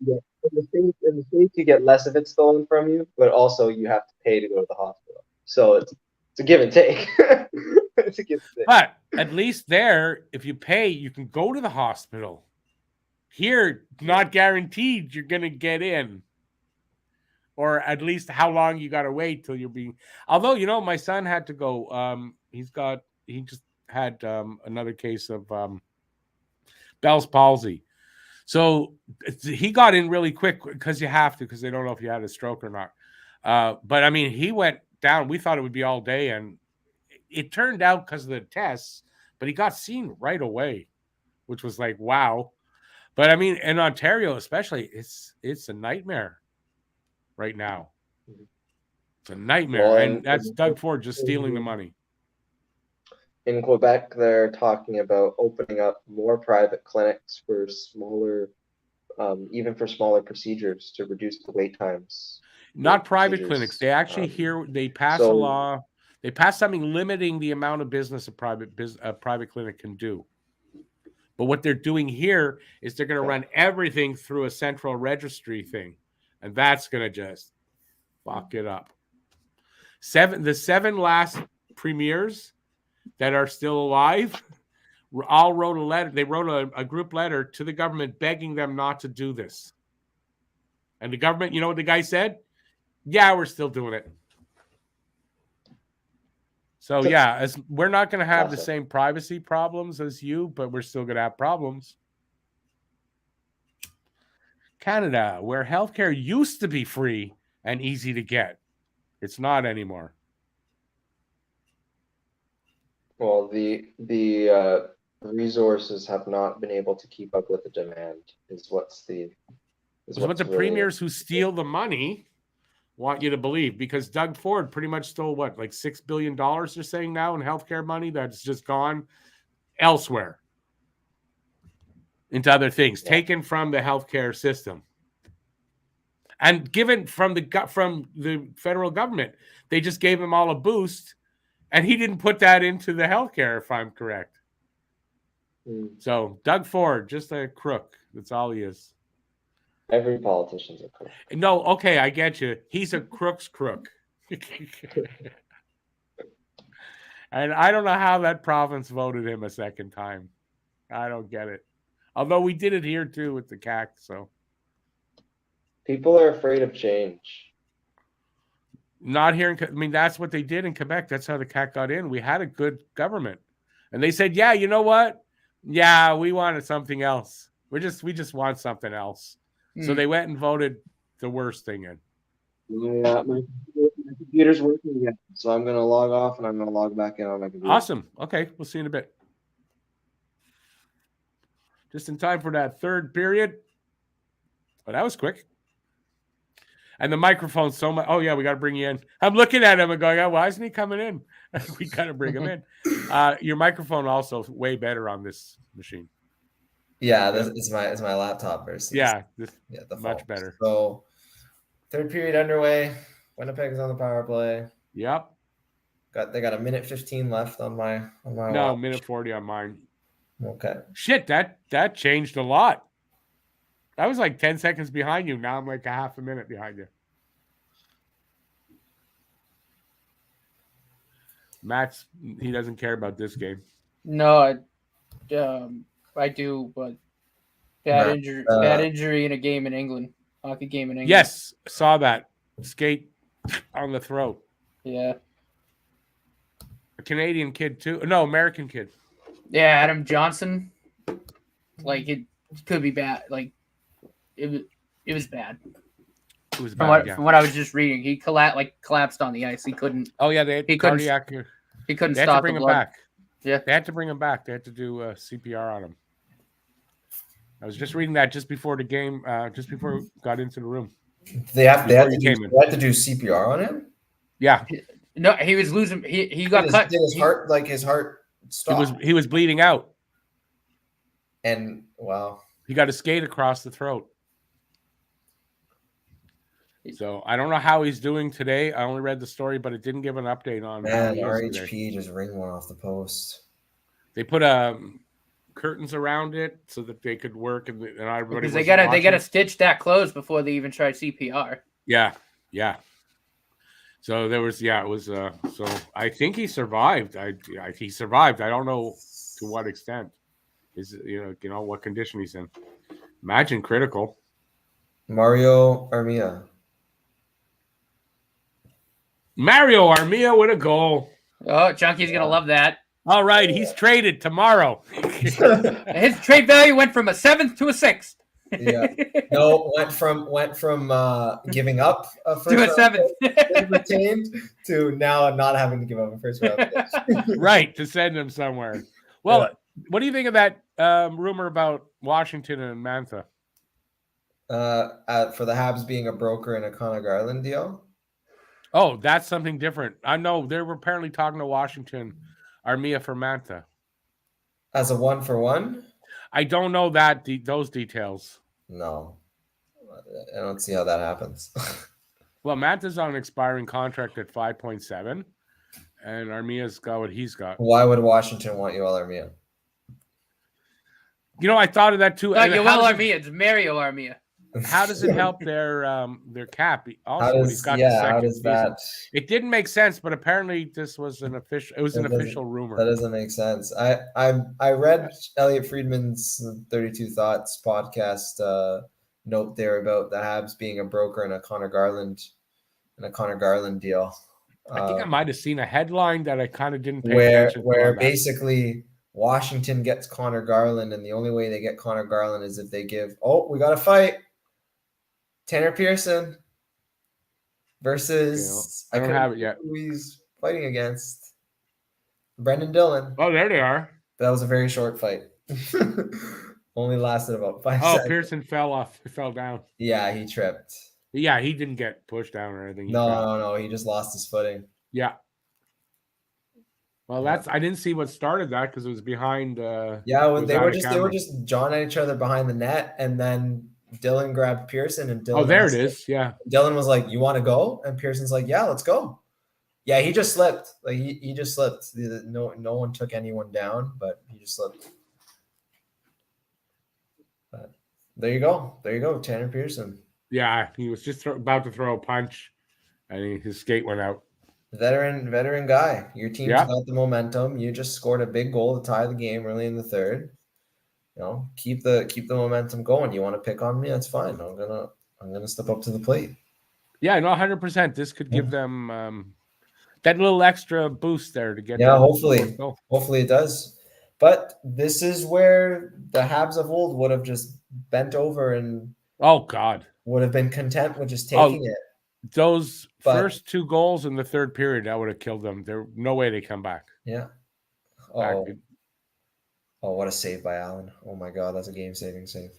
the States, you get less of it stolen from you, but also you have to pay to go to the hospital. So it's a give and take. It's a give and take. But at least there, if you pay, you can go to the hospital. Here, not guaranteed you're going to get in. Or at least how long you got to wait till you're being... Although, my son had to go. He just had another case of Bell's palsy. So he got in really quick because you have to, because they don't know if you had a stroke or not. But, I mean, he went down. We thought it would be all day, and it turned out because of the tests, but he got seen right away, which was like, wow. But, I mean, in Ontario especially, it's a nightmare right now. It's a nightmare. Well, and that's Doug Ford just stealing the money. In Quebec, they're talking about opening up more private clinics for smaller, even for smaller procedures to reduce the wait times. Not private clinics. They actually they pass a law. They pass something limiting the amount of business a private clinic can do. But what they're doing here is they're going to run everything through a central registry thing. And that's going to just fuck it up. The 7 last premiers that are still alive all wrote a letter. They wrote a group letter to the government begging them not to do this. And the government, you know what the guy said? Yeah, we're still doing it. So yeah, we're not going to have the same privacy problems as you, but we're still going to have problems. Canada, where healthcare used to be free and easy to get, it's not anymore. Well, the resources have not been able to keep up with the demand. Is what the really premiers who steal the money want you to believe, because Doug Ford pretty much stole what, like $6 billion they're saying now in healthcare money that's just gone elsewhere into other things, taken from the healthcare system and given from the federal government. They just gave him all a boost, and he didn't put that into the healthcare, if I'm correct. So Doug Ford, just a crook. That's all he is. Every politician's a crook. No, okay, I get you. He's a crook's crook. And I don't know how that province voted him a second time. I don't get it. Although we did it here too with the CAC, so. People are afraid of change. Not here I mean, that's what they did in Quebec. That's how the CAC got in. We had a good government. And they said, yeah, you know what? Yeah, we wanted something else. We just want something else. So they went and voted the worst thing in. My computer's working again, so I'm going to log off and I'm going to log back in on my computer. Awesome. Okay, we'll see you in a bit. Just in time for that third period. Oh, that was quick. And the microphone's so much. Oh, yeah, we got to bring you in. I'm looking at him and going, oh, why isn't he coming in? We got to bring him in. Your microphone also way better on this machine. Yeah, it's my laptop versus the much better. So third period underway. Winnipeg's on the power play. Yep. They got a minute 15 left on my No, watch. minute 40 on mine. Okay. Shit, that changed a lot. I was like 10 seconds behind you. Now I'm like a half a minute behind you. Matt's, he doesn't care about this game. No, I do, but bad injury in a game in England, hockey game in England. Yes, saw that skate on the throat. Yeah, a Canadian kid too. No, American kid. Yeah, Adam Johnson. Like it could be bad. Like it was bad. It was bad. From what I was just reading, he collapsed on the ice. He couldn't. Oh yeah, they had cardiac. He couldn't they had stop to bring the him blood. back. Yeah, they had to bring him back. They had to do CPR on him. I was just reading that just before the game, just before we got into the room. They had to do CPR on him? Yeah. No, he was losing. He got cut. His heart stopped. He was bleeding out. And wow. He got a skate across the throat. So I don't know how he's doing today. I only read the story, but it didn't give an update on. Man, RHP just ring one off the post. They put curtains around it so that they could work, and everybody. Because they gotta stitch that closed before they even try CPR. Yeah. So there was it was so I think he survived. He survived. I don't know to what extent. Is you know what condition he's in. Imagine critical. Mario Armia with a goal. Oh, Junky's gonna love that. All right, he's traded tomorrow. His trade value went from a 7th to a 6th. Yeah. No, went from giving up a first to a 7th retained to now not having to give up a first round. Right, to send him somewhere. Well, what do you think of that rumor about Washington and Mantha? For the Habs being a broker in a Connor Garland deal? Oh, that's something different. I know they were apparently talking to Washington, Armia for Mantha. As a 1-for-1? I don't know those details. No. I don't see how that happens. Well, Mantha's on an expiring contract at 5.7, and Armia's got what he's got. Why would Washington want Yoel Armia? You know, I thought of that too. Yoel Armia, it's Mario Armia. how does it help their cap? Also, How when does he's got the how second does season. that? It didn't make sense, but apparently this was an official. It was an official rumor. That doesn't make sense. I read Elliot Friedman's 32 Thoughts podcast note there about the Habs being a broker in a Connor Garland deal. I think I might have seen a headline that I kind of didn't pay where attention to. where basically Washington gets Connor Garland, and the only way they get Connor Garland is if they give, we got to fight Tanner Pearson versus I don't have it yet. Who he's fighting against? Brendan Dillon. Oh, there they are. That was a very short fight. Only lasted about 5 Oh, seconds. Pearson fell off. He fell down. Yeah, he tripped. Yeah, he didn't get pushed down or anything. No. He just lost his footing. Yeah. Well, I didn't see what started that because it was behind. They were just jawing at each other behind the net, and then Dylan grabbed Pearson, and Dylan. Oh, there it is. Yeah. Dylan was like, "You want to go?" And Pearson's like, "Yeah, let's go." Yeah, he just slipped. Like he just slipped. No one took anyone down, but he just slipped. But there you go. Tanner Pearson. Yeah, he was just about to throw a punch, and his skate went out. Veteran guy. Your team's got the momentum. You just scored a big goal to tie the game early in the third. Keep the momentum going. You want to pick on me? That's fine. I'm gonna step up to the plate. Yeah, no, 100%. This could give them that little extra boost there to get. Yeah, hopefully it does. But this is where the Habs of old would have just bent over and would have been content with just taking it. Those first 2 goals in the third period, that would have killed them. There's no way they come back. Yeah. What a save by Allen. Oh my God, that's a game-saving save.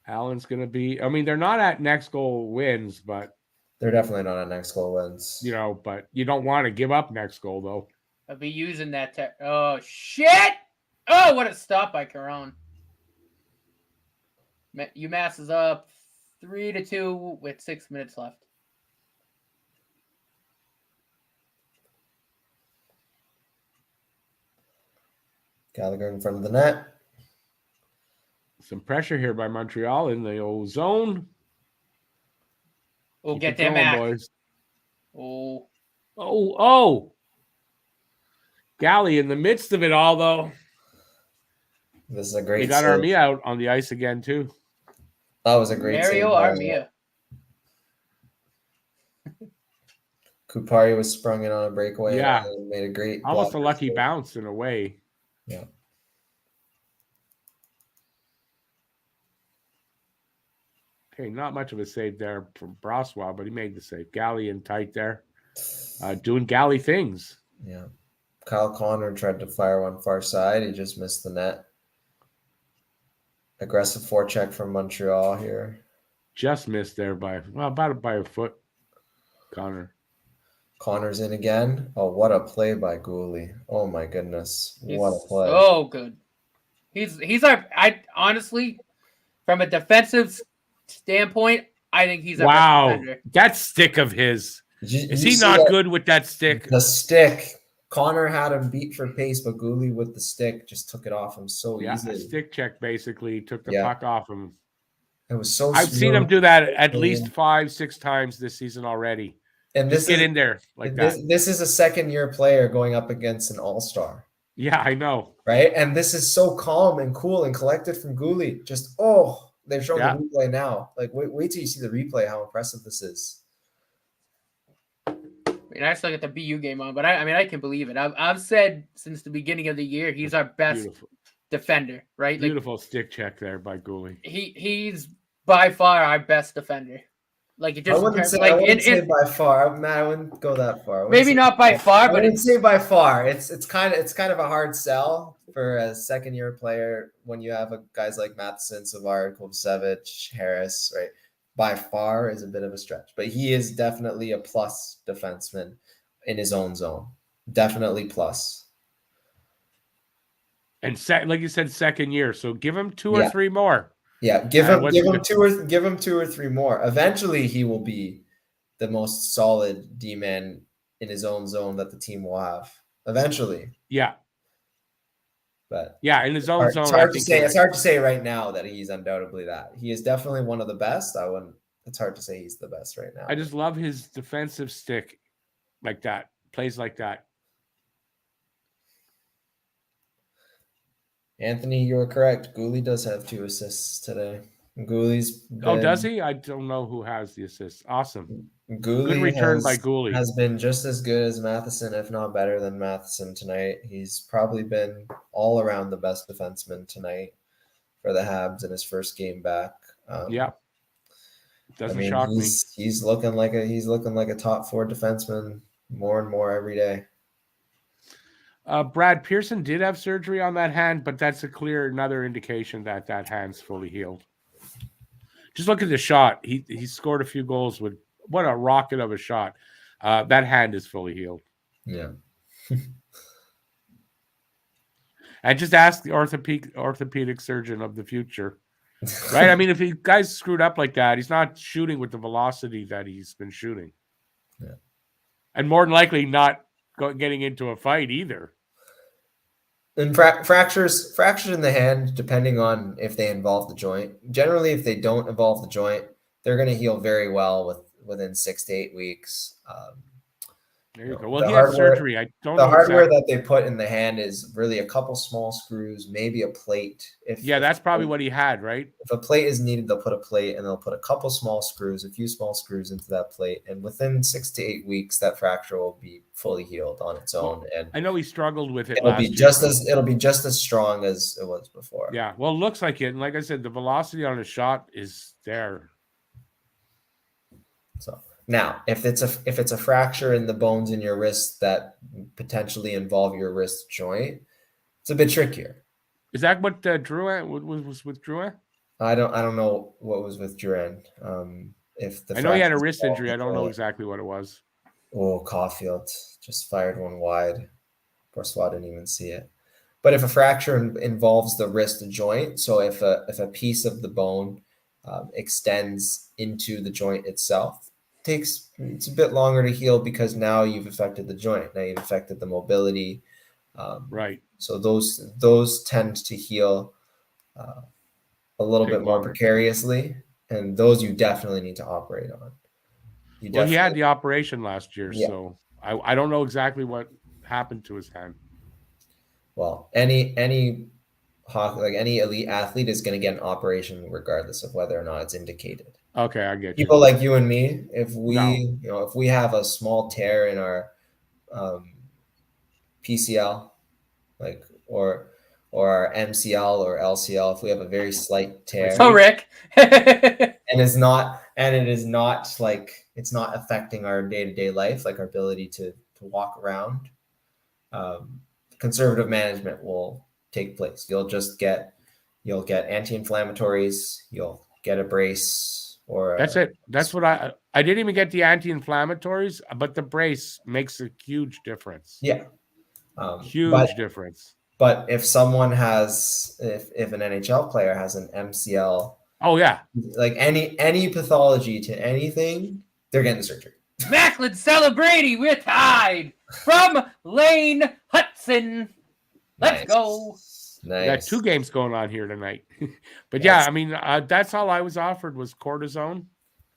Allen's going to be, they're not at next goal wins, but. They're definitely not at next goal wins. But you don't want to give up next goal, though. I'll be using that. Oh, shit! Oh, what a stop by Caron. UMass is up 3-2 with 6 minutes left. Gallagher in front of the net. Some pressure here by Montreal in the old zone. We'll get them back. Boys. Oh. Galley in the midst of it all, though. This is a great save. Got Armia out on the ice again, too. That was a great Mario Armia. Kupari was sprung in on a breakaway. Yeah. And made a great almost a lucky bounce in a way. Yeah. Okay, not much of a save there from Broswell, but he made the save. Galley in tight there. Doing Galley things. Yeah. Kyle Connor tried to fire one far side. He just missed the net. Aggressive forecheck from Montreal here. Just missed there by a foot. Connor's in again. Oh, what a play by Gooley. Oh my goodness. What a play. So good. I honestly, from a defensive standpoint, I think he's our best defender. That stick of his. Is he not good with that stick? The stick. Connor had him beat for pace, but Gooley with the stick just took it off him so easily. A stick check basically took the puck off him. It was so I've seen him do that at least 5-6 times this season already. And just get in there like that. This is a second-year player going up against an all-star. Yeah, I know. Right? And this is so calm and cool and collected from Gooley. Just, they've shown the replay now. Like, wait till you see the replay, how impressive this is. I still get the BU game on, but I can believe it. I've said since the beginning of the year he's our best defender, right? Beautiful stick check there by Gooley. He's by far our best defender. Like it just I wouldn't say by far. I wouldn't go that far. Maybe not by far, but I wouldn't say by far. It's kind of a hard sell for a second-year player when you have guys like Matheson, Savard, Kovacevic, Harris, right? By far is a bit of a stretch, but he is definitely a plus defenseman in his own zone. Definitely plus. And like you said, second year. So give him 2 or 3 more. Yeah, give him 2 or 3 more. Eventually, he will be the most solid D-man in his own zone that the team will have. Eventually. Yeah. But Yeah, in his own it's zone. hard I to think say. It's hard to say right now that he's undoubtedly that. He is definitely one of the best. I wouldn't. It's hard to say he's the best right now. I just love his defensive stick, like that. Plays like that. Anthony, you're correct. Gooley does have 2 assists today. Gooley's been, Oh, does he? I don't know who has the assist. Awesome. Gooley Good return by Gooley. has been just as good as Matheson, if not better than Matheson tonight. He's probably been all around the best defenseman tonight for the Habs in his first game back. Yeah, doesn't shock me. He's looking like a top 4 defenseman more and more every day. Brad Pearson did have surgery on that hand, but that's another indication that that hand's fully healed. Just look at the shot. He scored a few goals with what a rocket of a shot. That hand is fully healed. Yeah. And just ask the orthopedic surgeon of the future, right? I mean, if he guy's screwed up like that, he's not shooting with the velocity that he's been shooting. Yeah. And more than likely not getting into a fight either. And fractures in the hand, depending on if they involve the joint. Generally, if they don't involve the joint, they're going to heal very well within 6 to 8 weeks. There you go. Well, he had surgery. I don't know. The hardware that they put in the hand is really a couple small screws, maybe a plate. That's probably what he had, right? If a plate is needed, they'll put a plate and they'll put a couple small screws, a few small screws into that plate. And within 6 to 8 weeks, that fracture will be fully healed on its own. And I know he struggled with it it'll last be year. It'll be just as strong as it was before. Yeah. Well, it looks like it. And like I said, the velocity on his shot is there. So now, if it's a fracture in the bones in your wrist that potentially involve your wrist joint, it's a bit trickier. Is that what Drouin was with Drouin? I don't know what was with Duran. I know he had a wrist injury. I don't know exactly what it was. Oh, Caulfield just fired one wide. Boursois didn't even see it. But if a fracture involves the wrist joint, so if a piece of the bone extends into the joint itself, it's a bit longer to heal because now you've affected the joint. Now you've affected the mobility. Right. So those tend to heal a little bit more precariously, and those you definitely need to operate on. Well, he had the operation last year, so I don't know exactly what happened to his hand. Well, any elite athlete is going to get an operation regardless of whether or not it's indicated. Okay, I get you. People like you and me, if we have a small tear in our PCL, or our MCL or LCL, if we have a very slight tear. So Rick, and it is not it's not affecting our day-to-day life, like our ability to walk around. Conservative management will take place. You'll get anti-inflammatories, you'll get a brace, or that's it. That's what I didn't even get the anti-inflammatories, but the brace makes a huge difference. Yeah. Huge difference. But if someone if an NHL player has an MCL, oh yeah, like any pathology to anything, they're getting the surgery. Macklin celebrating, we're tied from Lane Hudson. Let's go. Nice. We got 2 games going on here tonight. But yeah, I mean, that's all I was offered was cortisone.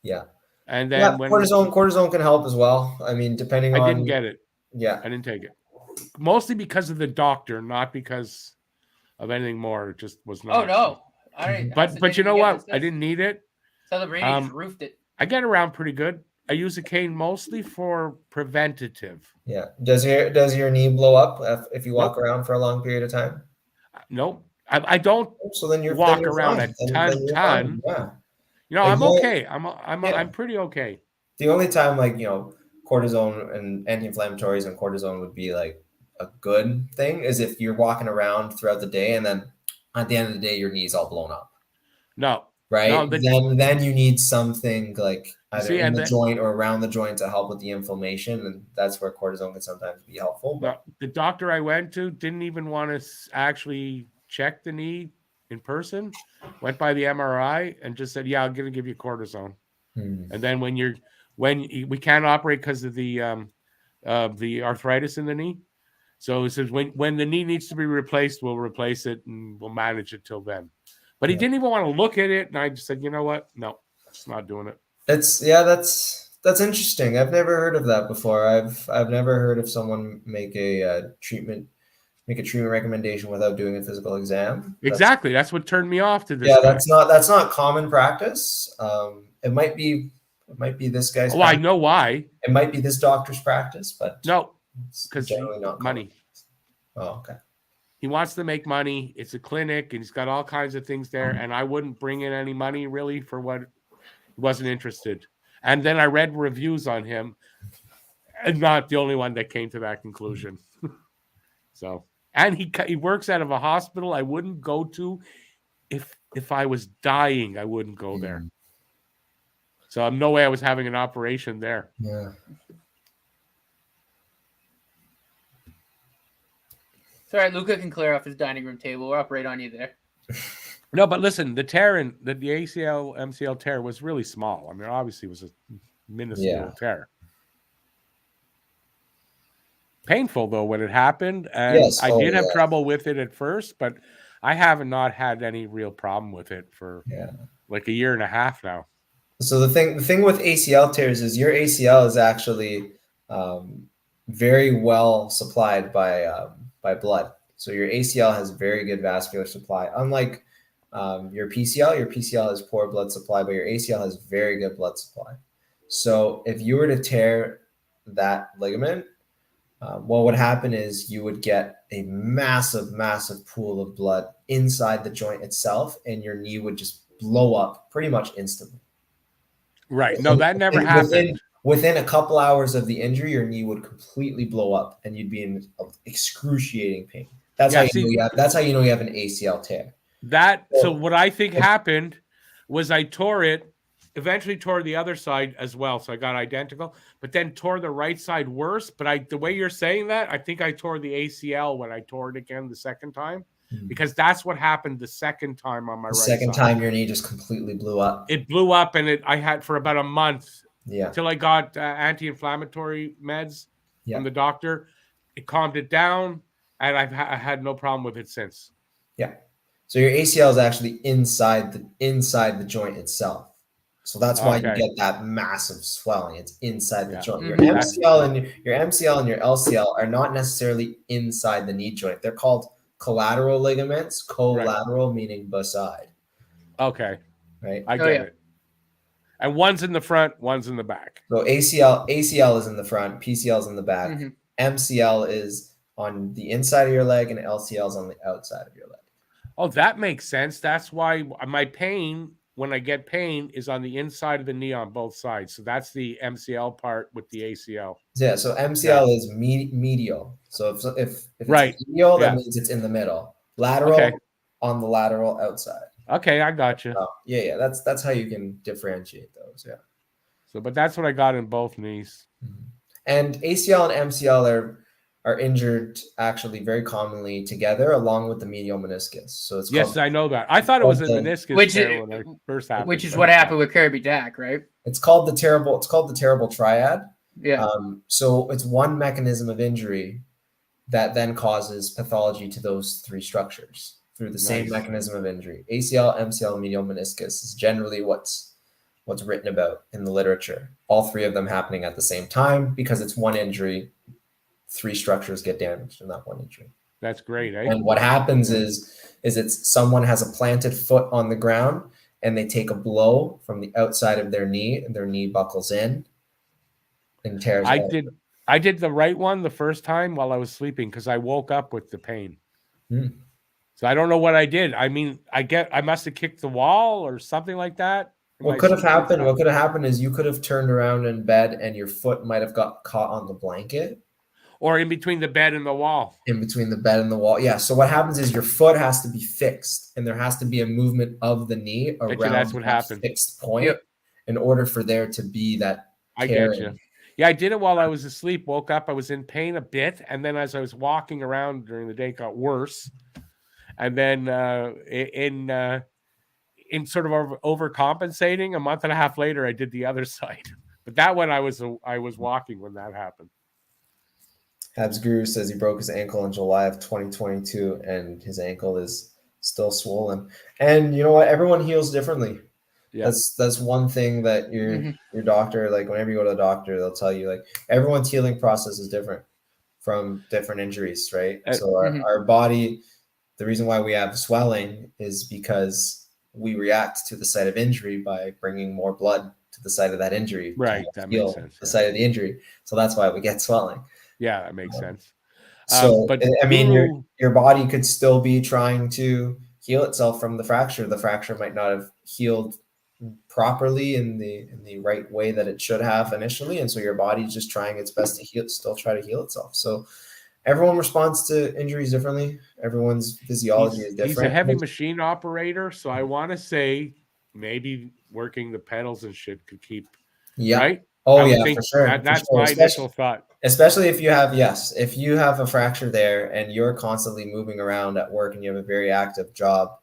Yeah. And then cortisone can help as well. I mean, depending on. I didn't get it. Yeah. I didn't take it. Mostly because of the doctor, not because of anything more. It just was not. Oh no. But you know what? I didn't need it. Celebrating just roofed it. I get around pretty good. I use a cane mostly for preventative. Yeah. Does your knee blow up if you walk around for a long period of time? Nope. I don't walk around a ton. Yeah. You know, I'm okay. I'm pretty okay. The only time cortisone and anti-inflammatories and cortisone would be like a good thing is if you're walking around throughout the day and then at the end of the day your knee's all blown up. No. Right? No, then you need something like either in the joint or around the joint to help with the inflammation, and that's where cortisone can sometimes be helpful. But the doctor I went to didn't even want to actually check the knee in person. Went by the MRI and just said, "Yeah, I'm going to give you cortisone." And then when we can't operate because of the arthritis in the knee, So he says when the knee needs to be replaced, we'll replace it and we'll manage it till then. But he didn't even want to look at it, and I just said, you know what? No, it's not doing it. That's interesting. I've never heard of that before. I've never heard of someone make a treatment recommendation without doing a physical exam. Exactly. That's what turned me off to this. Yeah, guy. that's not common practice. It might be this guy's. Oh, I know why. It might be this doctor's practice, but no, because generally not money. Common. Oh, okay. He wants to make money. It's a clinic, and he's got all kinds of things there. And I wouldn't bring in any money really for what he wasn't interested. And then I read reviews on him, and not the only one that came to that conclusion. So, and he works out of a hospital I wouldn't go to if I was dying. I wouldn't go there. So I'm no way I was having an operation there. Yeah. It's all right. Luca can clear off his dining room table. We're up right on you there. No, but listen, the tear the ACL MCL tear was really small. I mean, obviously, it was a minuscule tear. Painful though when it happened, and yes. I did have trouble with it at first, but I have not had any real problem with it for like a year and a half now. So the thing with ACL tears is your ACL is actually very well supplied by blood. So your ACL has very good vascular supply. Unlike your PCL has poor blood supply, but your ACL has very good blood supply. So if you were to tear that ligament, what would happen is you would get a massive, massive pool of blood inside the joint itself, and your knee would just blow up pretty much instantly. Right. No, that never happened. Within a couple hours of the injury, your knee would completely blow up, and you'd be in excruciating pain. That's how you know you have an ACL tear. So what I think happened was I tore it, eventually tore the other side as well. So I got identical, but then tore the right side worse. But the way you're saying that, I think I tore the ACL when I tore it again the second time, because that's what happened the second time on my right side. The second time your knee just completely blew up. It blew up, and I had for about a month. Yeah. Till I got anti-inflammatory meds from the doctor. It calmed it down, and I had no problem with it since. Yeah. So your ACL is actually inside the joint itself. So that's why you get that massive swelling. It's inside the joint. Your MCL and your LCL are not necessarily inside the knee joint. They're called collateral ligaments. Collateral meaning beside. Okay. Right. I get it. And one's in the front, one's in the back. So ACL is in the front, PCL is in the back. MCL is on the inside of your leg, and LCL is on the outside of your leg. Oh, that makes sense. That's why my pain, when I get pain, is on the inside of the knee on both sides. So that's the MCL part with the ACL. Yeah, so MCL is medial. So if it's medial, that means it's in the middle. Lateral on the lateral outside. Okay, I got you. Yeah, that's how you can differentiate those. Yeah. So, but that's what I got in both knees. And ACL and MCL are injured actually very commonly together, along with the medial meniscus. So it's I know that. I thought it was a meniscus when it first happened. Which is what happened with Kirby Dack, right? It's called the terrible triad. Yeah. So it's one mechanism of injury that then causes pathology to those three structures through the same mechanism of injury. ACL, MCL, medial meniscus is generally what's written about in the literature. All three of them happening at the same time because it's one injury. Three structures get damaged in that one injury. That's great, eh? And what happens is it's someone has a planted foot on the ground and they take a blow from the outside of their knee and their knee buckles in and tears. I did the right one the first time while I was sleeping because I woke up with the pain. So I don't know what I did. I mean, I must have kicked the wall or something like that. What could have happened is you could have turned around in bed and your foot might have got caught on the blanket. Or in between the bed and the wall. In between the bed and the wall. Yeah. So what happens is your foot has to be fixed and there has to be a movement of the knee around that fixed point in order for there to be that. I get you. Yeah, I did it while I was asleep. Woke up. I was in pain a bit. And then as I was walking around during the day, it got worse. And then in sort of overcompensating, a month and a half later, I did the other side. But that one I was walking when that happened. Habs Guru says he broke his ankle in July of 2022, and his ankle is still swollen. And you know what? Everyone heals differently. Yeah. That's one thing that your doctor, like whenever you go to the doctor, they'll tell you like everyone's healing process is different from different injuries, right? So our body, the reason why we have swelling is because we react to the site of injury by bringing more blood to the site of that injury. Right. That makes sense. The site of the injury. So that's why we get swelling. Yeah, that makes sense. So, but I mean, your body could still be trying to heal itself from the fracture. The fracture might not have healed properly in the right way that it should have initially, and so your body's just trying its best to heal, still try to heal itself. So everyone responds to injuries differently. Everyone's physiology is different. He's a heavy machine operator, so I want to say maybe working the pedals and shit could keep. Yeah. Right. Oh yeah, for sure. That's my initial thought. Especially if you have a fracture there and you're constantly moving around at work and you have a very active job,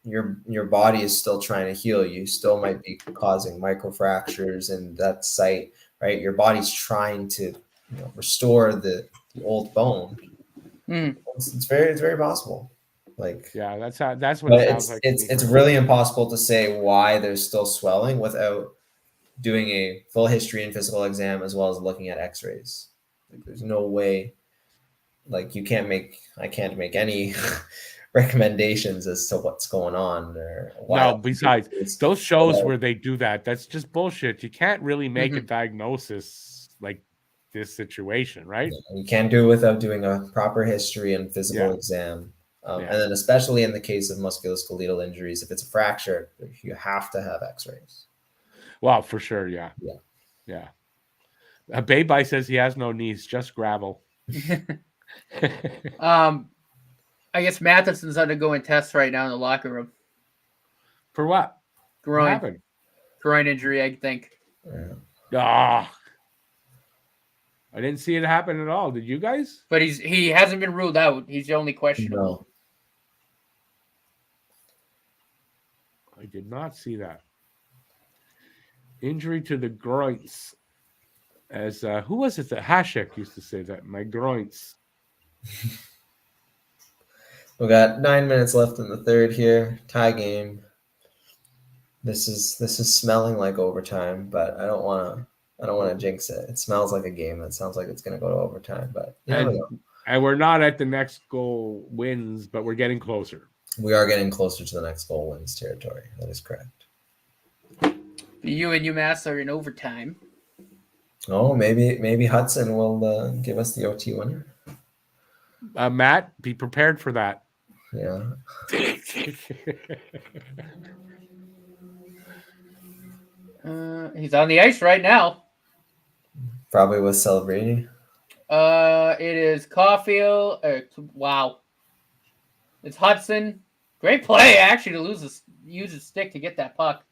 your body is still trying to heal. You still might be causing microfractures in that site, right? Your body's trying to restore the old bone. It's very possible. Like that's what it sounds like. It's really impossible to say why there's still swelling without doing a full history and physical exam as well as looking at x-rays. Like there's no way, like I can't make any recommendations as to what's going on or why. No, besides those shows where they do that, that's just bullshit. You can't really make a diagnosis like this situation, right? You can't do it without doing a proper history and physical exam. And then especially in the case of musculoskeletal injuries, if it's a fracture, you have to have x-rays. Well, for sure, yeah. Babe says he has no knees, just gravel. I guess Matheson's undergoing tests right now in the locker room. For what? Groin injury, I think. I didn't see it happen at all. Did you guys? But he hasn't been ruled out. He's the only questionable. No. I did not see that. Injury to the groins. As who was it that Hasek used to say that? My groins. We got 9 minutes left in the third here. Tie game. This is smelling like overtime, but I don't want to jinx it. It smells like a game that sounds like it's going to go to overtime, but and we're not at the next goal wins, but we're getting closer. We are getting closer to the next goal wins territory. That is correct. You and UMass are in overtime. Oh, maybe Hudson will give us the OT winner. Matt, be prepared for that. Yeah. He's on the ice right now. Probably was celebrating. It is Caulfield. Wow. It's Hudson. Great play, actually, to use his stick to get that puck.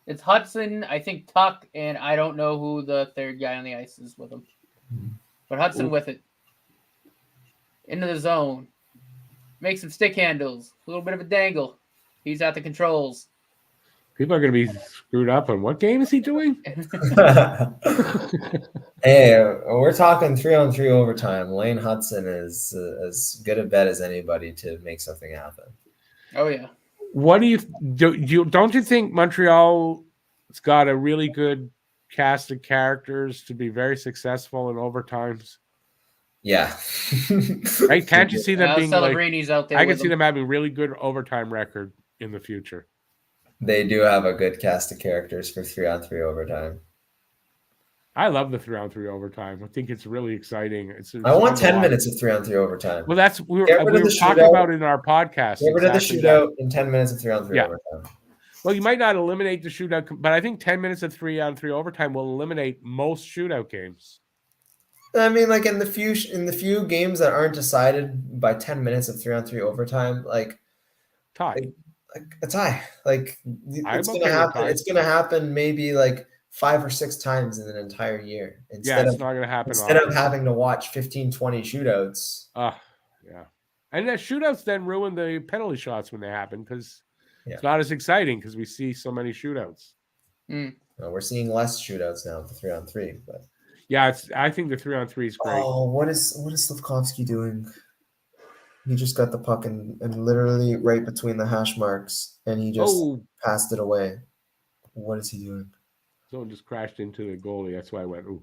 It's Hudson, I think Tuck, and I don't know who the third guy on the ice is with him. But Hudson with it. Into the zone. Make some stick handles. A little bit of a dangle. He's at the controls. People are going to be screwed up on what game is he doing? Hey, we're talking 3-on-3 overtime. Lane Hudson is as good a bet as anybody to make something happen. Oh, yeah. What do you don't you think Montreal's got a really good cast of characters to be very successful in overtimes? Yeah. Right? Can't you see them being Celebrini's out there? I can see them having really good overtime record in the future. They do have a good cast of characters for 3-on-3 overtime. I love the 3-on-3 overtime. I think it's really exciting. I want 10 minutes of 3-on-3 overtime. Well, that's we were talking about in our podcast. Get rid of the shootout in 10 minutes of 3-on-3 overtime. Well, you might not eliminate the shootout, but I think 10 minutes of 3-on-3 overtime will eliminate most shootout games. I mean, like in the few games that aren't decided by 10 minutes of 3-on-3 overtime, like tie. Like a tie. Like it's gonna happen. It's gonna happen maybe like 5 or 6 times in an entire year. It's not going to happen. Instead of having to watch 15, 20 shootouts. Yeah. And the shootouts then ruin the penalty shots when they happen because it's not as exciting because we see so many shootouts. Well, we're seeing less shootouts now for 3-on-3, but Yeah, I think the 3-on-3 is great. Oh, what is Slavkovsky doing? He just got the puck and literally right between the hash marks, and he just passed it away. What is he doing? Someone just crashed into the goalie. That's why I went, ooh.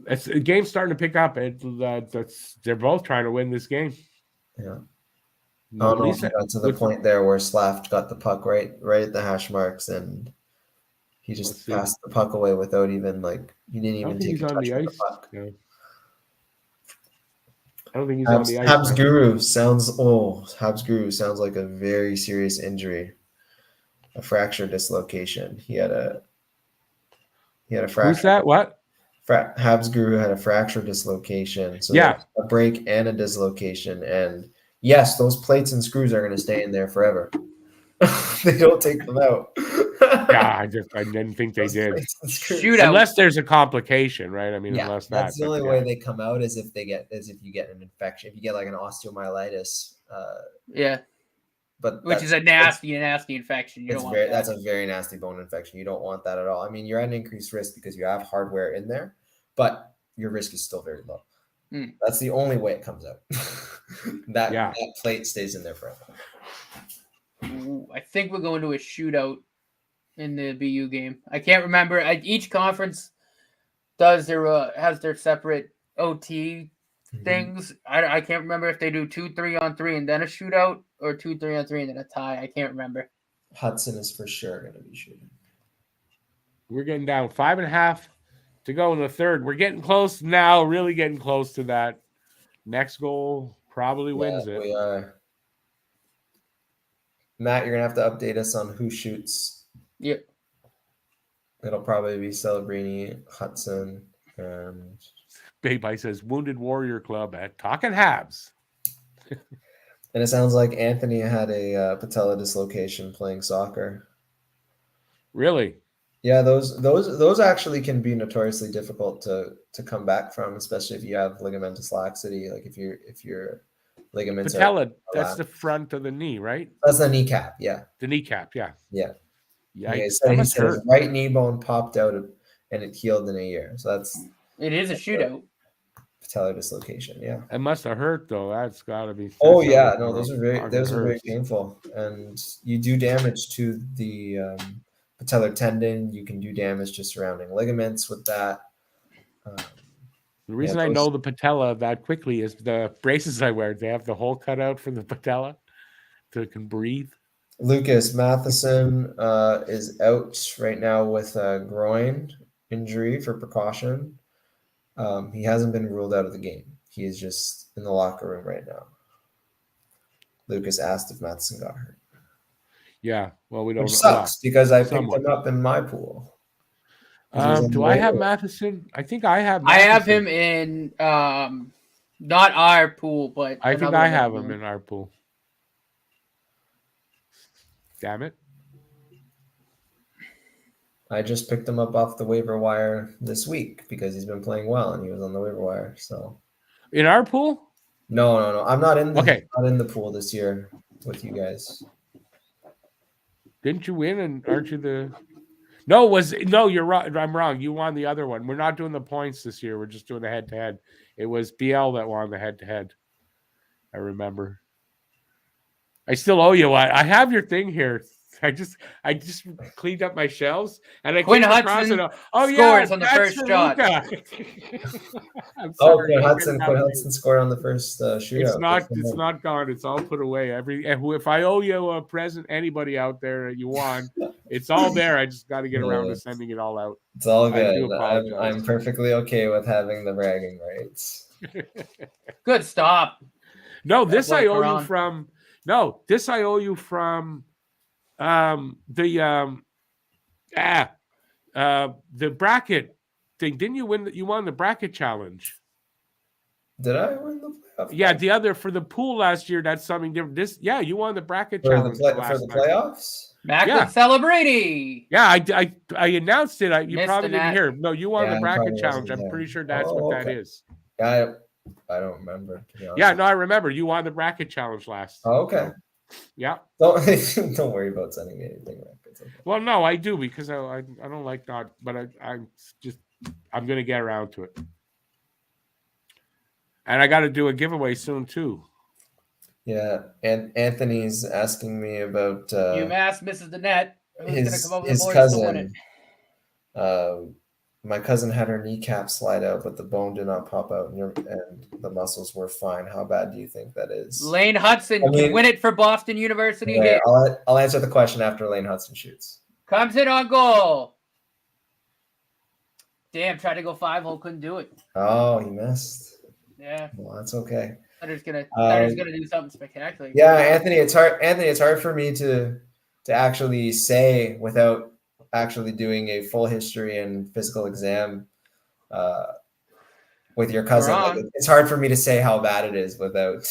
The game's starting to pick up. They're both trying to win this game. Yeah. No, He got to the point there where Slav got the puck right at the hash marks, and he just passed the puck away without even he didn't even take a touch with the puck. Yeah. I don't think he's on the ice. Habs Guru sounds like a very serious injury, a fracture dislocation. He had a fracture. Who's that? What? Habs Guru had a fracture dislocation. So yeah, a break and a dislocation. And yes, those plates and screws are going to stay in there forever. They don't take them out. Yeah, I didn't think they did. Shootout. Unless there's a complication, right? I mean, unless that's the only way they come out is if you get an infection, if you get like an osteomyelitis. But which is a nasty infection. You don't want that. That's a very nasty bone infection. You don't want that at all. I mean, you're at an increased risk because you have hardware in there, but your risk is still very low. That's the only way it comes out. that plate stays in there forever. I think we're going to a shootout in the BU game. I can't remember. Each conference has their separate OT things. I can't remember if they do 2 3-on-3 and then a shootout or 2 3-on-3 and then a tie. I can't remember. Hudson is for sure going to be shooting. We're getting down 5.5 to go in the third. We're getting close now, really getting close to that. Next goal probably wins it. We are. Matt, you're going to have to update us on who shoots. Yep. It'll probably be Celebrini, Hudson, and... Baby says, Wounded Warrior Club at Talkin' Habs. And it sounds like Anthony had a patella dislocation playing soccer. Really? Yeah, those actually can be notoriously difficult to come back from, especially if you have ligamentous laxity. Like if your ligaments patella, that's the front of the knee, right? That's the kneecap, yeah. The kneecap, yeah. Yeah. Yeah, he said his right knee bone popped out and it healed in a year. So it is a shootout. Patellar dislocation, yeah. It must have hurt though. That's got to be. Oh yeah, no, those are very painful, and you do damage to the patellar tendon. You can do damage to surrounding ligaments with that. The reason I know the patella that quickly is the braces I wear. They have the hole cut out for the patella so it can breathe. Lucas Matheson is out right now with a groin injury for precaution. He hasn't been ruled out of the game. He is just in the locker room right now. Lucas asked if Matheson got hurt. Yeah, well, we don't. Which sucks because I picked him up in my pool. Do I have Matheson? I think I have. Matheson. I have him in not our pool, but I think I have him in our pool. Damn it. I just picked him up off the waiver wire this week because he's been playing well and he was on the waiver wire. So, in our pool? No. I'm not in the pool this year with you guys. Didn't you win? And aren't you the? No, you're right. I'm wrong. You won the other one. We're not doing the points this year. We're just doing the head-to-head. It was BL that won the head-to-head. I remember. I still owe you one. I have your thing here. I just cleaned up my shelves and I Quinn Hudson scores on the first shot. Quinn Hudson scored on the first shootout. It's not gone. It's all put away. If I owe you a present, anybody out there you won, it's all there. I just got to get around to sending it all out. It's all good. I'm perfectly okay with having the bragging rights. Good stop. No, this I owe you from. No, this I owe you from. The bracket thing. Didn't you win? You won the bracket challenge. Did I win the playoff? Yeah, the other for the pool last year. That's something different. You won the bracket challenge for the playoffs. Macklin Celebrity. Yeah, I announced it. You probably didn't hear. No, you won the bracket challenge. I'm pretty sure that's what that is. I don't remember. Yeah, no, I remember. You won the bracket challenge last. Oh, okay. Yeah. Don't worry about sending me anything. Okay. Well, no, I do because I don't like that, but I just I'm going to get around to it. And I got to do a giveaway soon, too. Yeah, and Anthony's asking me about UMass misses the net. Who's going to come over the his boards to win it? cousin. My cousin had her kneecap slide out, but the bone did not pop out, and the muscles were fine. How bad do you think that is? Lane Hudson can win it for Boston University. Yeah, I'll answer the question after Lane Hudson shoots. Comes in on goal. Damn, tried to go 5-hole, couldn't do it. Oh, he missed. Yeah. Well, that's okay. Thunder's gonna do something spectacular. Yeah, Anthony, it's hard for me to actually say without actually doing a full history and physical exam with your cousin. Like, it's hard for me to say how bad it is without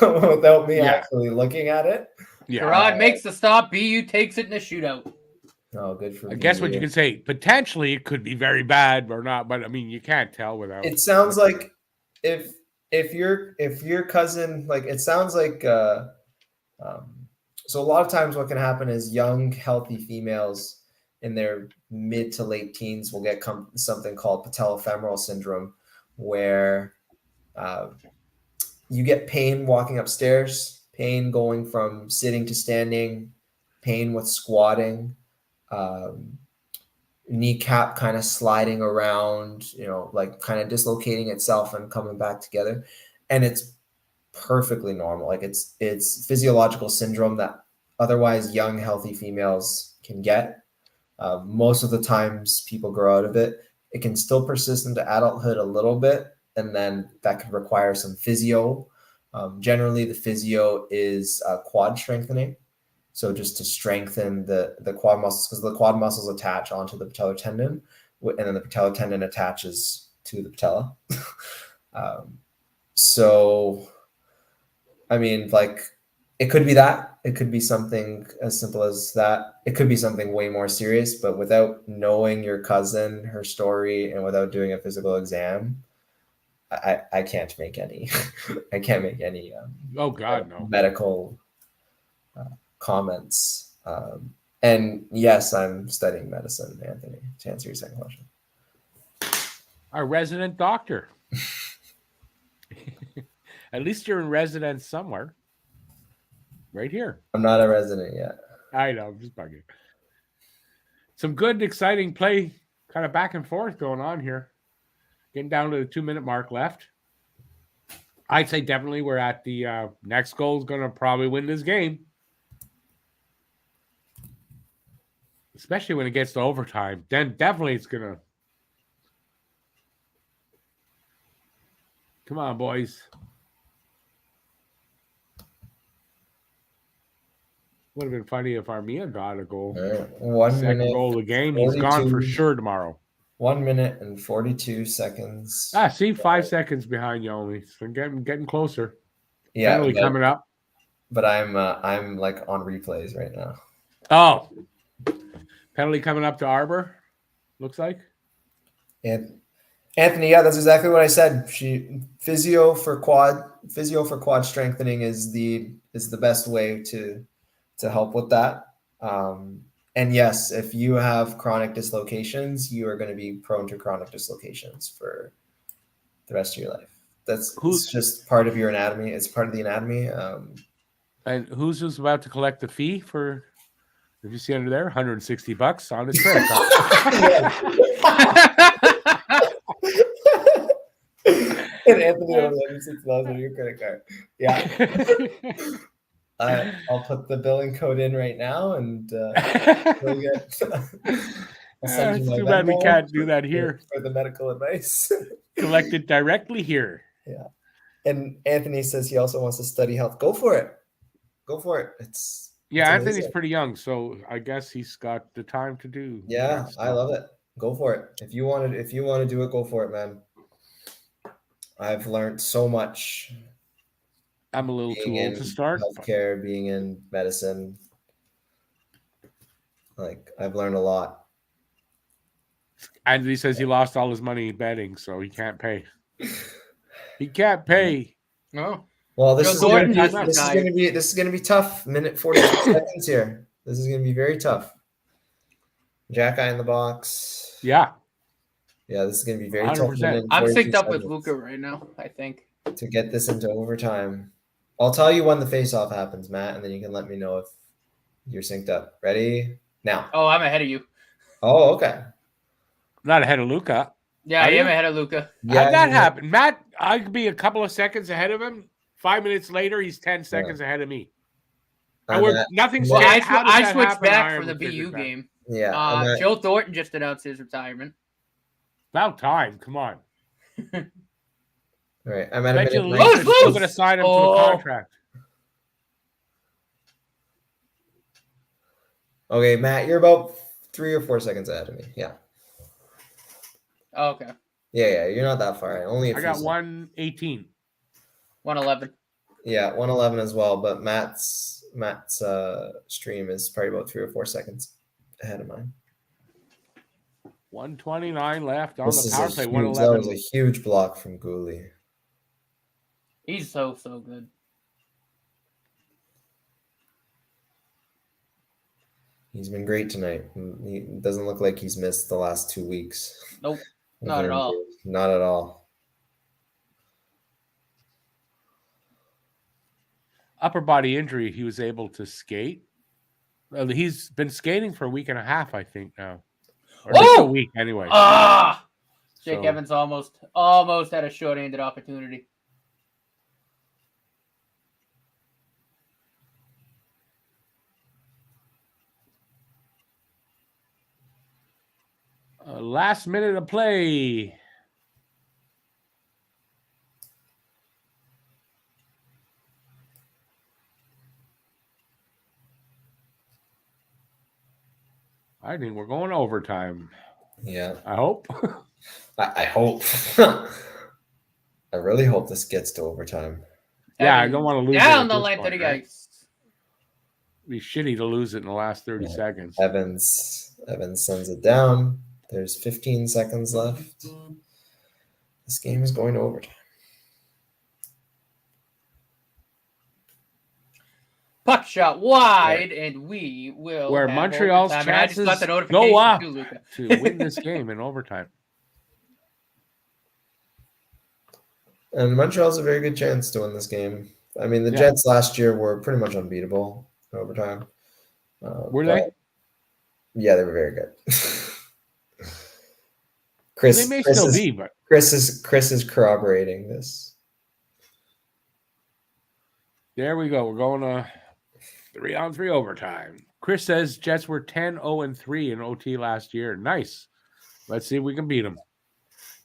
without me actually looking at it. Yeah. Gerard makes the stop. BU takes it in the shootout. Oh, good for me. I guess what you can say, potentially it could be very bad or not, but I mean, you can't tell without. It sounds like if your cousin, like, it sounds like so a lot of times what can happen is young healthy females in their mid to late teens will get something called patellofemoral syndrome, where you get pain walking upstairs, pain going from sitting to standing, pain with squatting, kneecap kind of sliding around, like kind of dislocating itself and coming back together. And it's perfectly normal. Like it's physiological syndrome that otherwise young, healthy females can get. Most of the times people grow out of it. It can still persist into adulthood a little bit, and then that could require some physio. Generally, the physio is quad strengthening. So just to strengthen the quad muscles, because the quad muscles attach onto the patellar tendon, and then the patellar tendon attaches to the patella. So, I mean, like, it could be that. It could be something as simple as that. It could be something way more serious, but without knowing your cousin, her story, and without doing a physical exam, I can't make any. I can't make any. Oh God, no medical comments. And yes, I'm studying medicine, Anthony. To answer your second question, our resident doctor. At least you're in residence somewhere. Right here. I'm not a resident yet. I know, I'm just bugging. Some good, exciting play, kind of back and forth going on here. Getting down to the 2-minute mark left. I'd say definitely we're at the next goal is going to probably win this game. Especially when it gets to overtime. Then definitely it's going to. Come on, boys. Would have been funny if Armia got a goal. Second goal of the game. He's gone for sure tomorrow. 1 minute and 42 seconds. See, 5 seconds behind you only. So getting closer. Yeah, penalty coming up. But I'm like on replays right now. Oh, penalty coming up to Arbor. Looks like. And Anthony, yeah, that's exactly what I said. Physio for quad strengthening is the best way to help with that. And yes, if you have chronic dislocations, you are going to be prone to chronic dislocations for the rest of your life. It's just part of your anatomy. It's part of the anatomy. And who's just about to collect the fee for, if you see under there, $160 on his credit card. And Anthony owes $160 on your credit card. Yeah. I'll put the billing code in right now, and we'll get. I'll send you my too bad we Venmo can't do that here. for the medical advice. Collect it directly here. Yeah, and Anthony says he also wants to study health. Go for it. Go for it. It's Anthony's amazing. pretty young, so I guess he's got the time to do. Yeah, I love it. Go for it. If you want to do it, go for it, man. I've learned so much. I'm a little too old to start. Healthcare, being in medicine, like, I've learned a lot. And he says he lost all his money betting, so he can't pay. He can't pay. No. Well, this is going to be tough. Minute 42 seconds here. This is going to be very tough. Jack eye in the box. Yeah. Yeah, this is going to be very tough. 100%. I'm 42 synced up with seconds Luca right now, I think. to get this into overtime. I'll tell you when the face-off happens, Matt, and then you can let me know if you're synced up. Ready? Now. Oh, I'm ahead of you. Oh, okay. Not ahead of Luca. Yeah, Are I am you? ahead of Luca. How'd that you- happen? Matt, I could be a couple of seconds ahead of him. 5 minutes later, he's 10 seconds ahead of me. And I'm at- nothing's Well, scared. How does I that switched happen? back Iron for the would figure BU that. game. Yeah. I'm at- Joe Thornton just announced his retirement. About time. Come on. all right. I'm at a Bet you minute. Leafs are 19. still going to sign him to a contract. Okay, Matt, you're about 3 or 4 seconds ahead of me. Yeah. Oh, okay. Yeah, you're not that far. Only a I few got seconds. 118. 111. Yeah, 111 as well, but Matt's stream is probably about 3 or 4 seconds ahead of mine. 129 left on This the is power a play. huge, that was 111. a huge block from Gooley. He's so good. He's been great tonight. He doesn't look like he's missed the last 2 weeks. Nope, not at all. Not at all. Upper body injury, he was able to skate. He's been skating for a week and a half, I think, now. Or at least a week, anyway. Jake So- Evans almost had a short-handed opportunity. Last minute of play. I think we're going overtime. Yeah, I hope. I hope. I really hope this gets to overtime. Yeah, I don't want to lose it Down at the this length of point, the right? ice. It'd be shitty to lose it in the last 30 seconds. Evans sends it down. There's 15 seconds left. This game is going to overtime. Puck shot wide, and we will. Where have Montreal's overtime. And I just got chances the notification go up too, Luca. to win this game in overtime. And Montreal's a very good chance to win this game. I mean, the Yeah. Jets last year were pretty much unbeatable in overtime. Were but- they? Yeah, they were very good. Chris, They may Chris still is, be, but Chris is corroborating this. there we go. We're going to 3-on-3 overtime. Chris says Jets were 10-0-3 in OT last year. Nice. Let's see if we can beat them.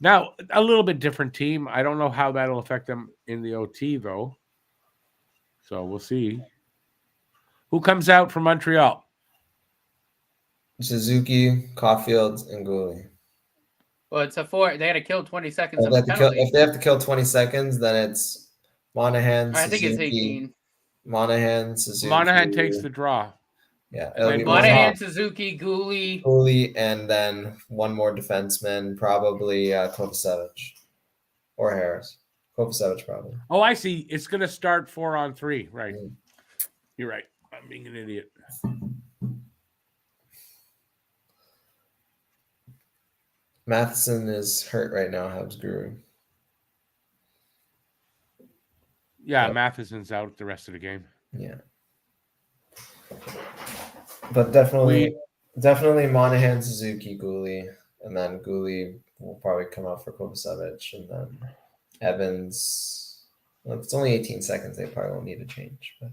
Now, a little bit different team. I don't know how that'll affect them in the OT, though. So we'll see. Who comes out from Montreal? Suzuki, Caulfield, and Gooley. Well, it's a 4. They had to kill 20 seconds If of they, a have to kill, penalty. if they have to kill 20 seconds, then it's Monahan, I think it's Suzuki, 18. Monahan, Suzuki. Monahan takes the draw. Yeah, and it'll then be Monahan, Suzuki, Gooley. Gooley, and then one more defenseman, probably Kovacevic or Harris. Kovacevic, probably. Oh, I see. It's going to start 4-on-3. Right. Mm. You're right. I'm being an idiot. Matheson is hurt right now. Habs guru. Yeah, Yep. Matheson's out the rest of the game. Yeah. But definitely Monahan, Suzuki, Gooley, and then Gooley will probably come out for Kovacevic, and then Evans. Well, if it's only 18 seconds, they probably won't need to change. But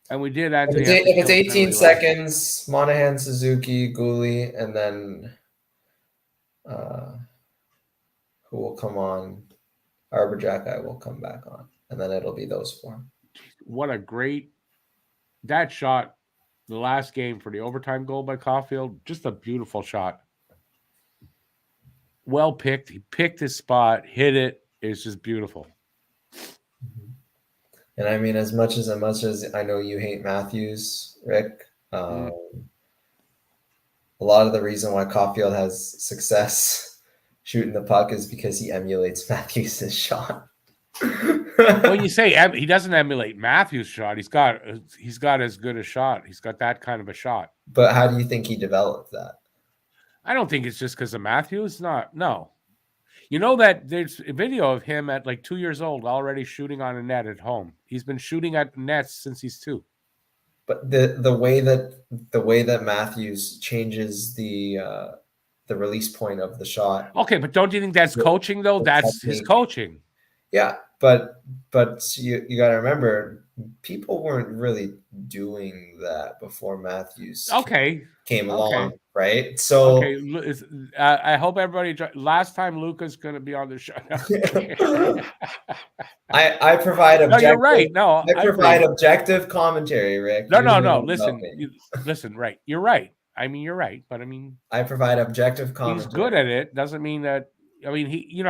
And we did if actually. it's, have to if it's kill 18 penalty seconds, Monahan, Suzuki, Gooley, and then who will come on? Arbor Jackeye will come back on, and then it'll be those 4. What a great that shot, the last game for the overtime goal by Caulfield. Just a beautiful shot. Well picked. He picked his spot, hit it. It's just beautiful. And I mean, as much as I know you hate Matthews, Rick, a lot of the reason why Caulfield has success shooting the puck is because he emulates Matthews' shot. When you say he doesn't emulate Matthews' shot, he's got as good a shot. He's got that kind of a shot. But how do you think he developed that? I don't think it's just because of Matthews. No. You know that there's a video of him at like 2 years old already shooting on a net at home. He's been shooting at nets since he's 2. But the way that Matthews changes the release point of the shot. Okay, but don't you think that's coaching though? That's his coaching. Yeah, but you got to remember, people weren't really doing that before Matthews came along, right? So I hope everybody. Last time Luca's going to be on the show. I provide objective. No, you're right. No, I provide objective commentary, Rick. No. Listen. Right, you're right. I mean, you're right, but I mean, I provide objective commentary. He's good at it. Doesn't mean that. I mean, he.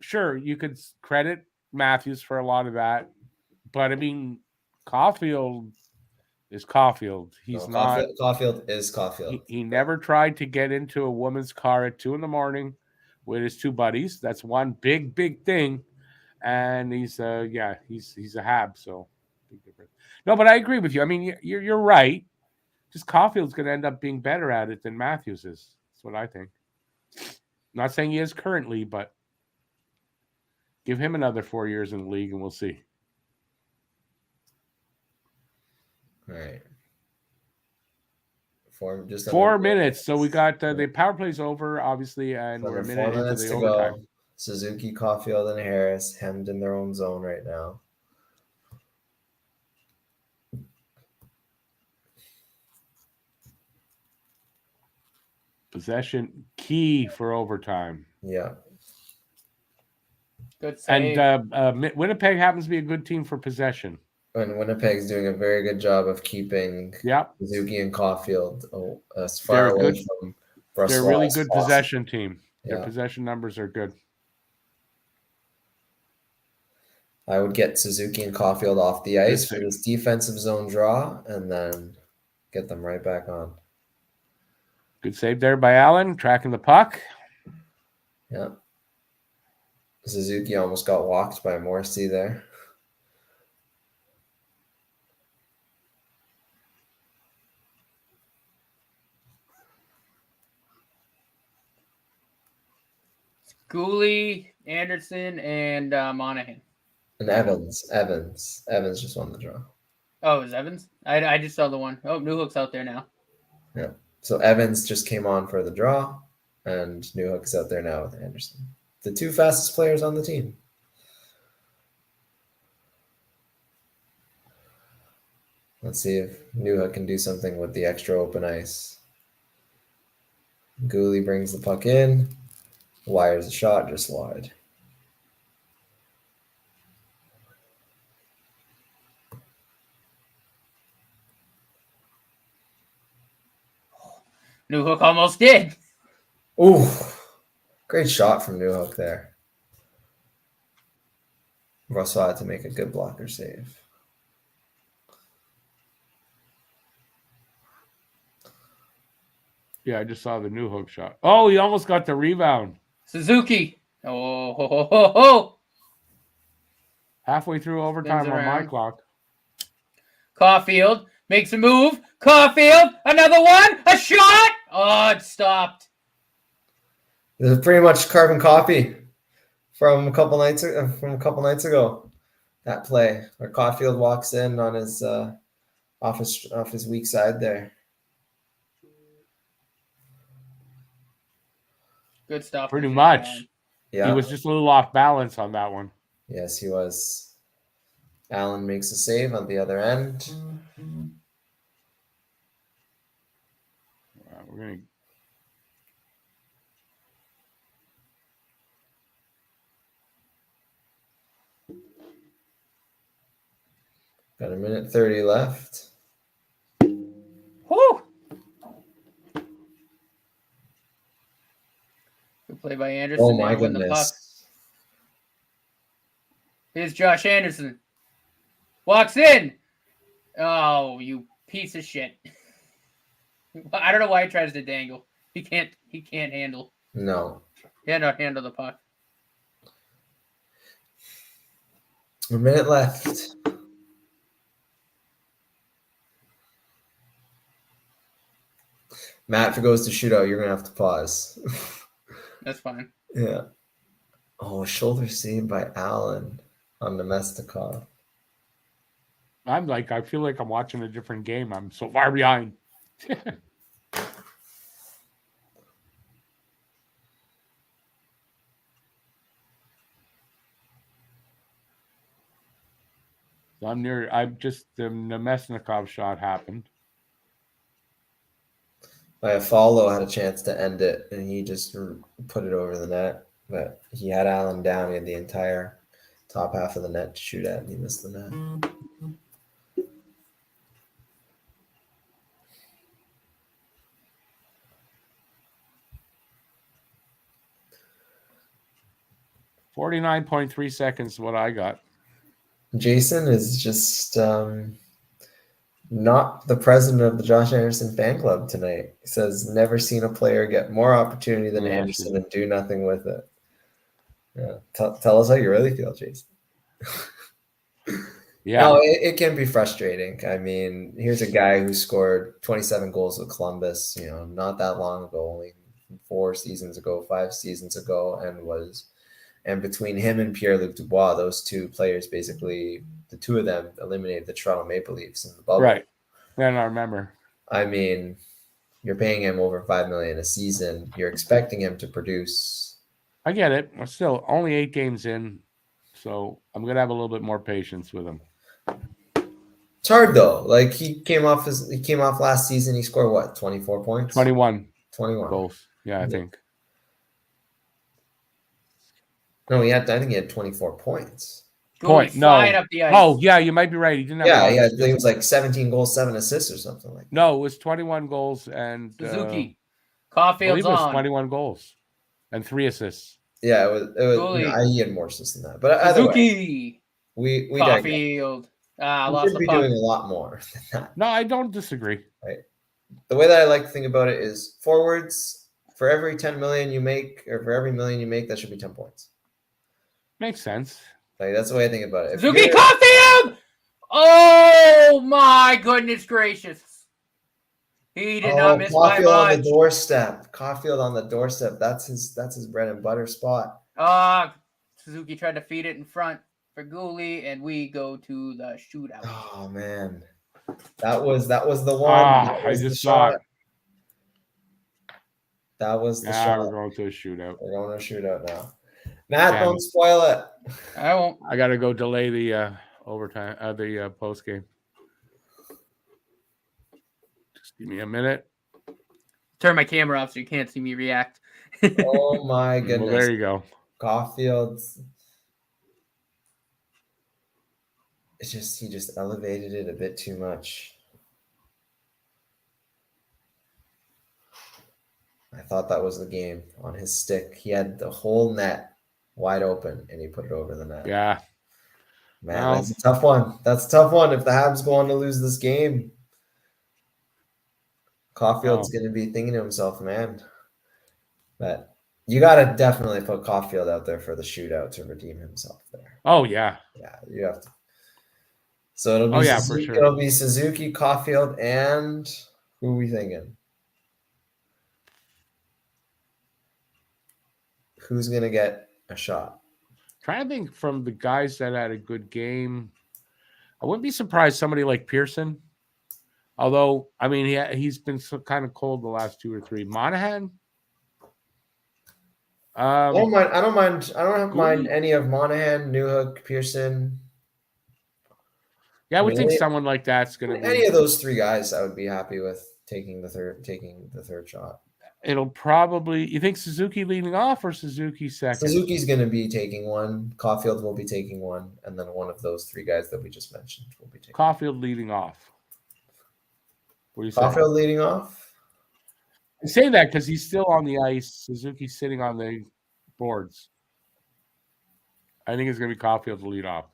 Sure, you could credit Matthews for a lot of that, but I mean, Caulfield is Caulfield. He's not. Caulfield is Caulfield. He never tried to get into a woman's car at 2 a.m. with his 2 buddies. That's one big thing. And he's a Hab, so big difference. No, but I agree with you. I mean, you're right. Just Caulfield's going to end up being better at it than Matthews is. That's what I think. Not saying he is currently, but give him another 4 years in the league, and we'll see. All right. 4 minutes. So we got the power play's over, obviously, and we're a minute into the overtime. Go. Suzuki, Caulfield, and Harris hemmed in their own zone right now. Possession key for overtime. Yeah. Good save. And Winnipeg happens to be a good team for possession. And Winnipeg's doing a very good job of keeping Suzuki and Caulfield as far away from Brussel's. They're a really good possession team. Their possession numbers are good. I would get Suzuki and Caulfield off the ice for this defensive zone draw and then get them right back on. Good save there by Allen, tracking the puck. Yeah. Suzuki almost got walked by Morrissey there. Gooley, Anderson, and Monahan. And Evans. Evans just won the draw. Oh, it was Evans? I just saw the one. Oh, Newhook's out there now. Yeah. So Evans just came on for the draw, and Newhook is out there now with Anderson. The 2 fastest players on the team. Let's see if Newhook can do something with the extra open ice. Gooley brings the puck in. Wires a shot just wide. Newhook almost did. Ooh, great shot from Newhook there. Russell had to make a good blocker save. Yeah, I just saw the Newhook shot. Oh, he almost got the rebound. Suzuki. Oh. Halfway through overtime on my clock. Caulfield makes a move. Caulfield, another one. A shot. Oh, it stopped. This is pretty much carbon copy from a couple nights ago. That play where Caulfield walks in on his off his weak side there. Good stuff. Pretty much. Yeah. He was just a little off balance on that one. Yes, he was. Allen makes a save on the other end. We're going to Got a minute 30 left. Whoo! Good play by Anderson. Oh my goodness. Here's Josh Anderson. Walks in. Oh, you piece of shit. I don't know why he tries to dangle. He can't handle. No. He cannot handle the puck. A minute left. Matt, if it goes to shootout, you're gonna have to pause. That's fine. Yeah. Oh, shoulder save by Allen on Nemestikov. I feel like I'm watching a different game. I'm so far behind. The Nemesnikov shot happened. My follow had a chance to end it, and he just put it over the net. But he had Allen down. He had the entire top half of the net to shoot at, and he missed the net. $49.3 seconds is what I got. Jason is just not the president of the Josh Anderson fan club tonight. He says, never seen a player get more opportunity than Anderson and do nothing with it. Yeah. Tell us how you really feel, Jason. Yeah. No, it can be frustrating. I mean, here's a guy who scored 27 goals with Columbus, not that long ago, only 5 seasons ago, and between him and Pierre-Luc Dubois, those two players, basically, the two of them eliminated the Toronto Maple Leafs in the bubble. Right. And I remember. I mean, you're paying him over $5 million a season. You're expecting him to produce. I get it. I'm still only 8 games in, so I'm gonna have a little bit more patience with him. It's hard though. Like he came off last season. He scored what? 24 points. 21 goals. Yeah, I think. No, I think he had 24 points. Flying up the ice. Oh, yeah, you might be right. He didn't have he was like 17 goals, 7 assists or something like that. No, it was 21 goals and Suzuki. I Caulfield's believe it was 21 goals and 3 assists. Yeah, it was he had more assists than that. But either Suzuki. Way, we Caulfield. We should be doing a lot more than that. No, I don't disagree. Right. The way that I like to think about it is forwards, for every 10 million you make, or for every million you make, that should be 10 points. Makes sense. Like that's the way I think about it. Suzuki Caulfield! Oh my goodness gracious. He did not miss by much. On the doorstep. Caulfield on the doorstep. That's his bread and butter spot. Suzuki tried to feed it in front for Gooley, and we go to the shootout. Oh man. That was the one. I just saw it. That was the shot. We're going to a shootout. We're going to a shootout now. Matt, don't spoil it. I won't. I got to go delay the overtime, the post game. Just give me a minute. Turn my camera off so you can't see me react. Oh my goodness! Well, there you go. Caulfield's. He just elevated it a bit too much. I thought that was the game on his stick. He had the whole net wide open, and he put it over the net. Yeah. Man, that's a tough one. That's a tough one. If the Habs go on to lose this game, Caulfield's going to be thinking to himself, man. But you got to definitely put Caulfield out there for the shootout to redeem himself there. Oh, yeah. Yeah, you have to. So it'll be Suzuki, for sure. It'll be Suzuki, Caulfield, and who are we thinking? Who's going to get a shot? Trying to think from the guys that had a good game. I wouldn't be surprised somebody like Pearson. Although, I mean, he's been kind of cold the last 2 or 3. Monahan? I don't mind any of Monahan, Newhook, Pearson. Yeah, I would think someone like that's going to be. Any of those 3 guys I would be happy with taking the third shot. It'll probably. You think Suzuki leading off or Suzuki second? Suzuki's going to be taking one. Caulfield will be taking one, and then one of those 3 guys that we just mentioned will be taking. Caulfield leading off. What do you say? Caulfield leading off. I say that because he's still on the ice. Suzuki's sitting on the boards. I think it's going to be Caulfield to lead off.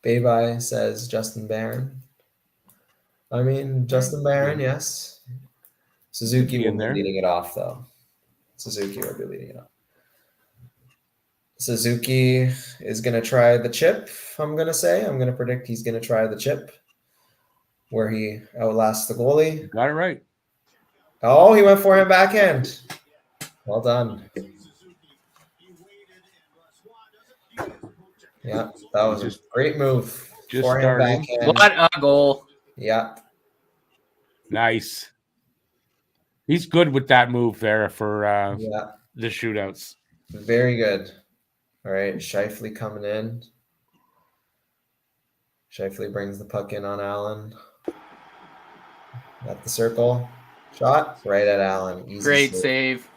Bye says Justin Barron. I mean, Justin Barron, yes. Suzuki will be leading it off, though. Suzuki will be leading it off. Suzuki is going to try the chip, I'm going to say. I'm going to predict he's going to try the chip. where he outlasts the goalie. Got it right. Oh, he went for him backhand. Well done. Yeah, that was a great move. Just Forehand starting. backhand. What a goal. Yeah. Nice. He's good with that move there for Yeah. the shootouts. Very good. All right, Scheifele coming in. Scheifele brings the puck in on Allen. At the circle. Shot right at Allen. Easy Great save.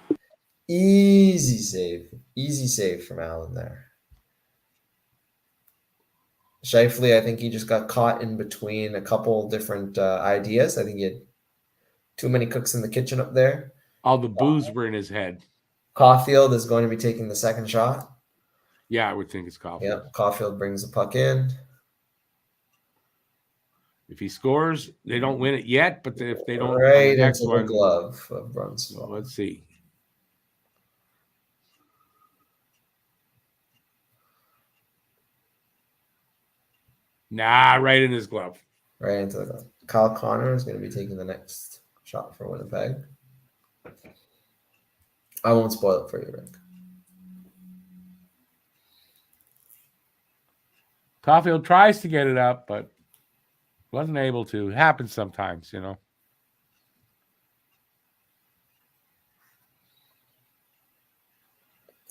Easy save. Easy save from Allen there. Scheifele, I think he just got caught in between a couple different ideas. I think he had too many cooks in the kitchen up there. All the booze were in his head. Caulfield is going to be taking the second shot. Yeah, I would think it's Caulfield. Yeah, Caulfield brings the puck in. If he scores, they don't win it yet, but if they don't, Right on the next into one, the glove of Brunson. let's see. Nah, right in his glove. Right into the glove. Kyle Connor is going to be taking the next shot for Winnipeg. I won't spoil it for you, Rick. Caulfield tries to get it up, but wasn't able to. It happens sometimes, you know.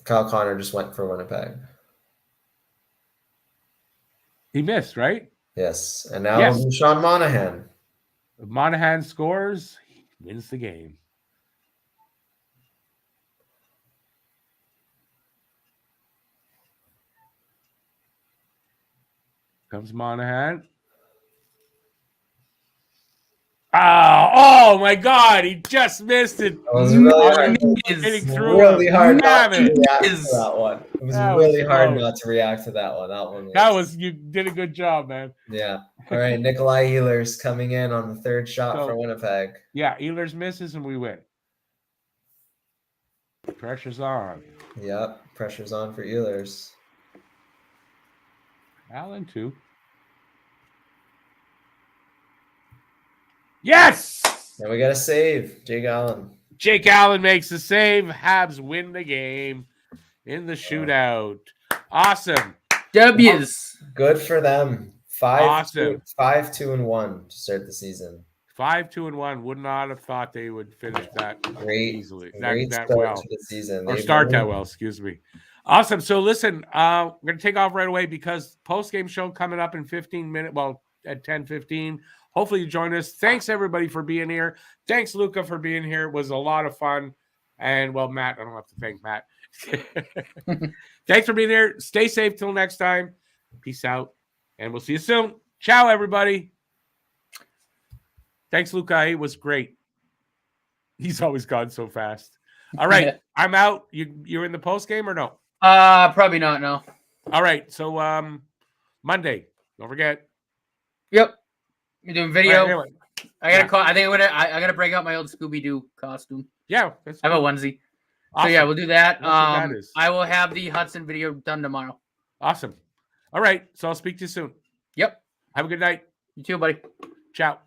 Kyle Connor just went for Winnipeg. He missed, right? Yes. And now Yes. Sean Monahan. If Monahan scores, he wins the game. Comes Monahan. Oh my God! He just missed it. That was really hard. Getting through Really him. hard not to Damn it. react to that one. It was That really was hard close. not to react to that one. That one. That was, you did a good job, man. Yeah. All right. Nikolai Ehlers coming in on the third shot So- for Winnipeg. Yeah, Ehlers misses and we win. Pressure's on. Yep. Pressure's on for Ehlers. Allen too. Yes! And we got a save. Jake Allen. Jake Allen makes the save. Habs win the game in the shootout. Awesome. W's. Good for them. 5-2 and 1 to start the season. 5-2-1. Would not have thought they would finish that Great. easily. Great That start well. to the season. Or They've start won- that well, excuse me. Awesome. So listen, we're going to take off right away because post-game show coming up in 15 minutes. Well, at 10:15. Hopefully you join us. Thanks everybody for being here. Thanks Luca for being here. It was a lot of fun. And well, Matt, I don't have to thank Matt. Thanks for being here. Stay safe till next time. Peace out. And we'll see you soon. Ciao, everybody. Thanks, Luca. It was great. He's always gone so fast. All right. I'm out. You're in the post game or no? Probably not, no. All right. So Monday. Don't forget. Yep. You're doing video. Anyway, I gotta call. I think I gotta break out my old Scooby Doo costume. yeah. That's I have a onesie. awesome. So yeah, we'll do that. That's what that is. I will have the Hudson video done tomorrow. Awesome. All right. So I'll speak to you soon. Yep. Have a good night. You too, buddy. Ciao.